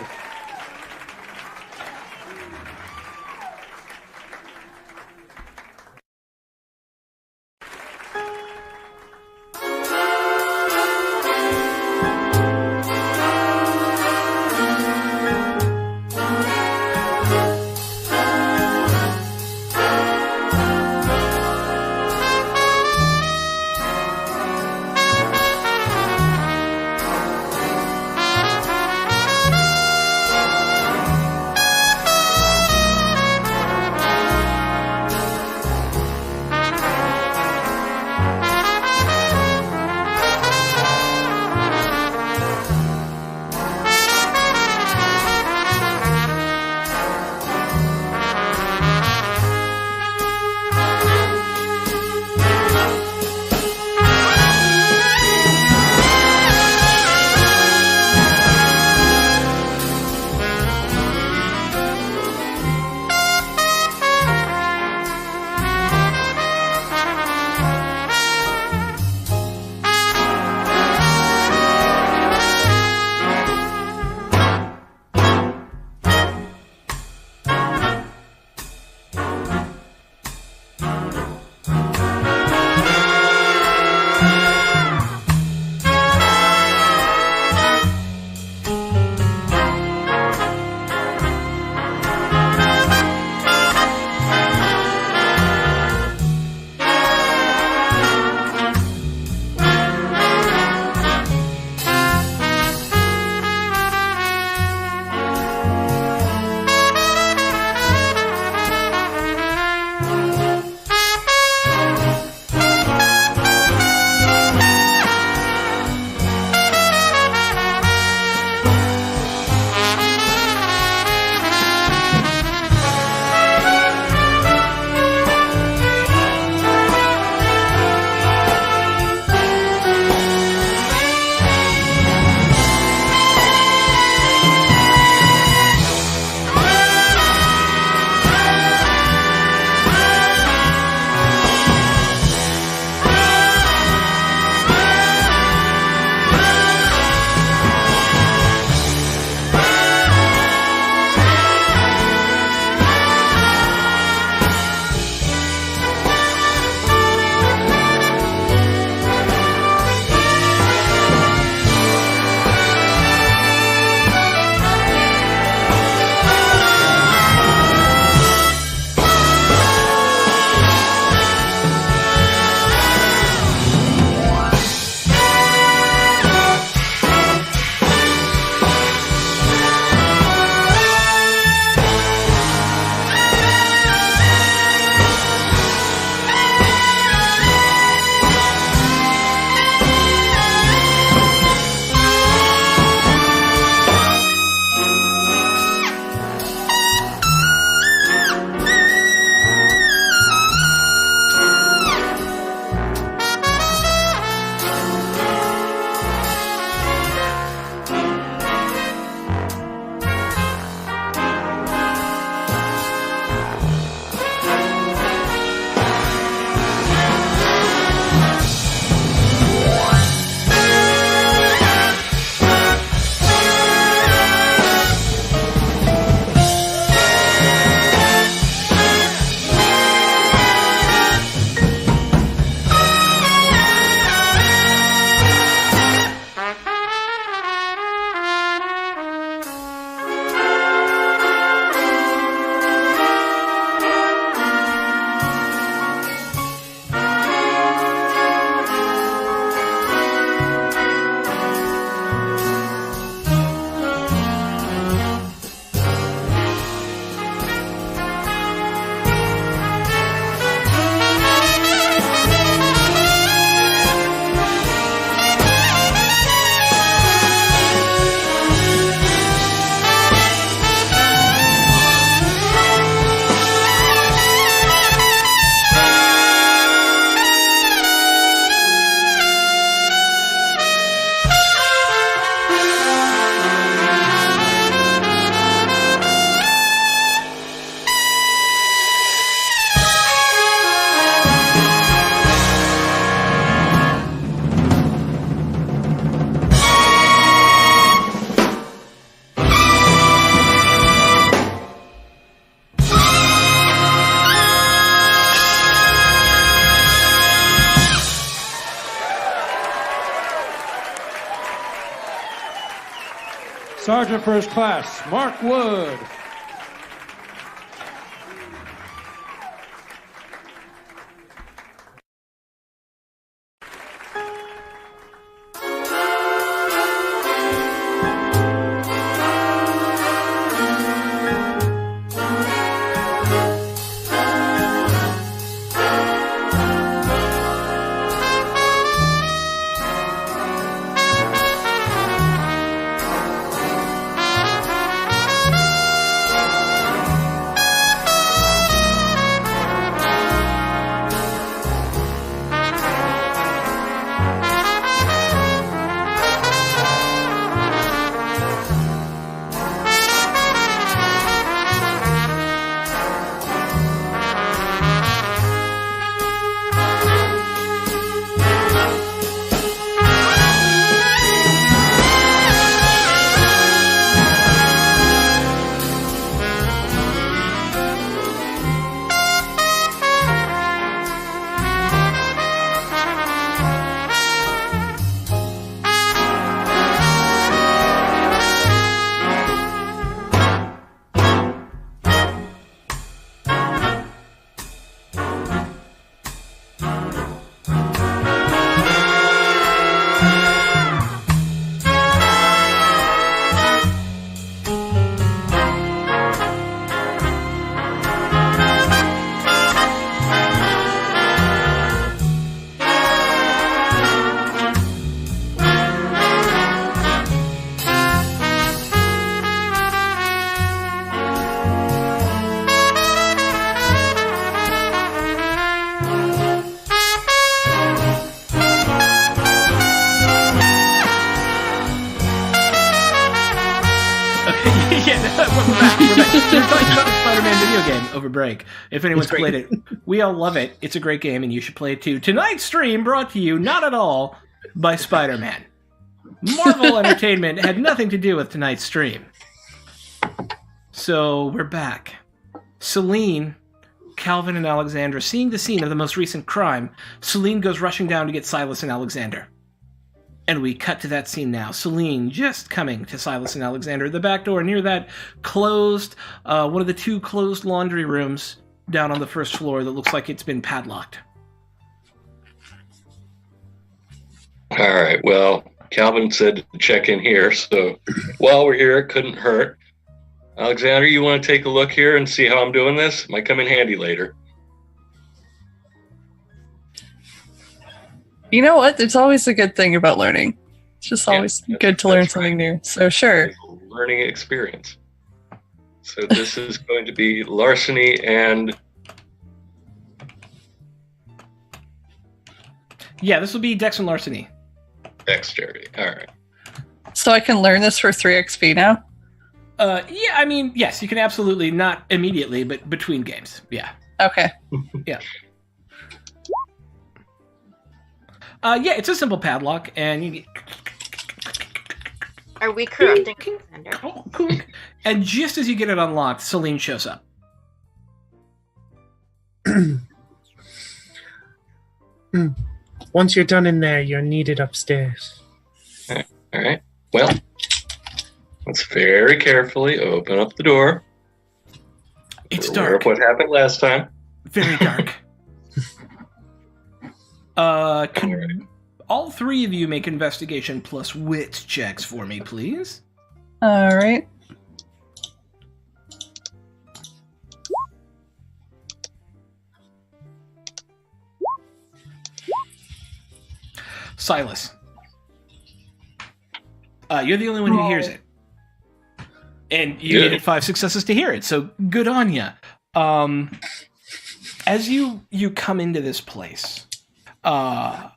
Sergeant First Class Mark Wood.
We're talking about the Spider-Man video game over break. If anyone's played it, we all love it. It's a great game, and you should play it too. Tonight's stream brought to you, not at all, by Spider-Man. Marvel Entertainment had nothing to do with tonight's stream. So, we're back. Celine, Calvin, and Alexandra, seeing the scene of the most recent crime, Celine goes rushing down to get Silas and Alexander. And we cut to that scene now. Celine just coming to Silas and Alexander at the back door near that closed, one of the two closed laundry rooms down on the first floor that looks like it's been padlocked.
All right, well, Calvin said to check in here, so while we're here, it couldn't hurt. Alexander, you want to take a look here and see how I'm doing this? Might come in handy later.
You know what? It's always a good thing about learning. It's just always good to learn something new. So sure.
Learning experience. So this is going to be larceny and...
Yeah, this will be Dex and larceny.
Dexterity. All right.
So I can learn this for 3 XP now?
Yeah, I mean, yes, you can absolutely, not immediately, but between games. Yeah.
Okay.
Yeah. Yeah, it's a simple padlock, and you get...
Are we corrupting Alexander?
And just as you get it unlocked, Celine shows up.
Once you're done in there, you're needed upstairs.
All right. Well, let's very carefully open up the door.
It's
We're aware of
dark.
what happened last time.
Very dark. Could all 3 of you make investigation plus wit checks for me, please?
All right.
Silas. You're the only one who hears it. And you needed 5 successes to hear it, so good on ya. As you come into this place, it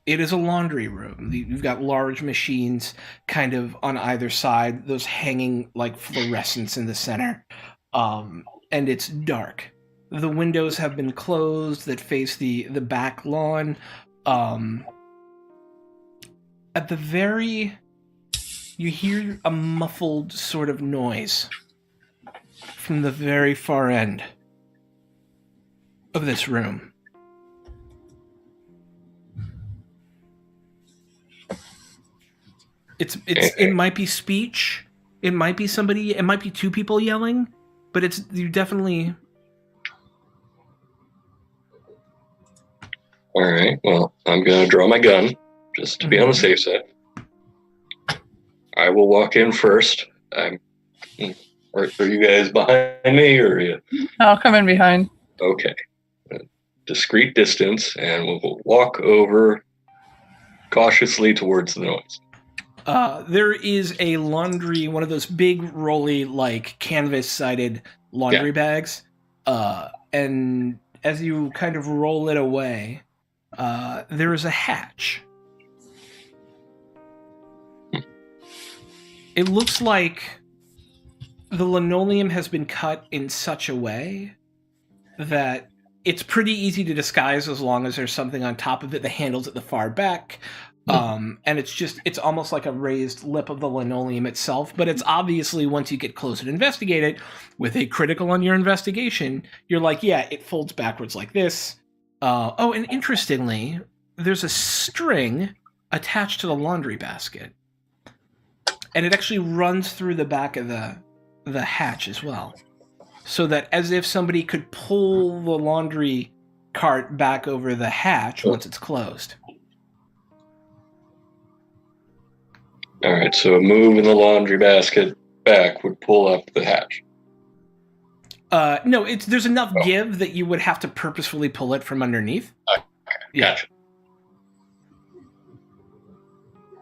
is a laundry room. You've got large machines kind of on either side, those hanging like fluorescents in the center. And it's dark. The windows have been closed that face the back lawn. At the very... You hear a muffled sort of noise from the very far end of this room. It might be speech. It might be somebody. It might be two people yelling, but you definitely.
All right. Well, I'm gonna draw my gun just to be on the safe side. I will walk in first. Are you guys behind me, or are you?
I'll come in behind.
Okay. Discreet distance, and we'll walk over cautiously towards the noise.
There is a laundry, one of those big rolly, like canvas-sided laundry bags. And as you kind of roll it away, there is a hatch. It looks like the linoleum has been cut in such a way that it's pretty easy to disguise as long as there's something on top of it. The handle's at the far back. And it's almost like a raised lip of the linoleum itself, but it's obviously, once you get close and investigate it, with a critical on your investigation, you're like, yeah, it folds backwards like this. And interestingly, there's a string attached to the laundry basket. And it actually runs through the back of the hatch as well. So that as if somebody could pull the laundry cart back over the hatch once it's closed.
All right, so a move in the laundry basket back would pull up the hatch.
No, there's enough give that you would have to purposefully pull it from underneath.
Okay, gotcha.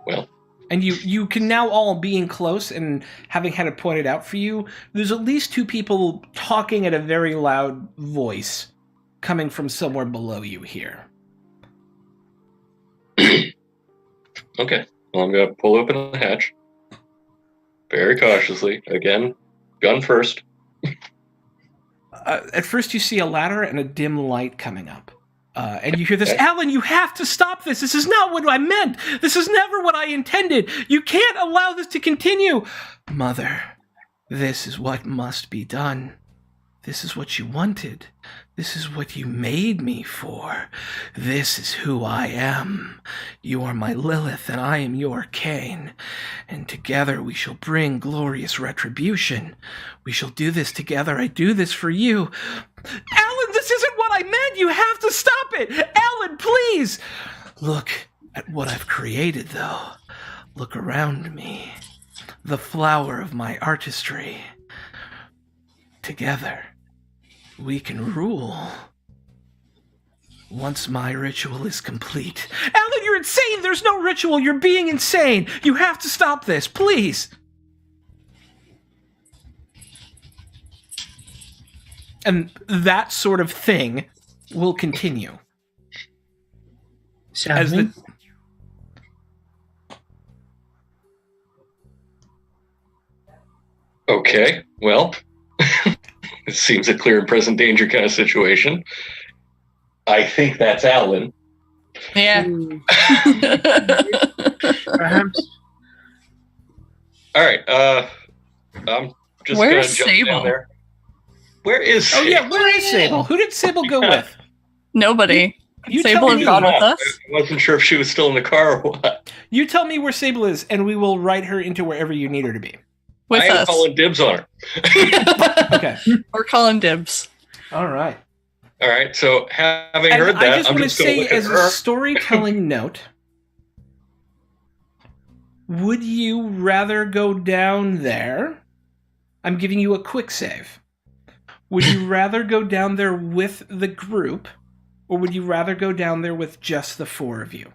Well.
And you can now all, being close and having had it pointed out for you, there's at least two people talking at a very loud voice coming from somewhere below you here.
Okay. Well, I'm going to pull open the hatch very cautiously. Again, gun first.
At first you see a ladder and a dim light coming up. And you hear this, Alan, you have to stop this. This is not what I meant. This is never what I intended. You can't allow this to continue. Mother, this is what must be done. This is what you wanted. This is what you made me for. This is who I am. You are my Lilith, and I am your Cain. And together we shall bring glorious retribution. We shall do this together. I do this for you. Alan, this isn't what I meant. You have to stop it. Alan, please. Look at what I've created, though. Look around me. The flower of my artistry. Together, we can rule. Once my ritual is complete. Alan, you're insane! There's no ritual! You're being insane! You have to stop this, please! And that sort of thing will continue.
Okay, well... It seems a clear and present danger kind of situation. I think that's Alan.
Yeah.
Perhaps.
All right. I'm just going to jump
Sable?
down there. Where is Sable?
Oh, yeah, where is Sable? Who did Sable go with?
Nobody.
You
Sable
tell
has gone with us.
I wasn't sure if she was still in the car or what.
You tell me where Sable is, and we will write her into wherever you need her to be.
With
I am
us.
calling dibs on her.
Okay.
We're calling dibs.
All right.
All right, so having
And
heard that,
I just
I'm
want to
just going to
say,
look at
as a
her.
storytelling note, would you rather go down there? I'm giving you a quick save. Would you rather go down there with the group, or would you rather go down there with just the four of you?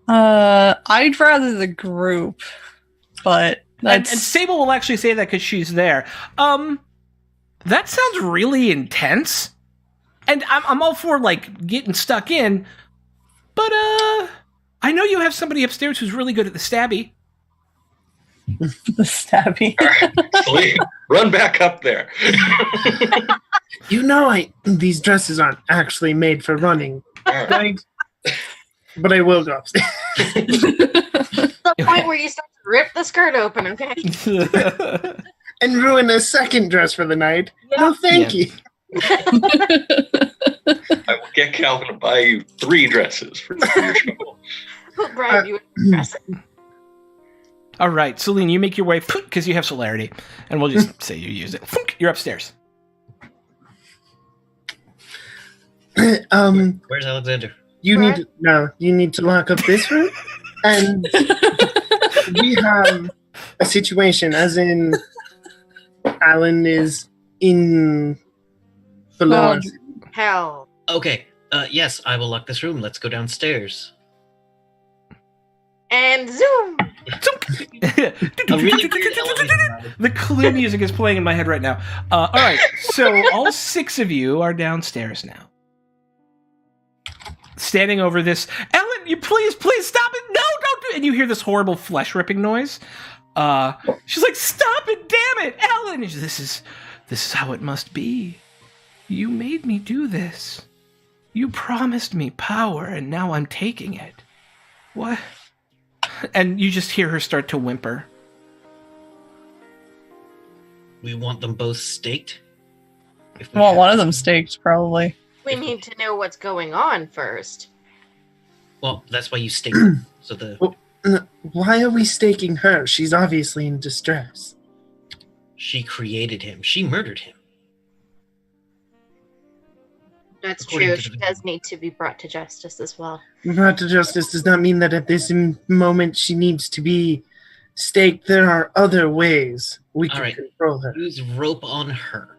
I'd rather the group, but
And
that's
Sable will actually say that because she's there. That sounds really intense. And I'm all for, like, getting stuck in. But, I know you have somebody upstairs who's really good at the stabby.
the stabby.
Sleep. Run back up there.
You know, these dresses aren't actually made for running, right? But I will go upstairs.
The point where you start to rip the skirt open, okay?
And ruin a second dress for the night.
Yeah.
No, thank you.
I will get Calvin to buy you 3 dresses for your show.
We'll bribe you with the present.
All right, Celine, you make your way because you have celerity, and we'll just say you use it. You're upstairs.
Where's Alexander?
You need to lock up this room, and we have a situation, as in Alan is in below us.
Hell.
Okay. Yes, I will lock this room. Let's go downstairs.
And zoom!
The clue music is playing in my head right now. All right, so all 6 of you are downstairs now. Standing over this. Ellen, you please stop it. No, don't do it. And you hear this horrible flesh ripping noise. She's like, stop it, damn it, Ellen. This is how it must be. You made me do this. You promised me power, and now I'm taking it. What? And you just hear her start to whimper.
We want them both staked?
Well, one of them staked, probably.
We need to know what's going on first.
Well, that's why you stake them. So
Why are we staking her? She's obviously in distress.
She created him. She murdered him.
That's
According
true.
to
She
the-
does need to be brought to justice as well.
Brought to justice does not mean that at this moment she needs to be staked. There are other ways we can
All right.
control her.
Use rope on her.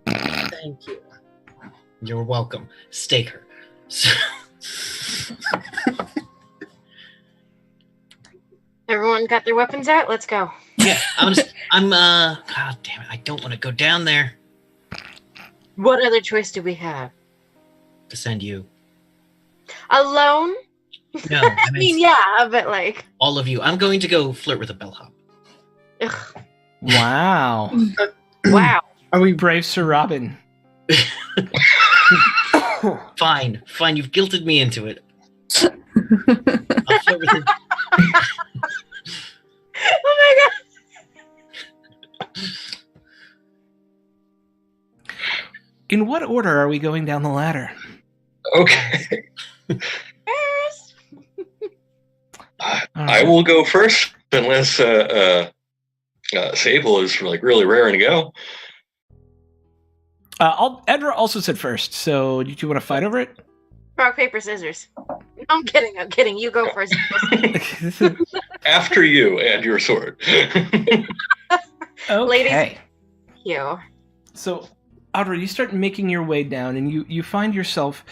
Thank you.
You're welcome. Stake her. So,
Everyone got their weapons out? Let's go.
yeah, God damn it. I don't want to go down there
What other choice do we have?
to send you.
Alone?
No,
I mean, yeah, but like,
all of you. I'm going to go flirt with a bellhop.
ugh,
Wow.
wow.
Are we
Brave Sir Robin.
Fine, you've guilted me into it. I'll flirt with him.
Oh my god.
In what order are we going down the ladder?
Okay.
First.
I will go first unless Sable is like really raring to go.
Edra also said first, so do you want to fight over it?
Rock, paper, scissors. No, I'm kidding. You go first.
After you and your sword.
Okay.
You.
So, Audrey, you start making your way down, and you find yourself.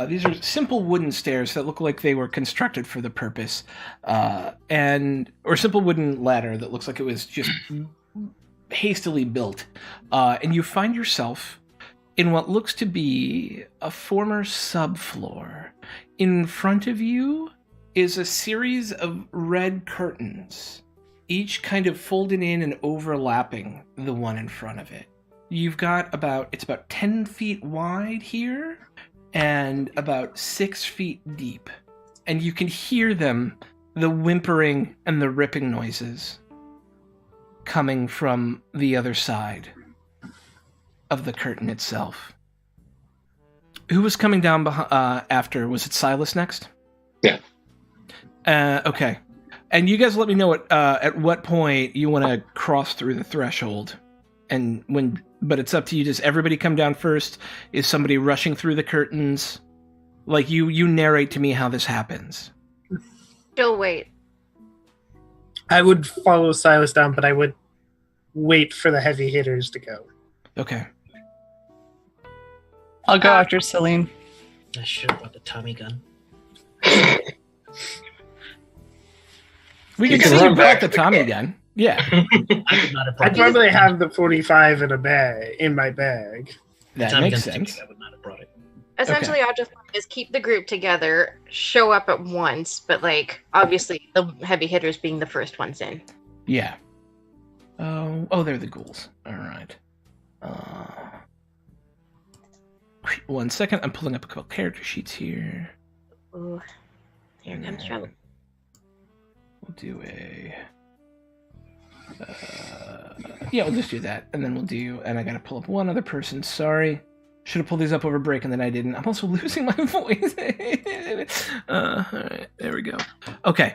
These are simple wooden stairs that look like they were constructed for the purpose, or simple wooden ladder that looks like it was just hastily built. And you find yourself in what looks to be a former subfloor. In front of you is a series of red curtains, each kind of folded in and overlapping the one in front of it. You've got it's about 10 feet wide here and about 6 feet deep. And you can hear them, the whimpering and the ripping noises coming from the other side of the curtain itself. Who was coming down after? Was it Silas next?
Yeah.
Okay. And you guys let me know at what point you want to cross through the threshold. But it's up to you. Does everybody come down first? Is somebody rushing through the curtains? Like you narrate to me how this happens.
Still wait.
I would follow Silas down, but I would wait for the heavy hitters to go.
Okay.
I'll go after Celine.
I should have brought the Tommy gun.
We
You
can
can
see
run
you
back
brought the
to the
Tommy
car.
gun. Yeah.
I would not have brought
I'd probably have the 45 in my bag.
the
That
Tommy
makes
gun.
sense.
I would not have brought it.
Essentially, Audra's plan is keep the group together, show up at once, but like obviously the heavy hitters being the first ones in.
Yeah. Oh, they're the ghouls. All right. Wait 1 second. I'm pulling up a couple character sheets here.
Ooh, here comes trouble.
We'll do we'll just do that, and then and I gotta pull up one other person. Sorry. Should have pulled these up over break, and then I didn't. I'm also losing my voice. All right, there we go. Okay,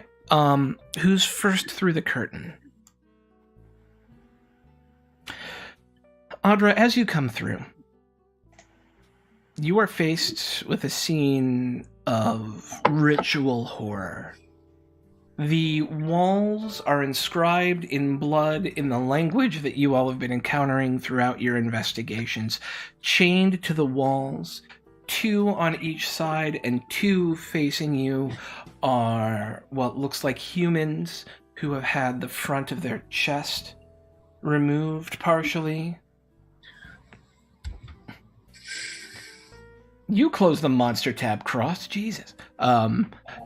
who's first through the curtain? Audra, as you come through, you are faced with a scene of ritual horror. The walls are inscribed in blood in the language that you all have been encountering throughout your investigations. Chained to the walls, 2 on each side and 2 facing you are what looks like humans who have had the front of their chest removed partially. You close the monster tab, Cross. Jesus.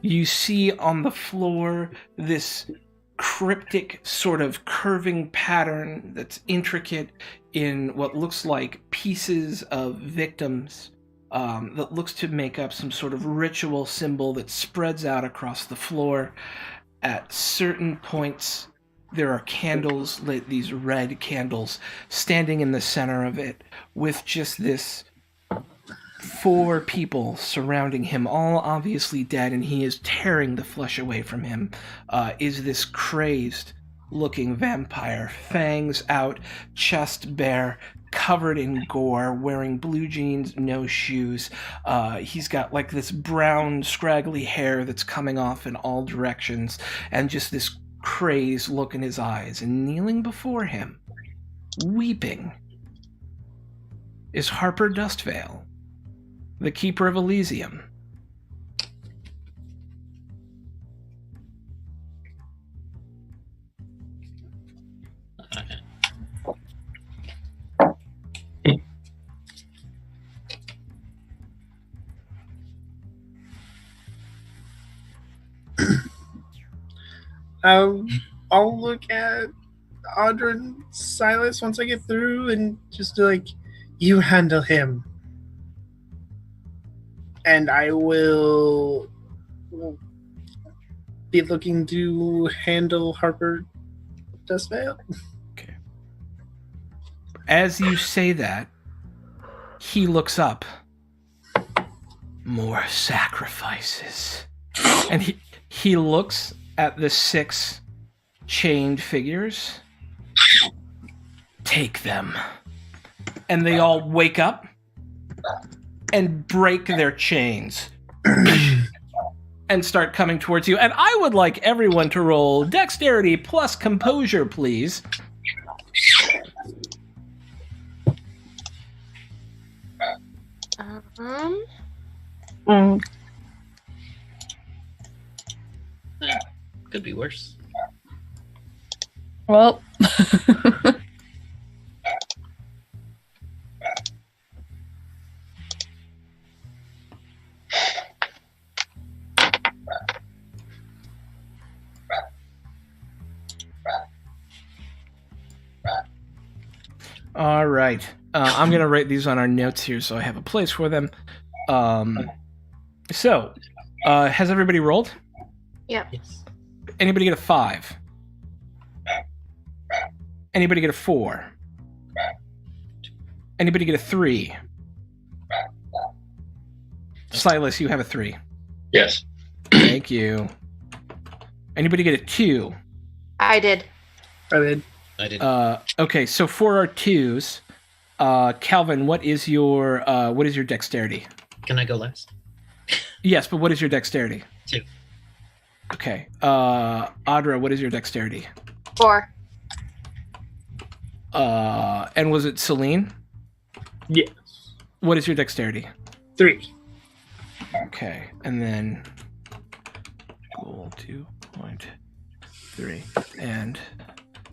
You see on the floor this cryptic sort of curving pattern that's intricate in what looks like pieces of victims that looks to make up some sort of ritual symbol that spreads out across the floor. At certain points, there are candles, lit these red candles, standing in the center of it with just this 4 people surrounding him, all obviously dead, and he is tearing the flesh away from him, is this crazed-looking vampire, fangs out, chest bare, covered in gore, wearing blue jeans, no shoes. He's got like this brown, scraggly hair that's coming off in all directions, and just this crazed look in his eyes. And kneeling before him, weeping, is Harper Dustvale, the Keeper of Elysium.
I'll look at Audra and Silas once I get through and just like, you handle him. And I will be looking to handle Harper Dustvale.
Okay. As you say that, he looks up. More sacrifices. And he looks at the 6 chained figures. Take them. And they all wake up and break their chains and start coming towards you. And I would like everyone to roll dexterity plus composure, please.
Could be worse.
Well.
All right. I'm going to write these on our notes here so I have a place for them. So, has everybody rolled?
Yep.
Yes.
Anybody get a 5? Anybody get a 4? Anybody get a 3? Silas, you have a 3.
Yes.
Thank you. Anybody get a 2?
I did.
I did.
I did.
Okay, so for our 2s, Calvin, what is your dexterity?
Can I go last?
Yes, but what is your dexterity?
2.
Okay. Audra, what is your dexterity?
4.
And was it Celine?
Yes.
What is your dexterity?
3.
Okay, and then Goal 2.3 and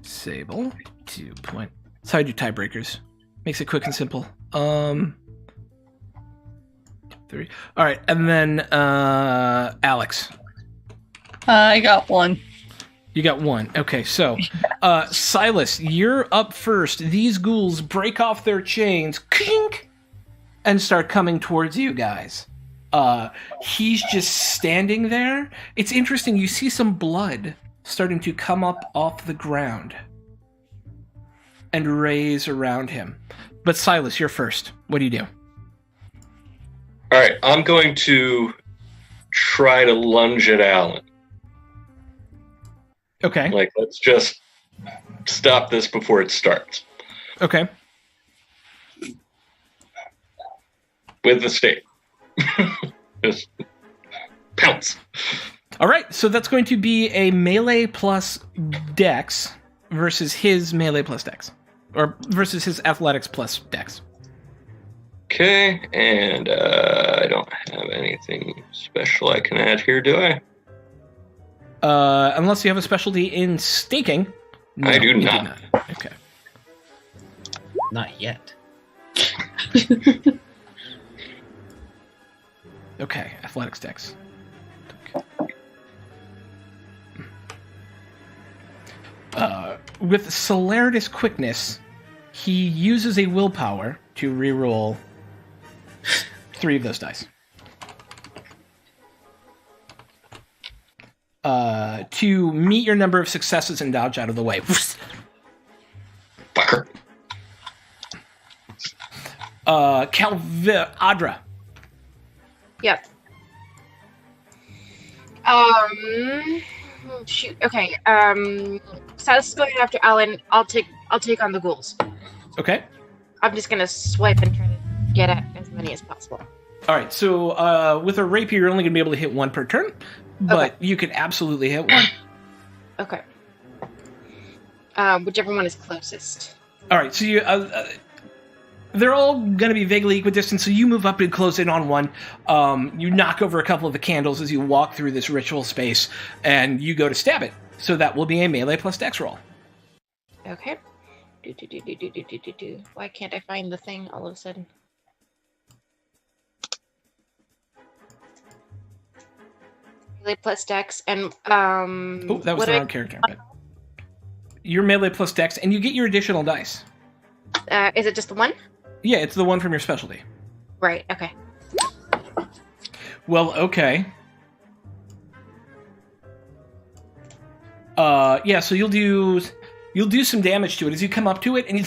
Sable 2. That's how I do tiebreakers. Makes it quick and simple. 3. All right, and then Alex.
I got 1.
You got 1. Okay, so Silas, you're up first. These ghouls break off their chains, kink, and start coming towards you guys. He's just standing there. It's interesting. You see some blood starting to come up off the ground and raise around him. But Silas, you're first. What do you do?
All right, I'm going to try to lunge at Alan.
Okay.
Like, let's just stop this before it starts.
Okay.
With the stake. Just pounce.
All right, so that's going to be a melee plus dex versus his melee plus dex. Or versus his athletics plus dex.
Okay, and I don't have anything special I can add here, do I?
Unless you have a specialty in staking. No,
I do
you
not.
Okay.
Not yet.
Okay, athletics dex. With Celeritas quickness, he uses a willpower to reroll 3 of those dice. To meet your number of successes and dodge out of the way.
Fucker.
Adra.
Yep. Shoot. Okay. Silas is going after Alan. I'll take on the ghouls.
Okay.
I'm just gonna swipe and try to get at as many as possible.
All right. So with a rapier, you're only going to be able to hit 1 per turn, but you could absolutely hit 1.
Okay. Whichever one is closest.
All right. So you. They're all going to be vaguely equidistant, so you move up and close in on one. You knock over a couple of the candles as you walk through this ritual space, and you go to stab it. So that will be a melee plus dex roll.
Okay. Why can't I find the thing all of a sudden? Melee plus dex, and
Oh, that was the wrong character. But your melee plus dex, and you get your additional dice.
Is it just the one?
Yeah, it's the one from your specialty.
Right. Okay.
Well, okay. Yeah. So you'll do some damage to it as you come up to it, and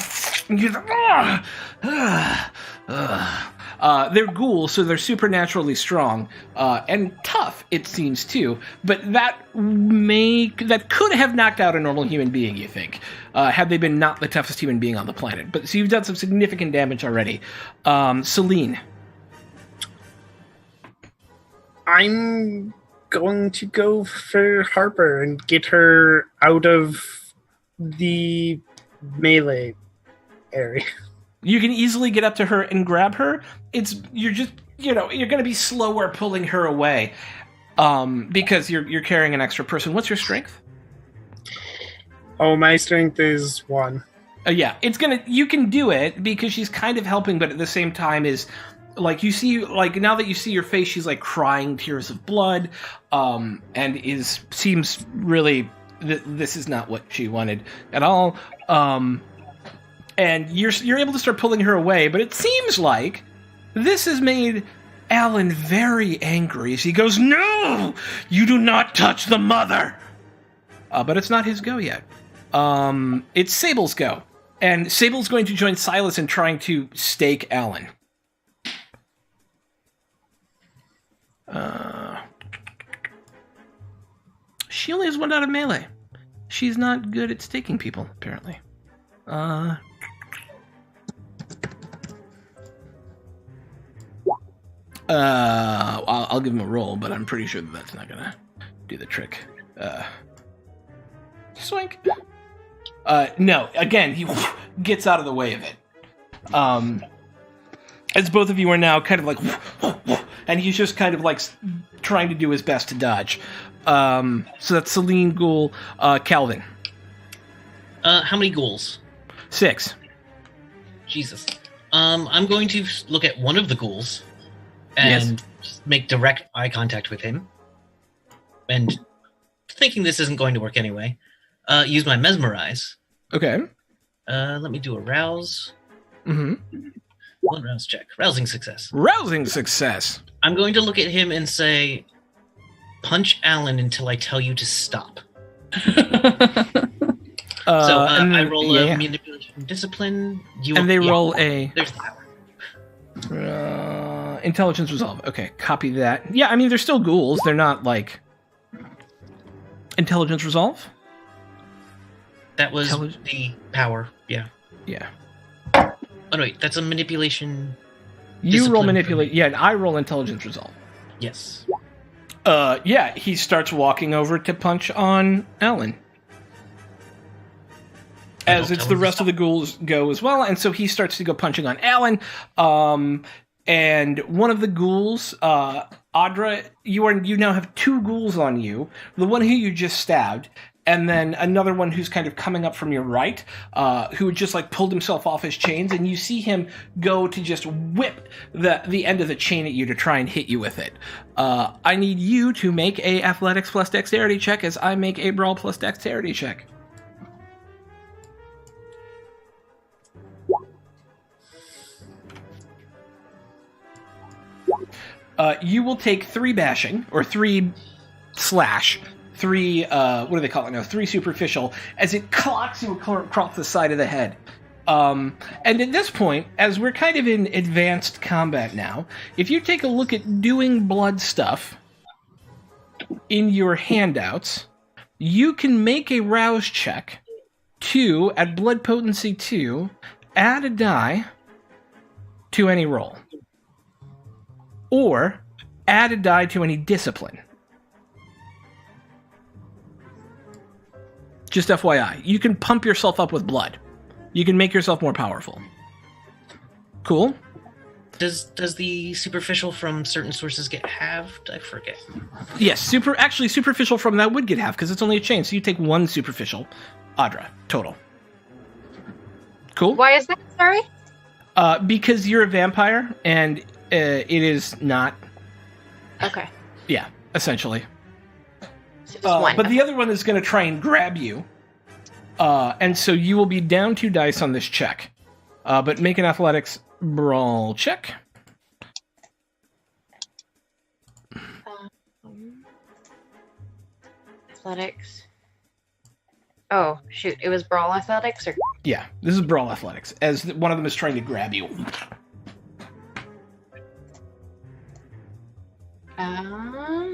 they're ghouls, so they're supernaturally strong and tough. It seems too, but that could have knocked out a normal human being. You think, had they been not the toughest human being on the planet? But so you've done some significant damage already. Celine.
I'm going to go for Harper and get her out of the melee area.
You can easily get up to her and grab her. You're going to be slower pulling her away because you're carrying an extra person. What's your strength?
Oh, my strength is 1.
Yeah, you can do it because she's kind of helping, but at the same time is like you see, like now that you see your face, she's like crying tears of blood, and seems really this is not what she wanted at all. And you're able to start pulling her away, but it seems like this has made Alan very angry as he goes, "No! You do not touch the mother!" But it's not his go yet. It's Sable's go. And Sable's going to join Silas in trying to stake Alan. She only has 1 out of melee. She's not good at staking people, apparently. I'll give him a roll, but I'm pretty sure that's not gonna do the trick. Swink. No, again, he gets out of the way of it. As both of you are now kind of like, and he's just kind of like trying to do his best to dodge. So that's Celine, Ghoul, Calvin.
How many ghouls?
6.
Jesus. I'm going to look at one of the ghouls and make direct eye contact with him. And thinking this isn't going to work anyway, use my mesmerize.
Okay.
Let me do a rouse.
Mm-hmm.
1 rouse check. Rousing success.
Rousing success.
I'm going to look at him and say, punch Alan until I tell you to stop. I roll a manipulation discipline.
Roll a...
There's that.
Intelligence resolve. Okay, copy that. Yeah, I mean, they're still ghouls. They're not, like... Intelligence resolve?
That was the power, yeah.
Yeah.
Oh, no, wait, that's a manipulation...
You roll
discipline
manipulate... Yeah, and I roll intelligence resolve.
Yes.
Yeah, he starts walking over to punch on Alan. As it's the rest of the ghouls go as well, and so he starts to go punching on Alan. And one of the ghouls, Audra, you now have 2 ghouls on you. The one who you just stabbed, and then another one who's kind of coming up from your right, who just like pulled himself off his chains, and you see him go to just whip the end of the chain at you to try and hit you with it. I need you to make a athletics plus dexterity check as I make a brawl plus dexterity check. You will take 3 bashing, or 3 slash, 3, what do they call it now? 3 superficial, as it clocks you across the side of the head. And at this point, as we're kind of in advanced combat now, if you take a look at doing blood stuff in your handouts, you can make a rouse check at blood potency 2, add a die to any roll. Or add a die to any discipline. Just FYI, you can pump yourself up with blood. You can make yourself more powerful. Cool?
Does the superficial from certain sources get halved? I forget.
Yes, superficial from that would get halved because it's only a chain. So you take 1 superficial, Audra, total. Cool?
Why is that? Sorry?
Because you're a vampire and it is not.
Okay.
Yeah, essentially.
So just 1.
But the other one is going to try and grab you. And so you will be down 2 dice on this check. But make an athletics brawl check.
Athletics. Oh, shoot. It was brawl athletics? Or...
Yeah, this is brawl athletics, as one of them is trying to grab you.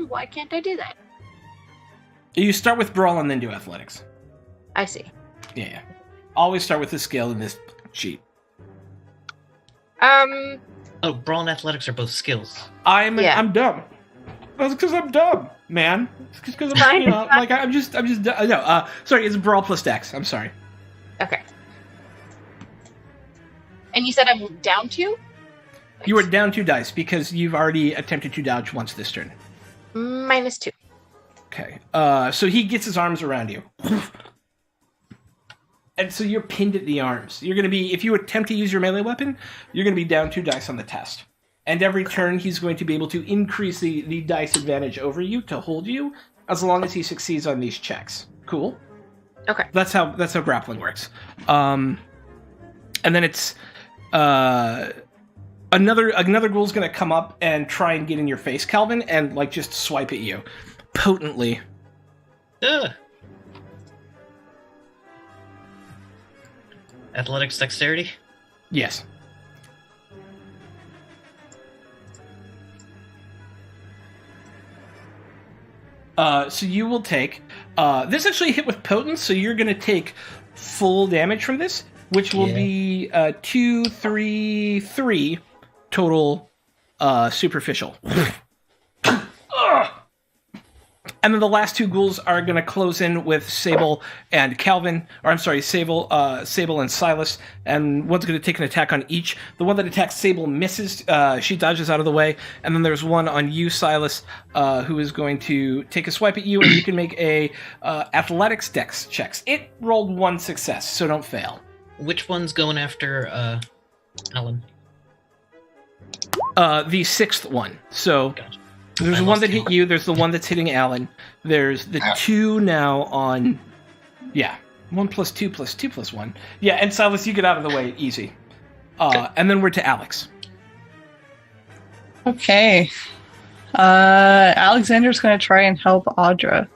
Why can't I do that?
You start with brawl and then do athletics.
I see.
Yeah. Always start with the skill in this sheet.
Oh, brawl and athletics are both skills.
I'm dumb. That's because I'm dumb, man. It's because I'm, I'm just no. Sorry, it's brawl plus dex. I'm sorry.
Okay. And you said I'm down 2?
You are down 2 dice because you've already attempted to dodge once this turn.
-2.
Okay. So he gets his arms around you. And so you're pinned at the arms. You're going to be, if you attempt to use your melee weapon, you're going to be down 2 dice on the test. And every turn, he's going to be able to increase the dice advantage over you to hold you, as long as he succeeds on these checks. Cool?
Okay.
That's how grappling works. And then it's another ghoul's going to come up and try and get in your face, Calvin, and like just swipe at you potently.
Ugh. Athletics dexterity?
Yes. So you will take... this actually hit with potence, so you're going to take full damage from this, which will be 2, 3, 3 total superficial. And then the last 2 ghouls are going to close in with Sable and Calvin, or I'm sorry, Sable and Silas, and one's going to take an attack on each. The one that attacks Sable misses, she dodges out of the way, and then there's one on you, Silas, who is going to take a swipe at you, and you can make a athletics dex checks. It rolled 1 success, so don't fail.
Which one's going after Alan?
The 6th one. So...
Gotcha.
There's the one that hit you, there's the one that's hitting Alan. There's the 2 now on... Yeah. 1 plus 2 plus 2 plus 1. Yeah, and Silas, you get out of the way easy. And then we're to Alex.
Okay. Alexander's going to try and help Audra.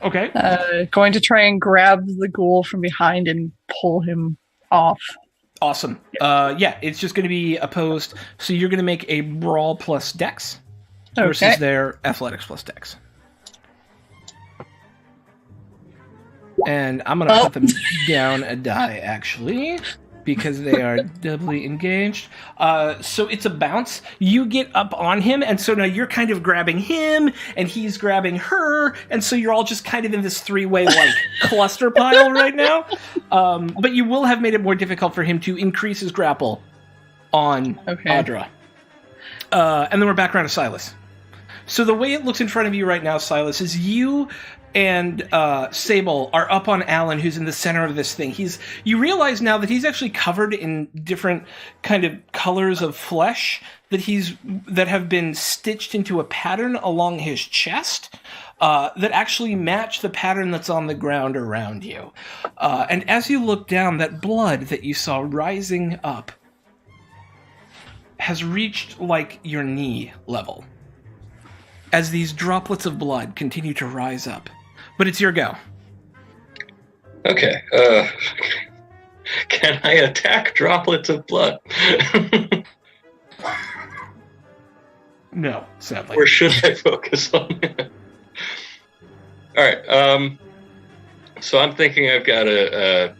Okay.
Going to try and grab the ghoul from behind and pull him off.
Awesome. Yeah, it's just going to be opposed. So you're going to make a brawl plus dex versus their athletics plus dex. And I'm going to put them down a die, actually, because they are doubly engaged. So it's a bounce. You get up on him, and so now you're kind of grabbing him, and he's grabbing her, and so you're all just kind of in this three-way, like, cluster pile right now. But you will have made it more difficult for him to increase his grapple on Audra. And then we're back around to Silas. So the way it looks in front of you right now, Silas, is you and Sable are up on Alan, who's in the center of this thing. You realize now that he's actually covered in different kind of colors of flesh that have been stitched into a pattern along his chest that actually match the pattern that's on the ground around you. And as you look down, that blood that you saw rising up has reached like your knee level as these droplets of blood continue to rise up. But it's your go.
Okay. Can I attack droplets of blood?
No, sadly.
Or should I focus on it? All right. So I'm thinking I've got to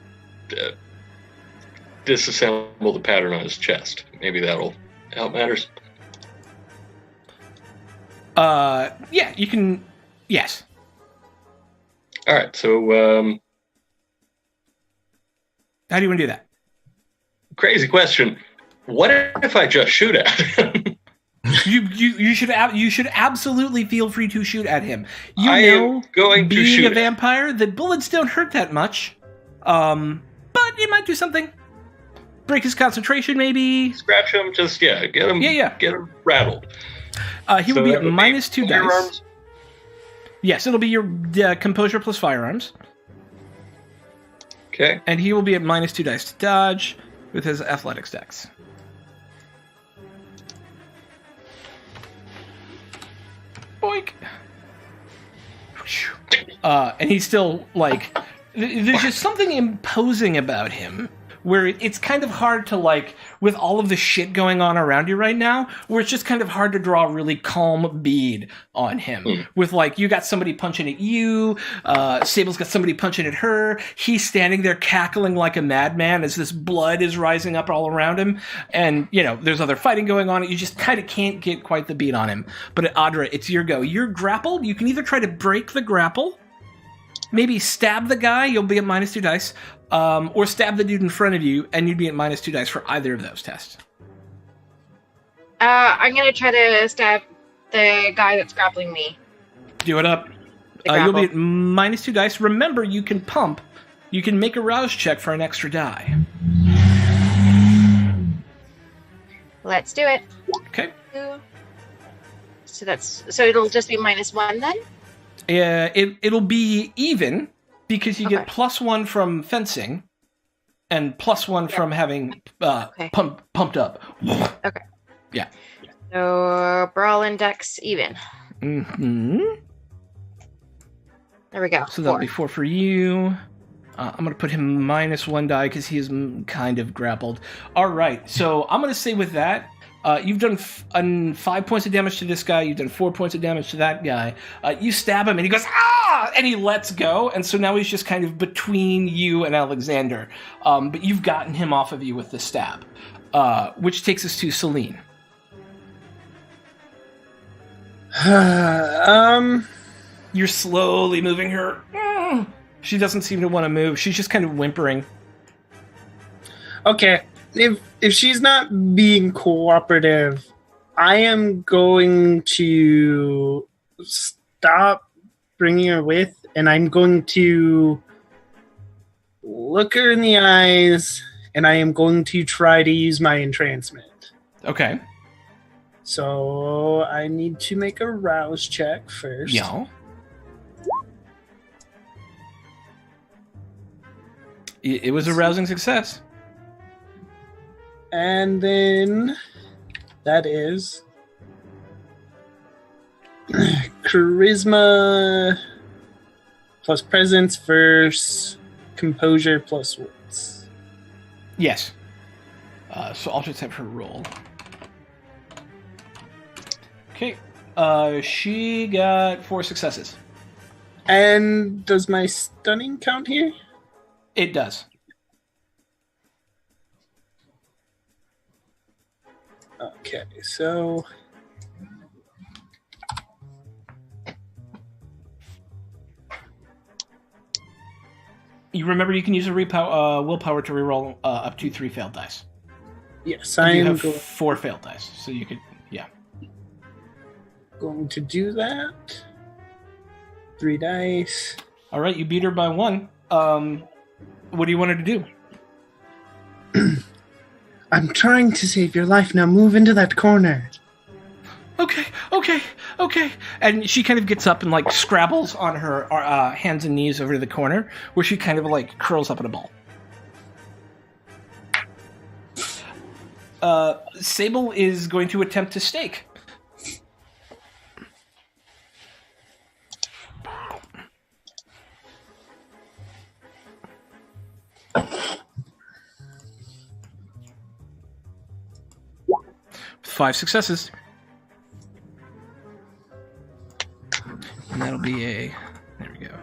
disassemble the pattern on his chest. Maybe that'll help matters.
Yeah, you can. Yes.
All right, so
how do you want to do that?
Crazy question. What if I just shoot at him?
you should absolutely feel free to shoot at him.
Am going to shoot
being a vampire, the bullets don't hurt that much, but it might do something. Break his concentration, maybe.
Scratch him, just get him. Get him rattled.
He will be at minus 2 dice. Yes, it'll be your composure plus firearms.
Okay.
And he will be at minus 2 dice to dodge with his athletics dex. Boink. And he's still, like... There's just something imposing about him where it's kind of hard to, like, with all of the shit going on around you right now, where it's just kind of hard to draw a really calm bead on him. With, like, you got somebody punching at you, Sable's got somebody punching at her, he's standing there cackling like a madman as this blood is rising up all around him, and, you know, there's other fighting going on, you just kind of can't get quite the beat on him. But at Audra, it's your go. You're grappled, you can either try to break the grapple, maybe stab the guy, you'll be at minus 2 dice, or stab the dude in front of you, and you'd be at minus 2 dice for either of those tests.
I'm going to try to stab the guy that's grappling me.
Do it up. You'll be at minus 2 dice. Remember, you can pump. You can make a rouse check for an extra die.
Let's do it.
Okay.
So it'll just be -1 then?
It'll be even, because you get +1 from fencing and +1 from having pumped up.
Okay.
Yeah.
So brawl index even.
Mm-hmm.
There we go.
So that'll be 4 for you. I'm going to put him -1 die because he is kind of grappled. All right. So I'm going to say with that, you've done 5 points of damage to this guy. You've done 4 points of damage to that guy. You stab him, and he goes, "Ah!" And he lets go. And so now he's just kind of between you and Alexander. But you've gotten him off of you with the stab. Which takes us to Celine. You're slowly moving her. She doesn't seem to want to move. She's just kind of whimpering.
Okay. If she's not being cooperative, I am going to stop bringing her with, and I'm going to look her in the eyes, and I am going to try to use my entrancement.
Okay.
So I need to make a rouse check first.
Yeah. It was a rousing success.
And then that is charisma plus presence versus composure plus wits.
Yes. So I'll just have her roll. Okay. She got 4 successes.
And does my stunning count here?
It does.
Okay, so...
You remember you can use a willpower to reroll up to 3 failed dice.
Yes,
And
I
you
am
have 4 failed dice, so you could, yeah.
going to do that. 3 dice.
All right, you beat her by 1. What do you want her to do?
I'm trying to save your life. Now move into that corner.
Okay. And she kind of gets up and like scrabbles on her hands and knees over to the corner, where she kind of like curls up in a ball. Sable is going to attempt to stake. Five successes. And that'll be a... There we go.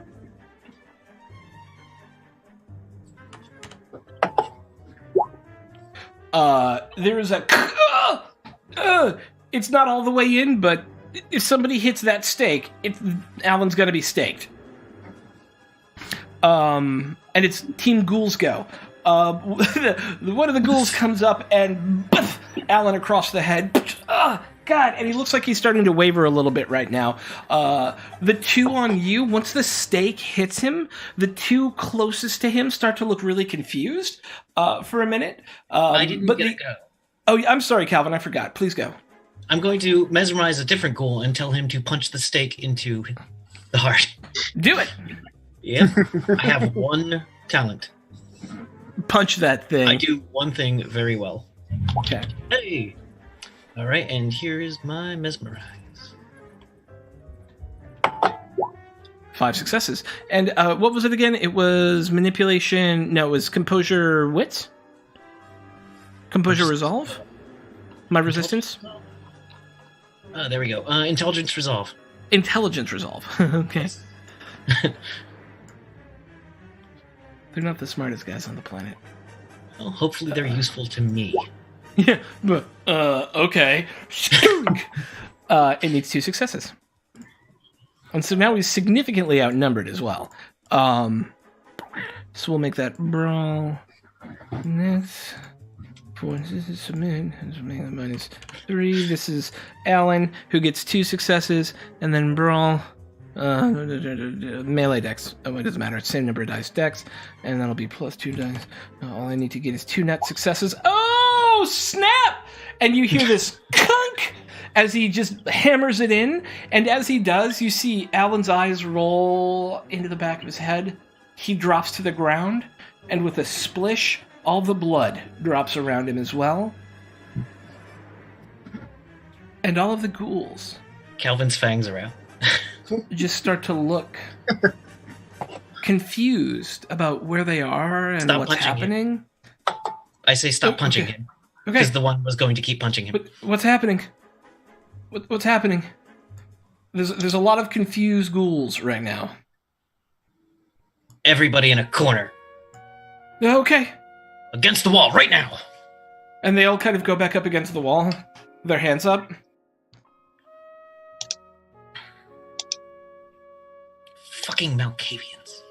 There is a... it's not all the way in, but if somebody hits that stake, Alan's gonna be staked. And it's Team Ghouls go. One of the ghouls comes up and Alan across the head. God, and he looks like he's starting to waver a little bit right now. The 2 on you, once the stake hits him, the 2 closest to him start to look really confused for a minute.
I didn't get to go.
Oh, I'm sorry, Calvin, I forgot. Please go.
I'm going to mesmerize a different ghoul and tell him to punch the stake into the heart.
Do it.
Yep. I have 1 talent.
Punch that thing.
I do one thing very well.
Okay.
Hey! Alright, and here is my mesmerize.
5 successes. And what was it again? It was manipulation... No, it was composure wits? Composure resolve? My resistance?
There we go. Intelligence resolve.
Intelligence resolve. Okay. They're not the smartest guys on the planet.
Well, hopefully they're useful to me.
Yeah, but, okay. It needs 2 successes. And so now he's significantly outnumbered as well. So we'll make that brawl. This. This is submit. -3. This is Alan, who gets 2 successes, and then brawl. Melee dex. Oh, it doesn't matter. It's the same number of dice dex, and that'll be plus 2 dice. All I need to get is 2 net successes. Oh, snap! And you hear this kunk as he just hammers it in, and as he does, you see Alan's eyes roll into the back of his head. He drops to the ground, and with a splish, all the blood drops around him as well. And all of the ghouls.
Calvin's fangs are out.
Just start to look confused about where they are and
Stop
what's
punching
happening.
him. I say stop punching him.
Okay.
Because the one was going to keep punching him.
But what's happening? What's happening? There's a lot of confused ghouls right now.
Everybody in a corner.
Okay.
Against the wall, right now!
And they all kind of go back up against the wall, their hands up.
Fucking Malkavians.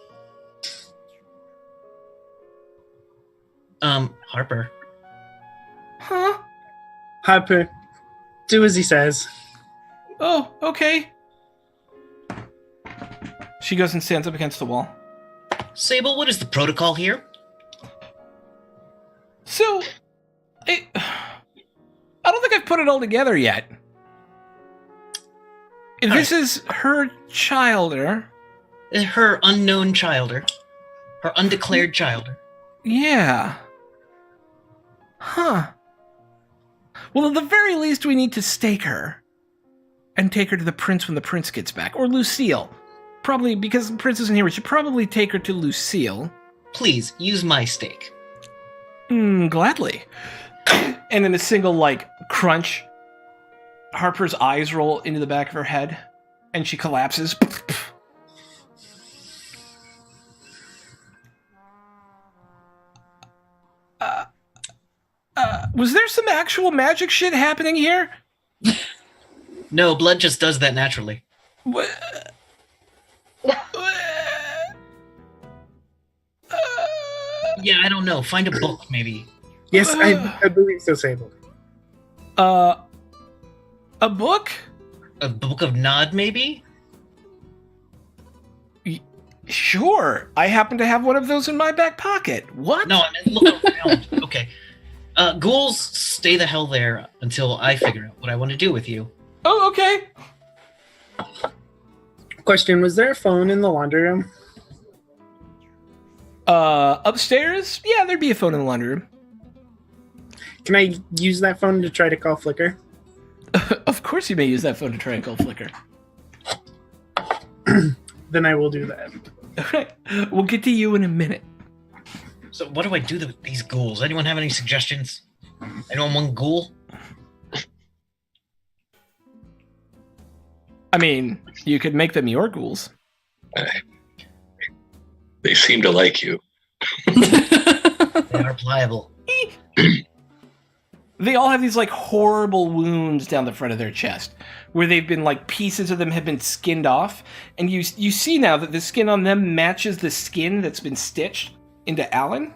Harper.
Huh?
Harper, do as he says.
Oh, okay. She goes and stands up against the wall.
Sable, what is the protocol here?
So, I don't think I've put it all together yet. This is her childer.
Her unknown childer. Her undeclared childer.
Yeah. Huh. Well, at the very least, we need to stake her. And take her to the prince when the prince gets back. Or Lucille. Probably, because the prince isn't here, we should probably take her to Lucille.
Please, use my stake.
Gladly. And in a single, like, crunch, Harper's eyes roll into the back of her head, and she collapses. Was there some actual magic shit happening here?
No, blood just does that naturally. Yeah, I don't know. Find a book, maybe.
Yes, I believe so, Sable.
A book?
A book of Nod, maybe?
Sure. I happen to have one of those in my back pocket. What?
No, I mean, look around. Okay. Ghouls, stay the hell there until I figure out what I want to do with you.
Oh, okay.
Question, was there a phone in the laundry room?
Upstairs? Yeah, there'd be a phone in the laundry room.
Can I use that phone to try to call Flicker?
Of course you may use that phone to try and call Flicker.
Then I will do that.
Alright, we'll get to you in a minute.
So what do I do with these ghouls? Anyone have any suggestions? Anyone want ghoul?
I mean, you could make them your ghouls.
They seem to like you.
They are pliable.
They all have these, like, horrible wounds down the front of their chest, where they've been, like, pieces of them have been skinned off, and you see now that the skin on them matches the skin that's been stitched into Alan.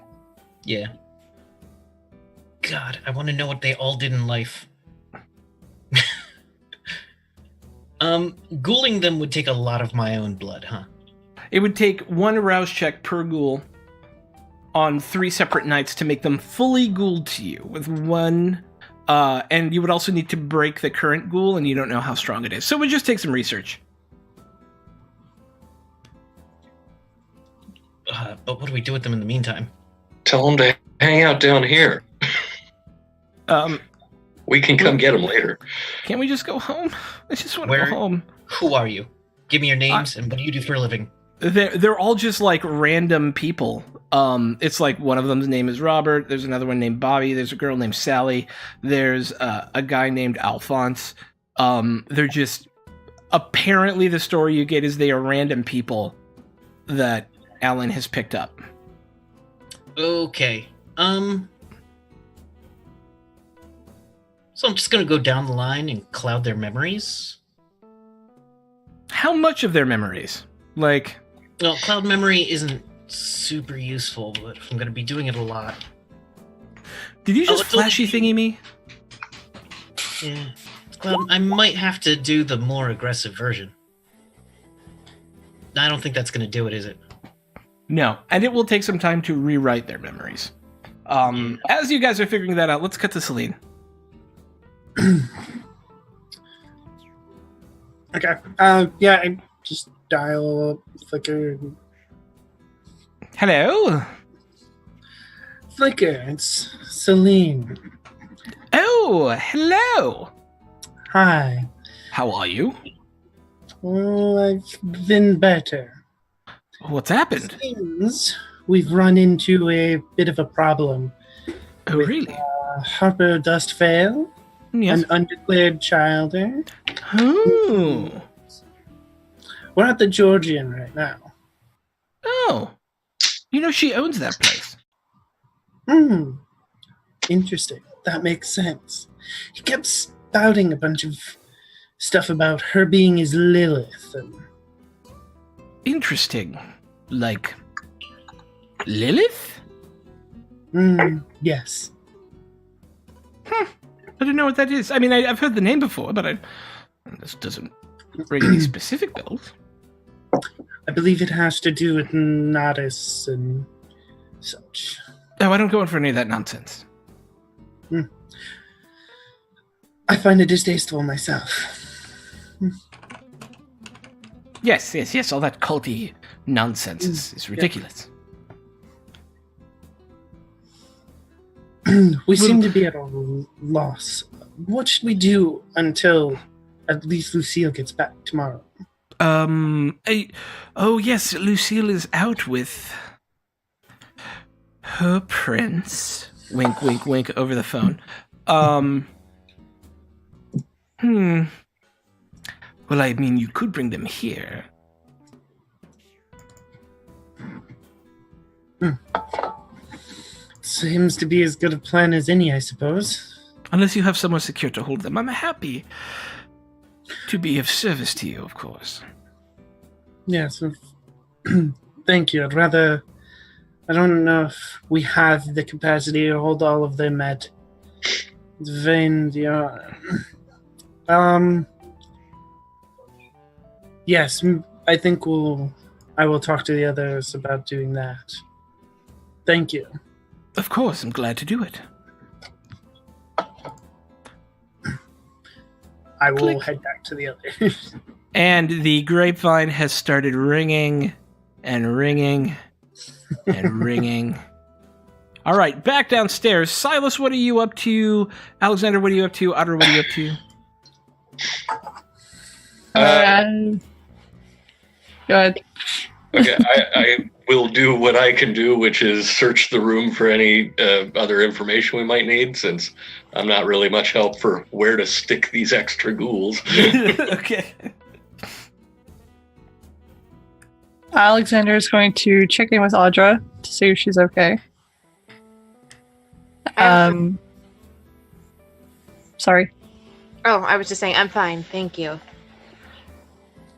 Yeah. God, I want to know what they all did in life. Ghouling them would take a lot of my own blood, huh?
It would take one rouse check per ghoul on 3 separate nights to make them fully ghouled to you with one, and you would also need to break the current ghoul, and you don't know how strong it is. So it would just take some research.
But what do we do with them in the meantime?
Tell them to hang out down here. We can come get them later.
Can't we just go home? I just want to
Where-
go home.
Who are you? Give me your names and what do you do for a living?
They're all just like random people. It's like one of them's name is Robert. There's another one named Bobby. There's a girl named Sally. There's a guy named Alphonse. They're just apparently the story you get is they are random people that Alan has picked up.
Okay. So I'm just gonna go down the line and cloud their memories.
How much of their memories? Like,
Well, cloud memory isn't super useful, but if I'm gonna be doing it a lot.
did you just
it's only-
flashy thingy me?
Yeah. Cloud, I might have to do the more aggressive version. I don't think that's gonna do it, is it?
No, and it will take some time to rewrite their memories. As you guys are figuring that out, let's cut to Celine.
Okay. Yeah, I just dial up Flicker.
Hello.
Flicker, it's Celine.
Oh, hello.
Hi.
How are you?
Well, I've been better.
What's happened?
Seems we've run into a bit of a problem.
Oh, really?
Harper Dustfail,
Yes.
an undeclared childer.
Oh.
We're at the Georgian right now.
Oh. You know, she owns that place.
Interesting. That makes sense. He kept spouting a bunch of stuff about her being his Lilith. And
Interesting. Like, Lilith?
yes.
I don't know what that is. I mean, I've heard the name before, but this doesn't ring any specific bells.
I believe it has to do with Nodis and such.
Oh, I don't go in for any of that nonsense.
I find it distasteful myself.
Yes. All that culty nonsense is ridiculous.
We seem to be at a loss. What should we do until at least Lucille gets back tomorrow?
Oh yes, Lucille is out with her prince. Wink, wink, wink over the phone. Well, I mean, you could bring them here.
Seems to be as good a plan as any, I suppose.
Unless you have somewhere secure to hold them, I'm happy to be of service to you, of course.
Yes. Thank you. I don't know if we have the capacity to hold all of them at Vandia. Yes, I think I will talk to the others about doing that. Thank you.
Of course, I'm glad to do it.
I will
Click.
head back to the others.
And the grapevine has started ringing and ringing and ringing. All right, back downstairs. Silas, what are you up to? Alexander, what are you up to? Otter, what are you up to?
Go ahead.
Okay, I will do what I can do, which is search the room for any other information we might need, since I'm not really much help for where to stick these extra ghouls.
Okay.
Alexander is going to check in with Audra to see if she's okay. Sorry.
Oh, I was just saying, I'm fine. Thank you.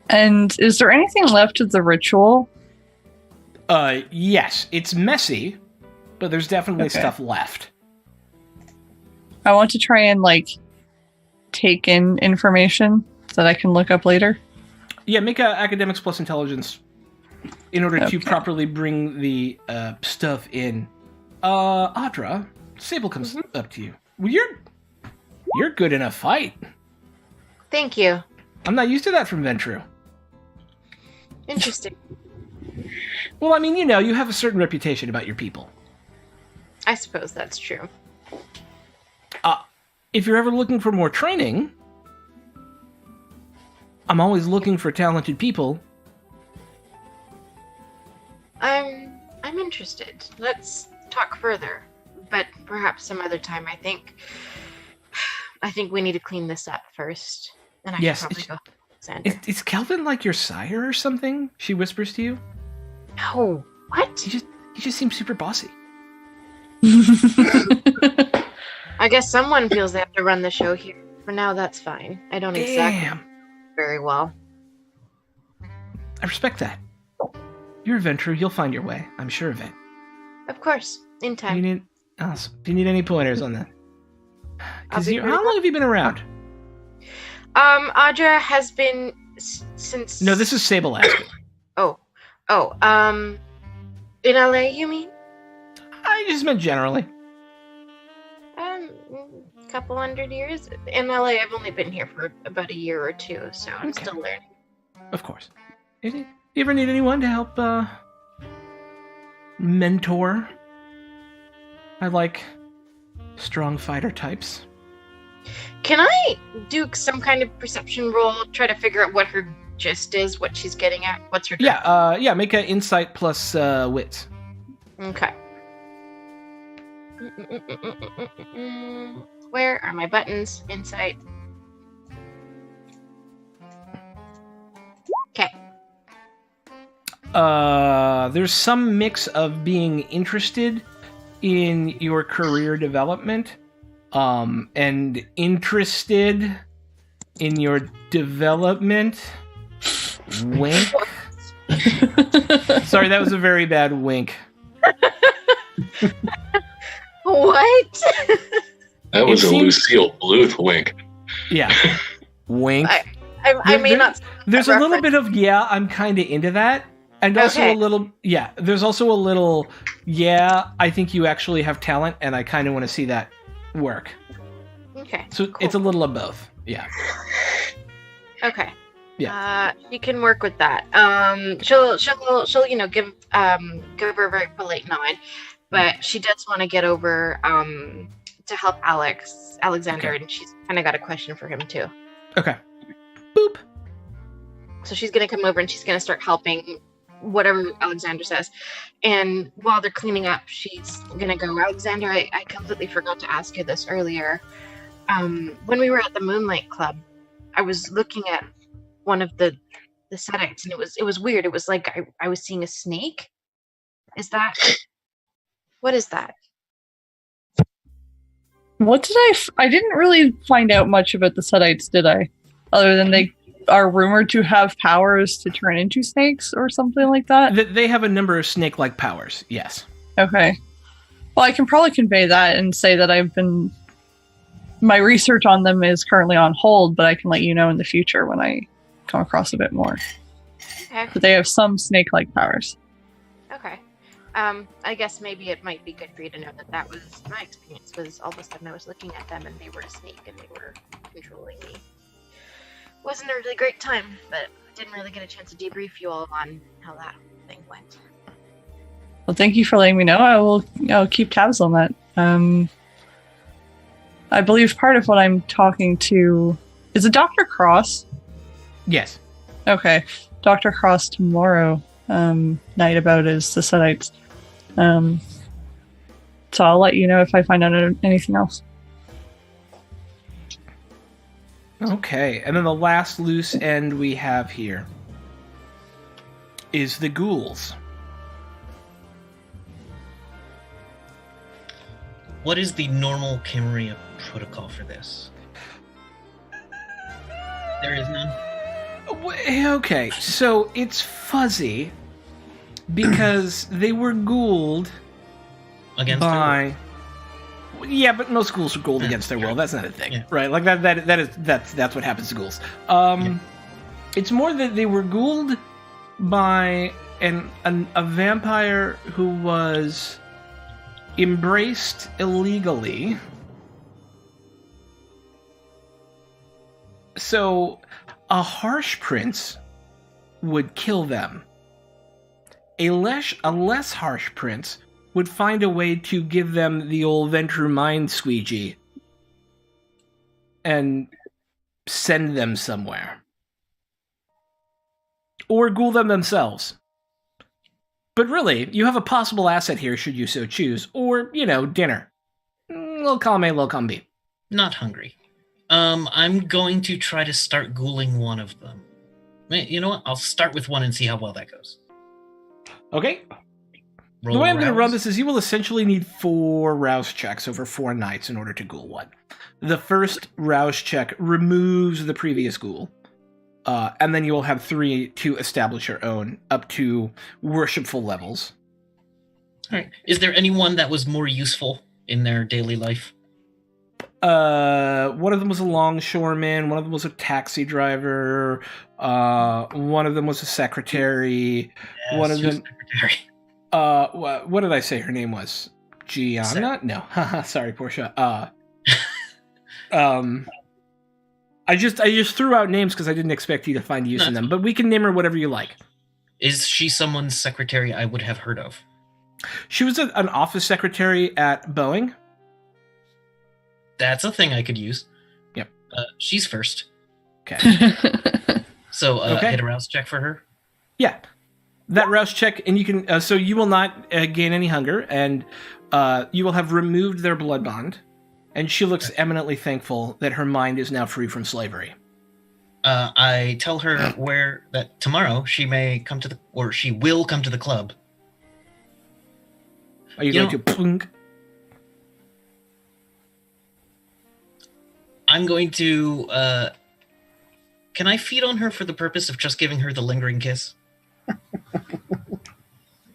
And is there anything left of the ritual?
Yes, it's messy, but there's definitely
Okay.
stuff left.
I want to try and, take in information that I can look up later.
Yeah, make a academics plus intelligence in order to
Okay.
properly bring the stuff in. Audra, Sable comes up to you. Well, you're good in a fight.
Thank you.
I'm not used to that from Ventru.
Interesting.
Well, I mean, you have a certain reputation about your people.
I suppose that's true.
If you're ever looking for more training, I'm always looking for talented people.
I'm interested. Let's talk further, but perhaps some other time. I think we need to clean this up first, and I
Yes,
should probably go. Alexander.
Is Calvin like your sire or something? She whispers to you.
No. What?
He just seems super bossy.
I guess someone feels they have to run the show here. For now, that's fine. I don't exactly
Damn,
very well.
I respect that. You're a venturer. You'll find your way. I'm sure of it.
Of course, in
Do
time.
you need? Awesome. Do you need any pointers on that?
I'll be
How long have you been around?
Audra has been since.
No, this is Sable asking.
In LA, you mean?
I just meant generally.
A couple hundred years. In LA, I've only been here for about a year or two, so I'm
Okay.
still learning.
Of course. You ever need anyone to help mentor? I like strong fighter types.
Can I do some kind of perception roll, try to figure out what her gist is, what she's getting at? What's her
Yeah, make an insight plus wits.
Okay. Where are my buttons? Insight. Okay.
There's some mix of being interested in your career development, and interested in your development. Wink. Sorry, that was a very bad wink.
What?
That was
It
a
seems-
Lucille Bluth wink.
Yeah. Wink.
I may not.
There's a little bit of, yeah, I'm kind of into that. And also
Okay.
a little, yeah, there's also a little, yeah, I think you actually have talent, and I kind of want to see that work.
Okay.
So
cool.
it's a little of both. Yeah.
Okay.
Yeah.
She can work with that. She'll give her a very polite nod, but she does want to get over to help Alexander,
Okay.
and she's kind of got a question for him too.
Okay. Boop.
So she's gonna come over and she's gonna start helping whatever Alexander says. And while they're cleaning up, she's gonna go, Alexander, I completely forgot to ask you this earlier. When we were at the Moonlight Club, I was looking at one of the settings, and it was weird. It was like I was seeing a snake. What is that?
What did I didn't really find out much about the Setites, did I? Other than they are rumored to have powers to turn into snakes or something like that?
They have a number of snake-like powers, yes.
Okay. Well, I can probably convey that and say that my research on them is currently on hold, but I can let you know in the future when I come across a bit more.
Okay.
But they have some snake-like powers.
Okay. I guess maybe it might be good for you to know that was my experience. Was all of a sudden I was looking at them and they were a snake and they were controlling me. Wasn't a really great time, but didn't really get a chance to debrief you all on how that thing went.
Well, thank you for letting me know. I'll keep tabs on that. I believe part of what I'm talking to is it Dr. Cross?
Yes.
Okay, Dr. Cross tomorrow night about is the Setites. So I'll let you know if I find out anything else.
Okay, and then the last loose end we have here is the ghouls.
What is the normal Camarilla protocol for this? There is none.
Okay, so it's fuzzy because they were ghouled
Against
by... Yeah, but most ghouls are ghouled against their will. That's not a thing, right? Like that's what happens to ghouls. It's more that they were ghouled by a vampire who was embraced illegally. So a harsh prince would kill them. A less harsh prince would find a way to give them the old Ventru mind squeegee and send them somewhere. Or ghoul them themselves. But really, you have a possible asset here should you so choose. Or, dinner. Little column A, little column B.
Not hungry. I'm going to try to start ghouling one of them. You know what? I'll start with one and see how well that goes.
Okay.
Roll
the way I'm going to
rouse.
run this is you will essentially need 4 rouse checks over 4 nights in order to ghoul one. The first rouse check removes the previous ghoul. And then you will have 3 to establish your own up to worshipful levels.
All right. Is there anyone that was more useful in their daily life?
One of them was a longshoreman. One of them was a taxi driver. One of them was a secretary.
Yes,
One of them.
Secretary.
What did I say her name was? Gianna? No. Sorry, Portia. I just threw out names because I didn't expect you to find use in them, but we can name her whatever you like.
Is she someone's secretary I would have heard of?
She was an office secretary at Boeing.
That's a thing I could use.
Yep.
She's first.
Okay.
So
Okay.
hit a rouse check for her.
Yeah. That rouse check, and you can. So you will not gain any hunger, and you will have removed their blood bond. And she looks eminently thankful that her mind is now free from slavery.
I tell her that tomorrow she may come to she will come to the club.
Are you going to plunk?
I'm going to. Can I feed on her for the purpose of just giving her the lingering kiss?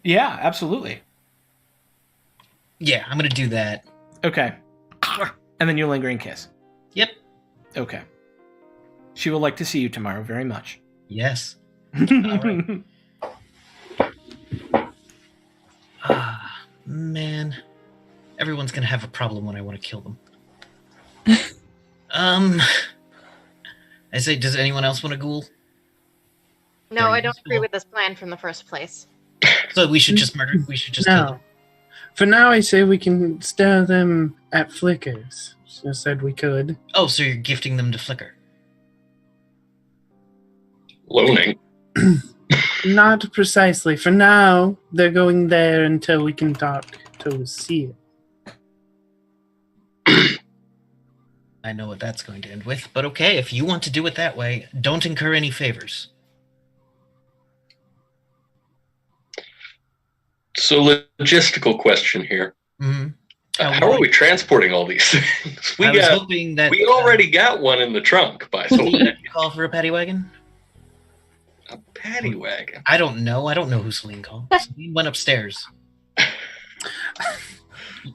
Yeah, absolutely.
Yeah, I'm going to do that.
Okay. And then your lingering kiss.
Yep.
Okay. She will like to see you tomorrow very much.
Yes. All right. Man. Everyone's going to have a problem when I want to kill them. I say, does anyone else want to ghoul?
No, I don't agree with this plan from the first place.
So we should just murder. We should just kill them.
For now, I say we can stir them at flickers. I said we could.
Oh, so you're gifting them to Flicker?
Loaning.
Not precisely. For now, they're going there until we can talk to Lucia.
I know what that's going to end with, but okay, if you want to do it that way, don't incur any favors.
So, logistical question here.
Mm-hmm.
How are we transporting all these things?
I was hoping that
we already got one in the trunk, by the way.
Call for a paddy wagon?
A paddy wagon?
I don't know. I don't know who Celine called. Celine went upstairs.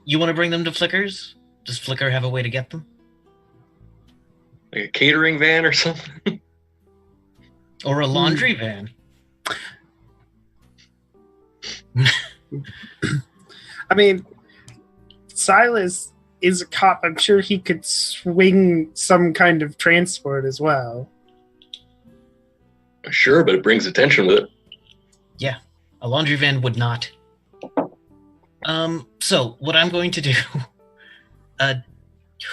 You want to bring them to Flicker's? Does Flicker have a way to get them?
Like a catering van or something?
Or a laundry van?
I mean, Silas is a cop. I'm sure he could swing some kind of transport as well.
Sure, but it brings attention with it.
Yeah, a laundry van would not. So what I'm going to do,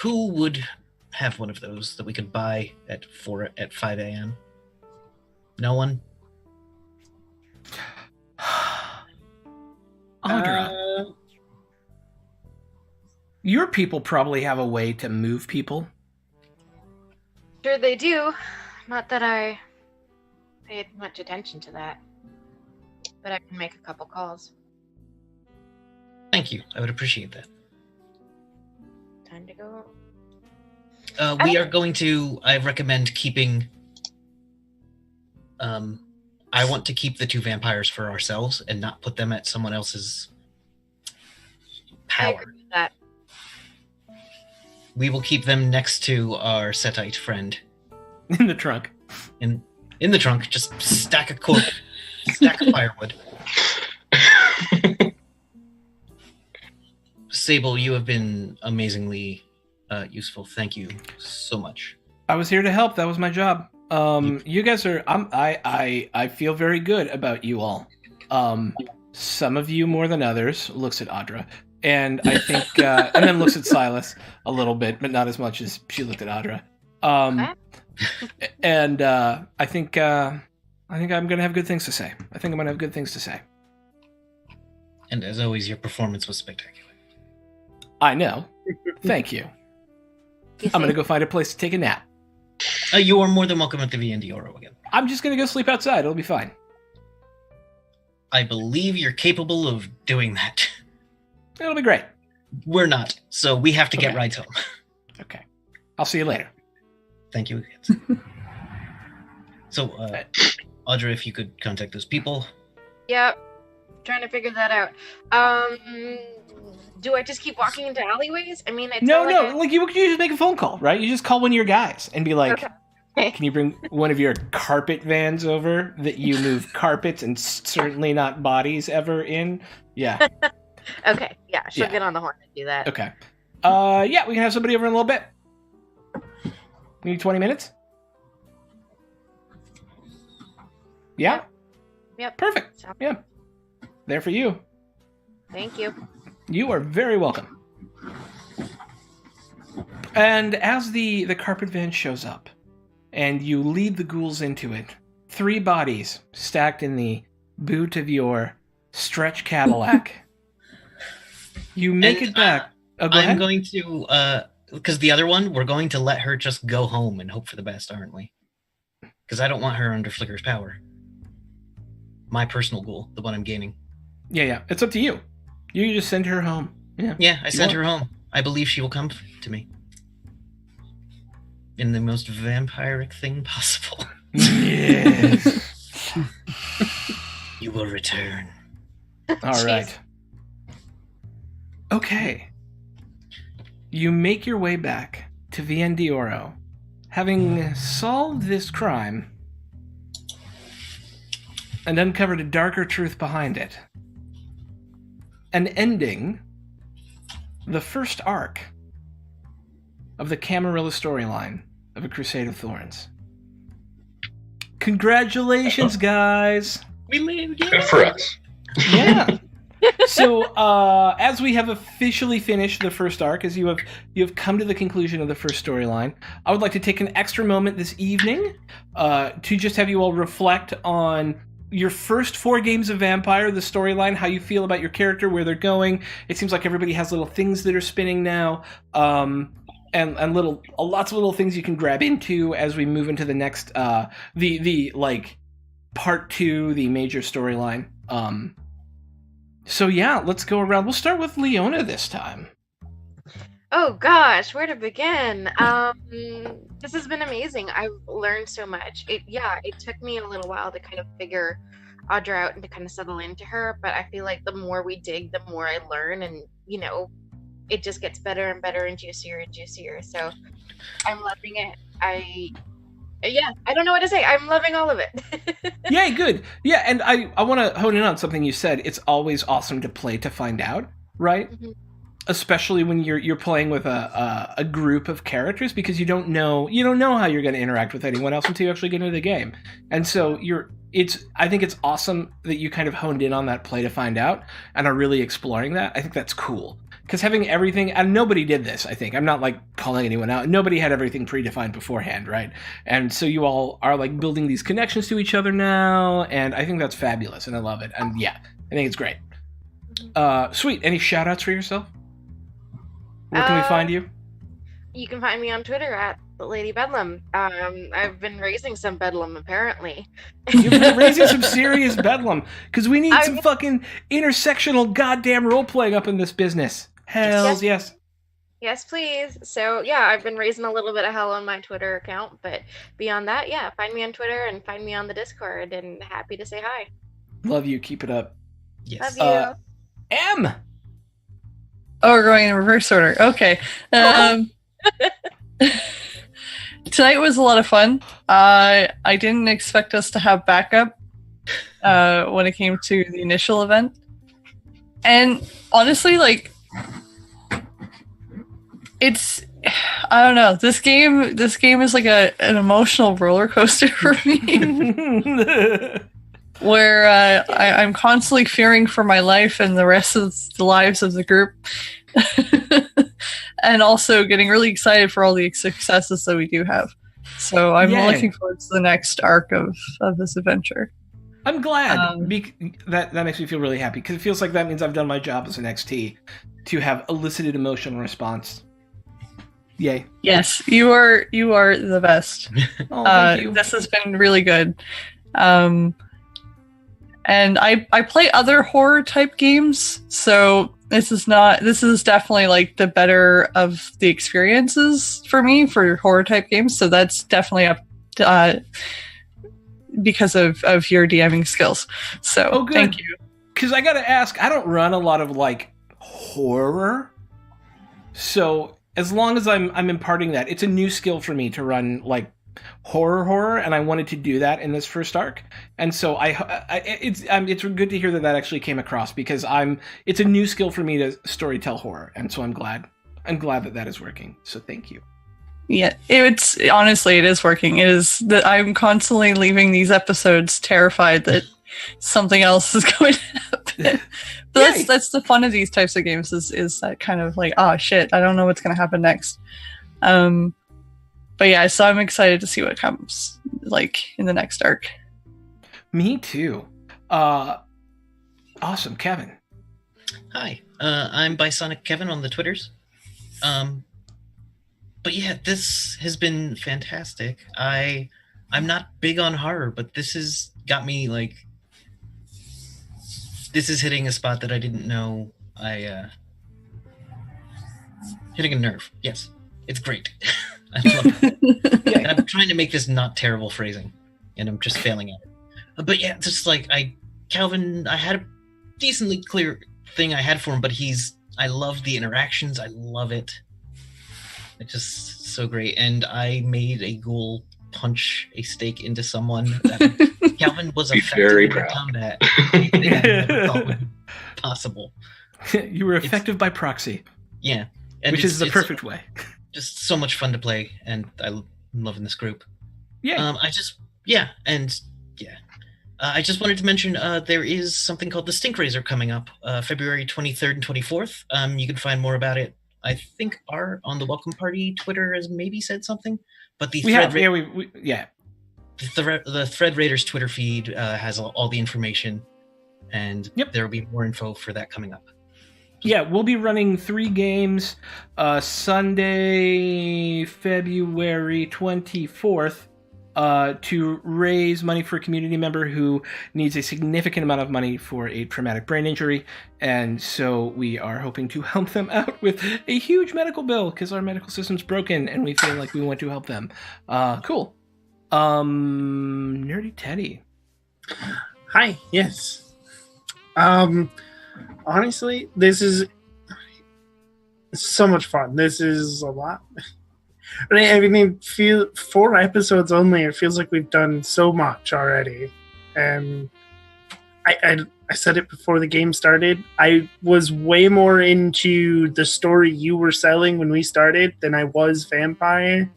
who would have one of those that we could buy at 5 a.m.? No one?
Audra, your people probably have a way to move people.
Sure they do. Not that I paid much attention to that. But I can make a couple calls.
Thank you. I would appreciate that.
Time to go.
We are going to... I recommend keeping... I want to keep the 2 vampires for ourselves and not put them at someone else's
I
power.
agree with that.
We will keep them next to our Setite friend.
In the trunk.
In the trunk, just stack of firewood. Sable, you have been amazingly useful. Thank you so much.
I was here to help. That was my job. You guys are. I feel very good about you all. Some of you more than others. Looks at Audra, and I think, and then looks at Silas a little bit, but not as much as she looked at Audra. And I think I'm gonna have good things to say.
And as always, your performance was spectacular.
I know. Thank you. I'm gonna go find a place to take a nap.
You are more than welcome at the V&D Oro again.
I'm just gonna go sleep outside. It'll be fine.
I believe you're capable of doing that.
It'll be great.
We're not, so we have to get
Okay.
rides home.
Okay. I'll see you later.
Thank you again. So, Audra, if you could contact those people.
Yep. Trying to figure that out. Do I just keep walking into alleyways? I mean, it's
No,
not like
like you just make a phone call, right? You just call one of your guys and be like,
Okay.
"Can you bring one of your carpet vans over that you move carpets and certainly not bodies ever in?" Yeah.
Okay, yeah, she'll
Yeah.
get on the horn and do that.
Okay. Yeah, we can have somebody over in a little bit. We need 20 minutes. Yeah.
Yep.
Perfect.
Sounds-
Yeah. There for you.
Thank you.
You are very welcome. And as the carpet van shows up, and you lead the ghouls into it, 3 bodies stacked in the boot of your stretch Cadillac. You make
And,
it back. Go
I'm
ahead.
going to, because the other one, we're going to let her just go home and hope for the best, aren't we? Because I don't want her under Flicker's power. My personal goal, the one I'm gaining.
Yeah. It's up to you. You just send her home. Yeah.
Yeah, I sent
want-
her home. I believe she will come to me. In the most vampiric thing possible.
Yes.
You will return.
All right. Okay. You make your way back to V&D Oro, having solved this crime and uncovered a darker truth behind it, and ending the first arc of the Camarilla storyline of A Crusade of Thorns. Congratulations, guys!
We lived.
Good for us.
Yeah. So, as we have officially finished the first arc, as you have come to the conclusion of the first storyline, I would like to take an extra moment this evening to just have you all reflect on your first 4 games of Vampire, the storyline, how you feel about your character, where they're going. It seems like everybody has little things that are spinning now, and lots of little things you can grab into as we move into the next the like part 2, the major storyline. So yeah, let's go around. We'll start with Leona this time.
Oh gosh, where to begin? This has been amazing. I've learned so much. It took me a little while to kind of figure Audra out and to kind of settle into her, but I feel like the more we dig, the more I learn, and it just gets better and better and juicier. So I'm loving it. I don't know what to say. I'm loving all of it.
Yay, good. Yeah, and I want to hone in on something you said. It's always awesome to play to find out, right? Mm-hmm. Especially when you're playing with a group of characters, because you don't know how you're going to interact with anyone else until you actually get into the game. And so I think it's awesome that you kind of honed in on that play to find out and are really exploring that. I think that's cool. Because having everything, and nobody did this, I think. I'm not like calling anyone out. Nobody had everything predefined beforehand, right? And so you all are like building these connections to each other now, and I think that's fabulous, and I love it. And yeah, I think it's great. Sweet. Any shout outs for yourself? Where can we find you?
You can find me on Twitter at Lady Bedlam. I've been raising some bedlam, apparently.
You've been raising some serious bedlam, because we need some fucking intersectional goddamn role-playing up in this business. Hells yes.
Yes, please. So, yeah, I've been raising a little bit of hell on my Twitter account, but beyond that, yeah, find me on Twitter and find me on the Discord, and happy to say hi.
Love you. Keep it up.
Yes.
Love
you. M!
Oh, we're going in reverse order. Okay. Tonight was a lot of fun. I didn't expect us to have backup when it came to the initial event. And honestly, like, I don't know. This game is like an emotional roller coaster for me. Where I'm constantly fearing for my life and the rest of the lives of the group. And also getting really excited for all the successes that we do have. So I'm looking forward to the next arc of this adventure.
I'm glad. That makes me feel really happy, because it feels like that means I've done my job as an XT to have elicited emotional response. Yay.
Yes, you are the best.
Oh, thank you.
This has been really good. And I play other horror type games, so this is definitely like the better of the experiences for me for horror type games. So that's definitely up because of your DMing skills. So thank you.
Because I gotta ask, I don't run a lot of like horror, so as long as I'm imparting that, it's a new skill for me to run like horror, and I wanted to do that in this first arc, and so it's good to hear that actually came across, because it's a new skill for me to storytell horror, and so I'm glad that is working. So thank you.
Yeah, it is working. It is that I'm constantly leaving these episodes terrified that something else is going to happen. But that's the fun of these types of games is that kind of like, oh shit, I don't know what's going to happen next. But yeah, so I'm excited to see what comes like in the next arc.
Me too. Awesome, Kevin.
Hi, I'm Bisonic Kevin on the Twitters. But yeah, this has been fantastic. I'm not big on horror, but this has got me like. This is hitting a spot that I didn't know hitting a nerve. Yes, it's great. I love it. Yeah, I'm trying to make this not terrible phrasing, and I'm just failing at it. But yeah, just like Calvin, I had a decently clear thing I had for him, but I love the interactions. I love it. It's just so great. And I made a ghoul punch a stake into someone. Calvin was effective in combat. I never thought would be possible.
You were effective by proxy.
Yeah.
Which is the perfect way.
Just so much fun to play, and I'm loving this group.
Yeah.
I just wanted to mention there is something called the Stink Razor coming up February 23rd and 24th. You can find more about it. I think on the Welcome Party Twitter has maybe said something, but the thread. the Thread Raiders Twitter feed has all the information, and there will be more info for that coming up.
Yeah, we'll be running 3 games Sunday, February 24th to raise money for a community member who needs a significant amount of money for a traumatic brain injury. And so we are hoping to help them out with a huge medical bill because our medical system's broken and we feel like we want to help them. Cool. Nerdy Teddy.
Hi, yes. Honestly, this is so much fun. This is a lot. I mean, 4 episodes only. It feels like we've done so much already. And I said it before the game started. I was way more into the story you were selling when we started than I was Vampire.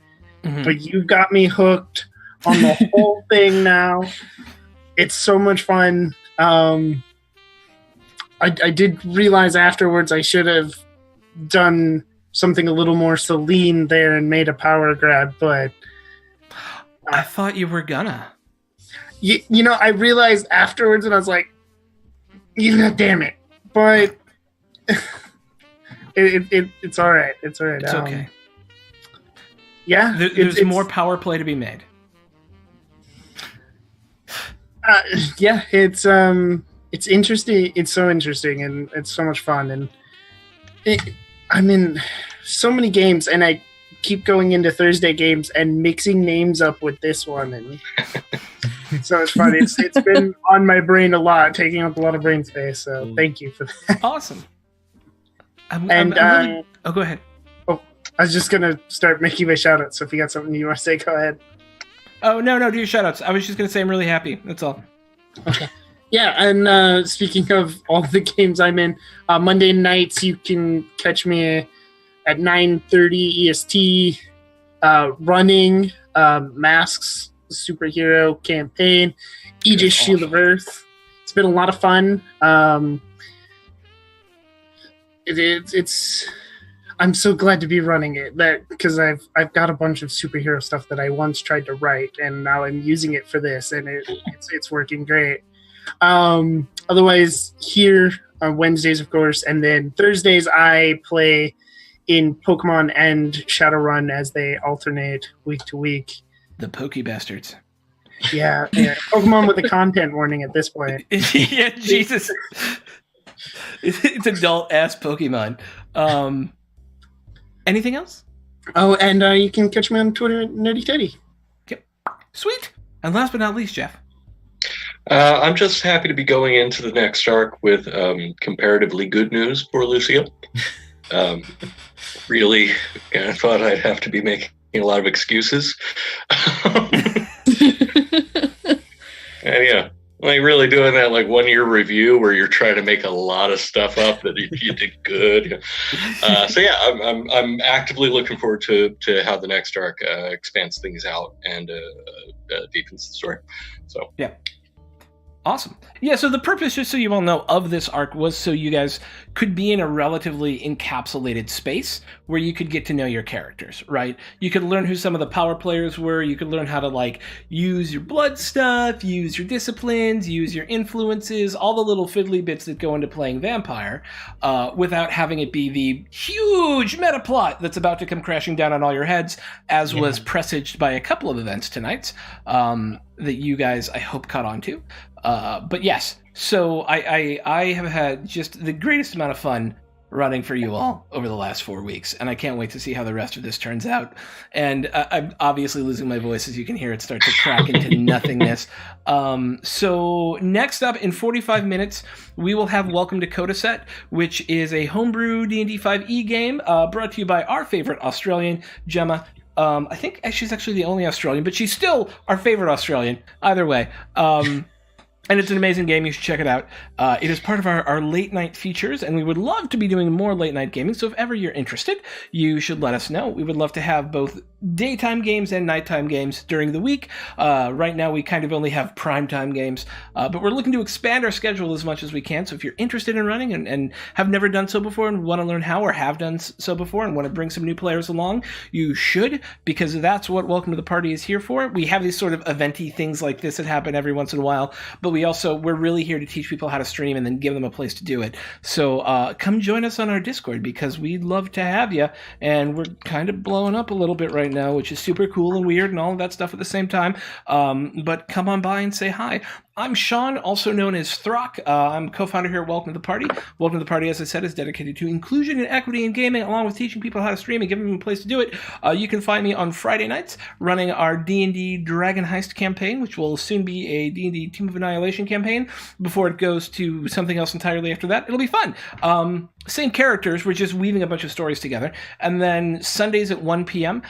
Mm-hmm. But you've got me hooked on the whole thing now. It's so much fun. I did realize afterwards I should have done something a little more Celine there and made a power grab, but...
I thought you were gonna.
You know, I realized afterwards and I was like, damn it. But it's all right. It's all right.
It's okay.
Yeah.
There's more power play to be made.
Yeah, it's interesting. It's so interesting, and it's so much fun. And I'm in so many games, and I keep going into Thursday games and mixing names up with this one, and so it's fun. It's been on my brain a lot, taking up a lot of brain space. So thank you for that.
Awesome. I'm
really,
go ahead.
Oh, I was just gonna start making my shout outs. So if you got something you want to say, go ahead.
Oh no, do your shout outs. I was just gonna say I'm really happy. That's all.
Okay. Yeah, and speaking of all the games I'm in, Monday nights you can catch me at 9:30 EST running Masks superhero campaign, Aegis Shield of Earth. It's been a lot of fun. It's I'm so glad to be running it because I've got a bunch of superhero stuff that I once tried to write, and now I'm using it for this, and it's working great. Otherwise, here on Wednesdays, of course, and then Thursdays I play in Pokemon and Shadowrun as they alternate week to week.
The Poke Bastards.
Yeah. Pokemon with a content warning at this point.
Yeah, Jesus. It's adult ass Pokemon. Anything else?
Oh, and you can catch me on Twitter at Nerdy Teddy.
Okay. Sweet. And last but not least, Jeff.
I'm just happy to be going into the next arc with comparatively good news for Lucille. Really, I thought I'd have to be making a lot of excuses. And yeah, like really doing that like 1 year review where you're trying to make a lot of stuff up that you did good. So yeah, I'm actively looking forward to how the next arc expands things out and deepens the story. So
yeah. Awesome. Yeah, so the purpose, just so you all know, of this arc was so you guys could be in a relatively encapsulated space where you could get to know your characters, right? You could learn who some of the power players were. You could learn how to, like, use your blood stuff, use your disciplines, use your influences, all the little fiddly bits that go into playing Vampire without having it be the huge meta plot that's about to come crashing down on all your heads, as was presaged by a couple of events tonight that you guys, I hope, caught on to. But yes, so I have had just the greatest amount of fun running for you all over the last 4 weeks, and I can't wait to see how the rest of this turns out. And I'm obviously losing my voice, as you can hear it start to crack into nothingness. So next up, in 45 minutes, we will have Welcome to Coda Set, which is a homebrew D&D 5e game brought to you by our favorite Australian, Gemma. I think she's actually the only Australian, but she's still our favorite Australian. Either way. And it's an amazing game. You should check it out. It is part of our late night features, and we would love to be doing more late night gaming. So if ever you're interested, you should let us know. We would love to have both daytime games and nighttime games during the week. Right now, we kind of only have primetime games, but we're looking to expand our schedule as much as we can. So if you're interested in running and have never done so before and want to learn how, or have done so before and want to bring some new players along, you should, because that's what Welcome to the Party is here for. We have these sort of eventy things like this that happen every once in a while, but we're really here to teach people how to stream and then give them a place to do it. So come join us on our Discord, because we'd love to have you. And we're kind of blowing up a little bit right now, which is super cool and weird and all of that stuff at the same time. But come on by and say hi. I'm Sean, also known as Throck. I'm co-founder here at Welcome to the Party. Welcome to the Party, as I said, is dedicated to inclusion and equity in gaming, along with teaching people how to stream and giving them a place to do it. You can find me on Friday nights running our D&D Dragon Heist campaign, which will soon be a D&D Team of Annihilation campaign before it goes to something else entirely after that. It'll be fun. Same characters, we're just weaving a bunch of stories together. And then Sundays at 1 p.m.,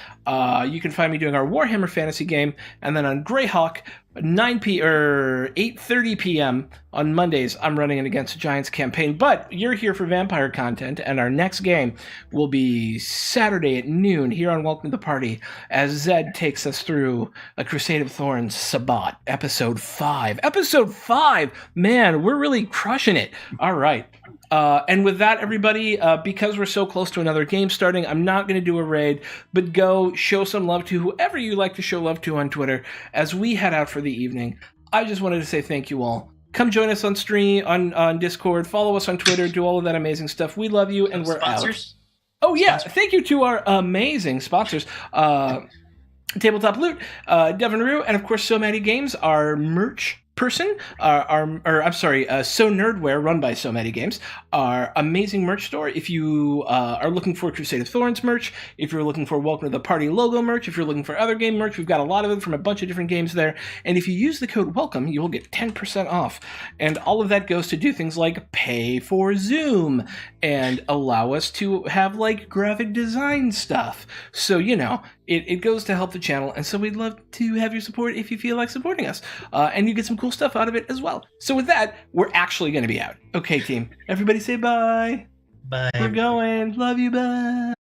you can find me doing our Warhammer fantasy game. And then on Greyhawk, 8:30 p.m. on Mondays, I'm running an Against the Giants campaign. But you're here for vampire content, and our next game will be Saturday at noon here on Welcome to the Party, as Zed takes us through A Crusade of Thorns Sabbat, Episode 5. Episode 5! Man, we're really crushing it. All right. And with that, everybody, because we're so close to another game starting, I'm not going to do a raid, but go show some love to whoever you like to show love to on Twitter as we head out for the evening. I just wanted to say thank you all. Come join us on stream, on Discord, follow us on Twitter, do all of that amazing stuff. We love you, and we're
sponsors?
Out. Oh, yeah. Thank you to our amazing sponsors. Tabletop Loot, Devon Rue, and of course, So Many Games, our merch person, So Nerdware, run by So Many Games, our amazing merch store. If you are looking for Crusade of Thorns merch, if you're looking for Welcome to the Party logo merch, if you're looking for other game merch, we've got a lot of it from a bunch of different games there. And if you use the code WELCOME, you will get 10% off. And all of that goes to do things like pay for Zoom and allow us to have like graphic design stuff. So, it goes to help the channel, and so we'd love to have your support if you feel like supporting us. And you get some cool stuff out of it as well. So with that, we're actually going to be out. Okay, team. Everybody say bye.
Bye.
We're going. Love you. Bye.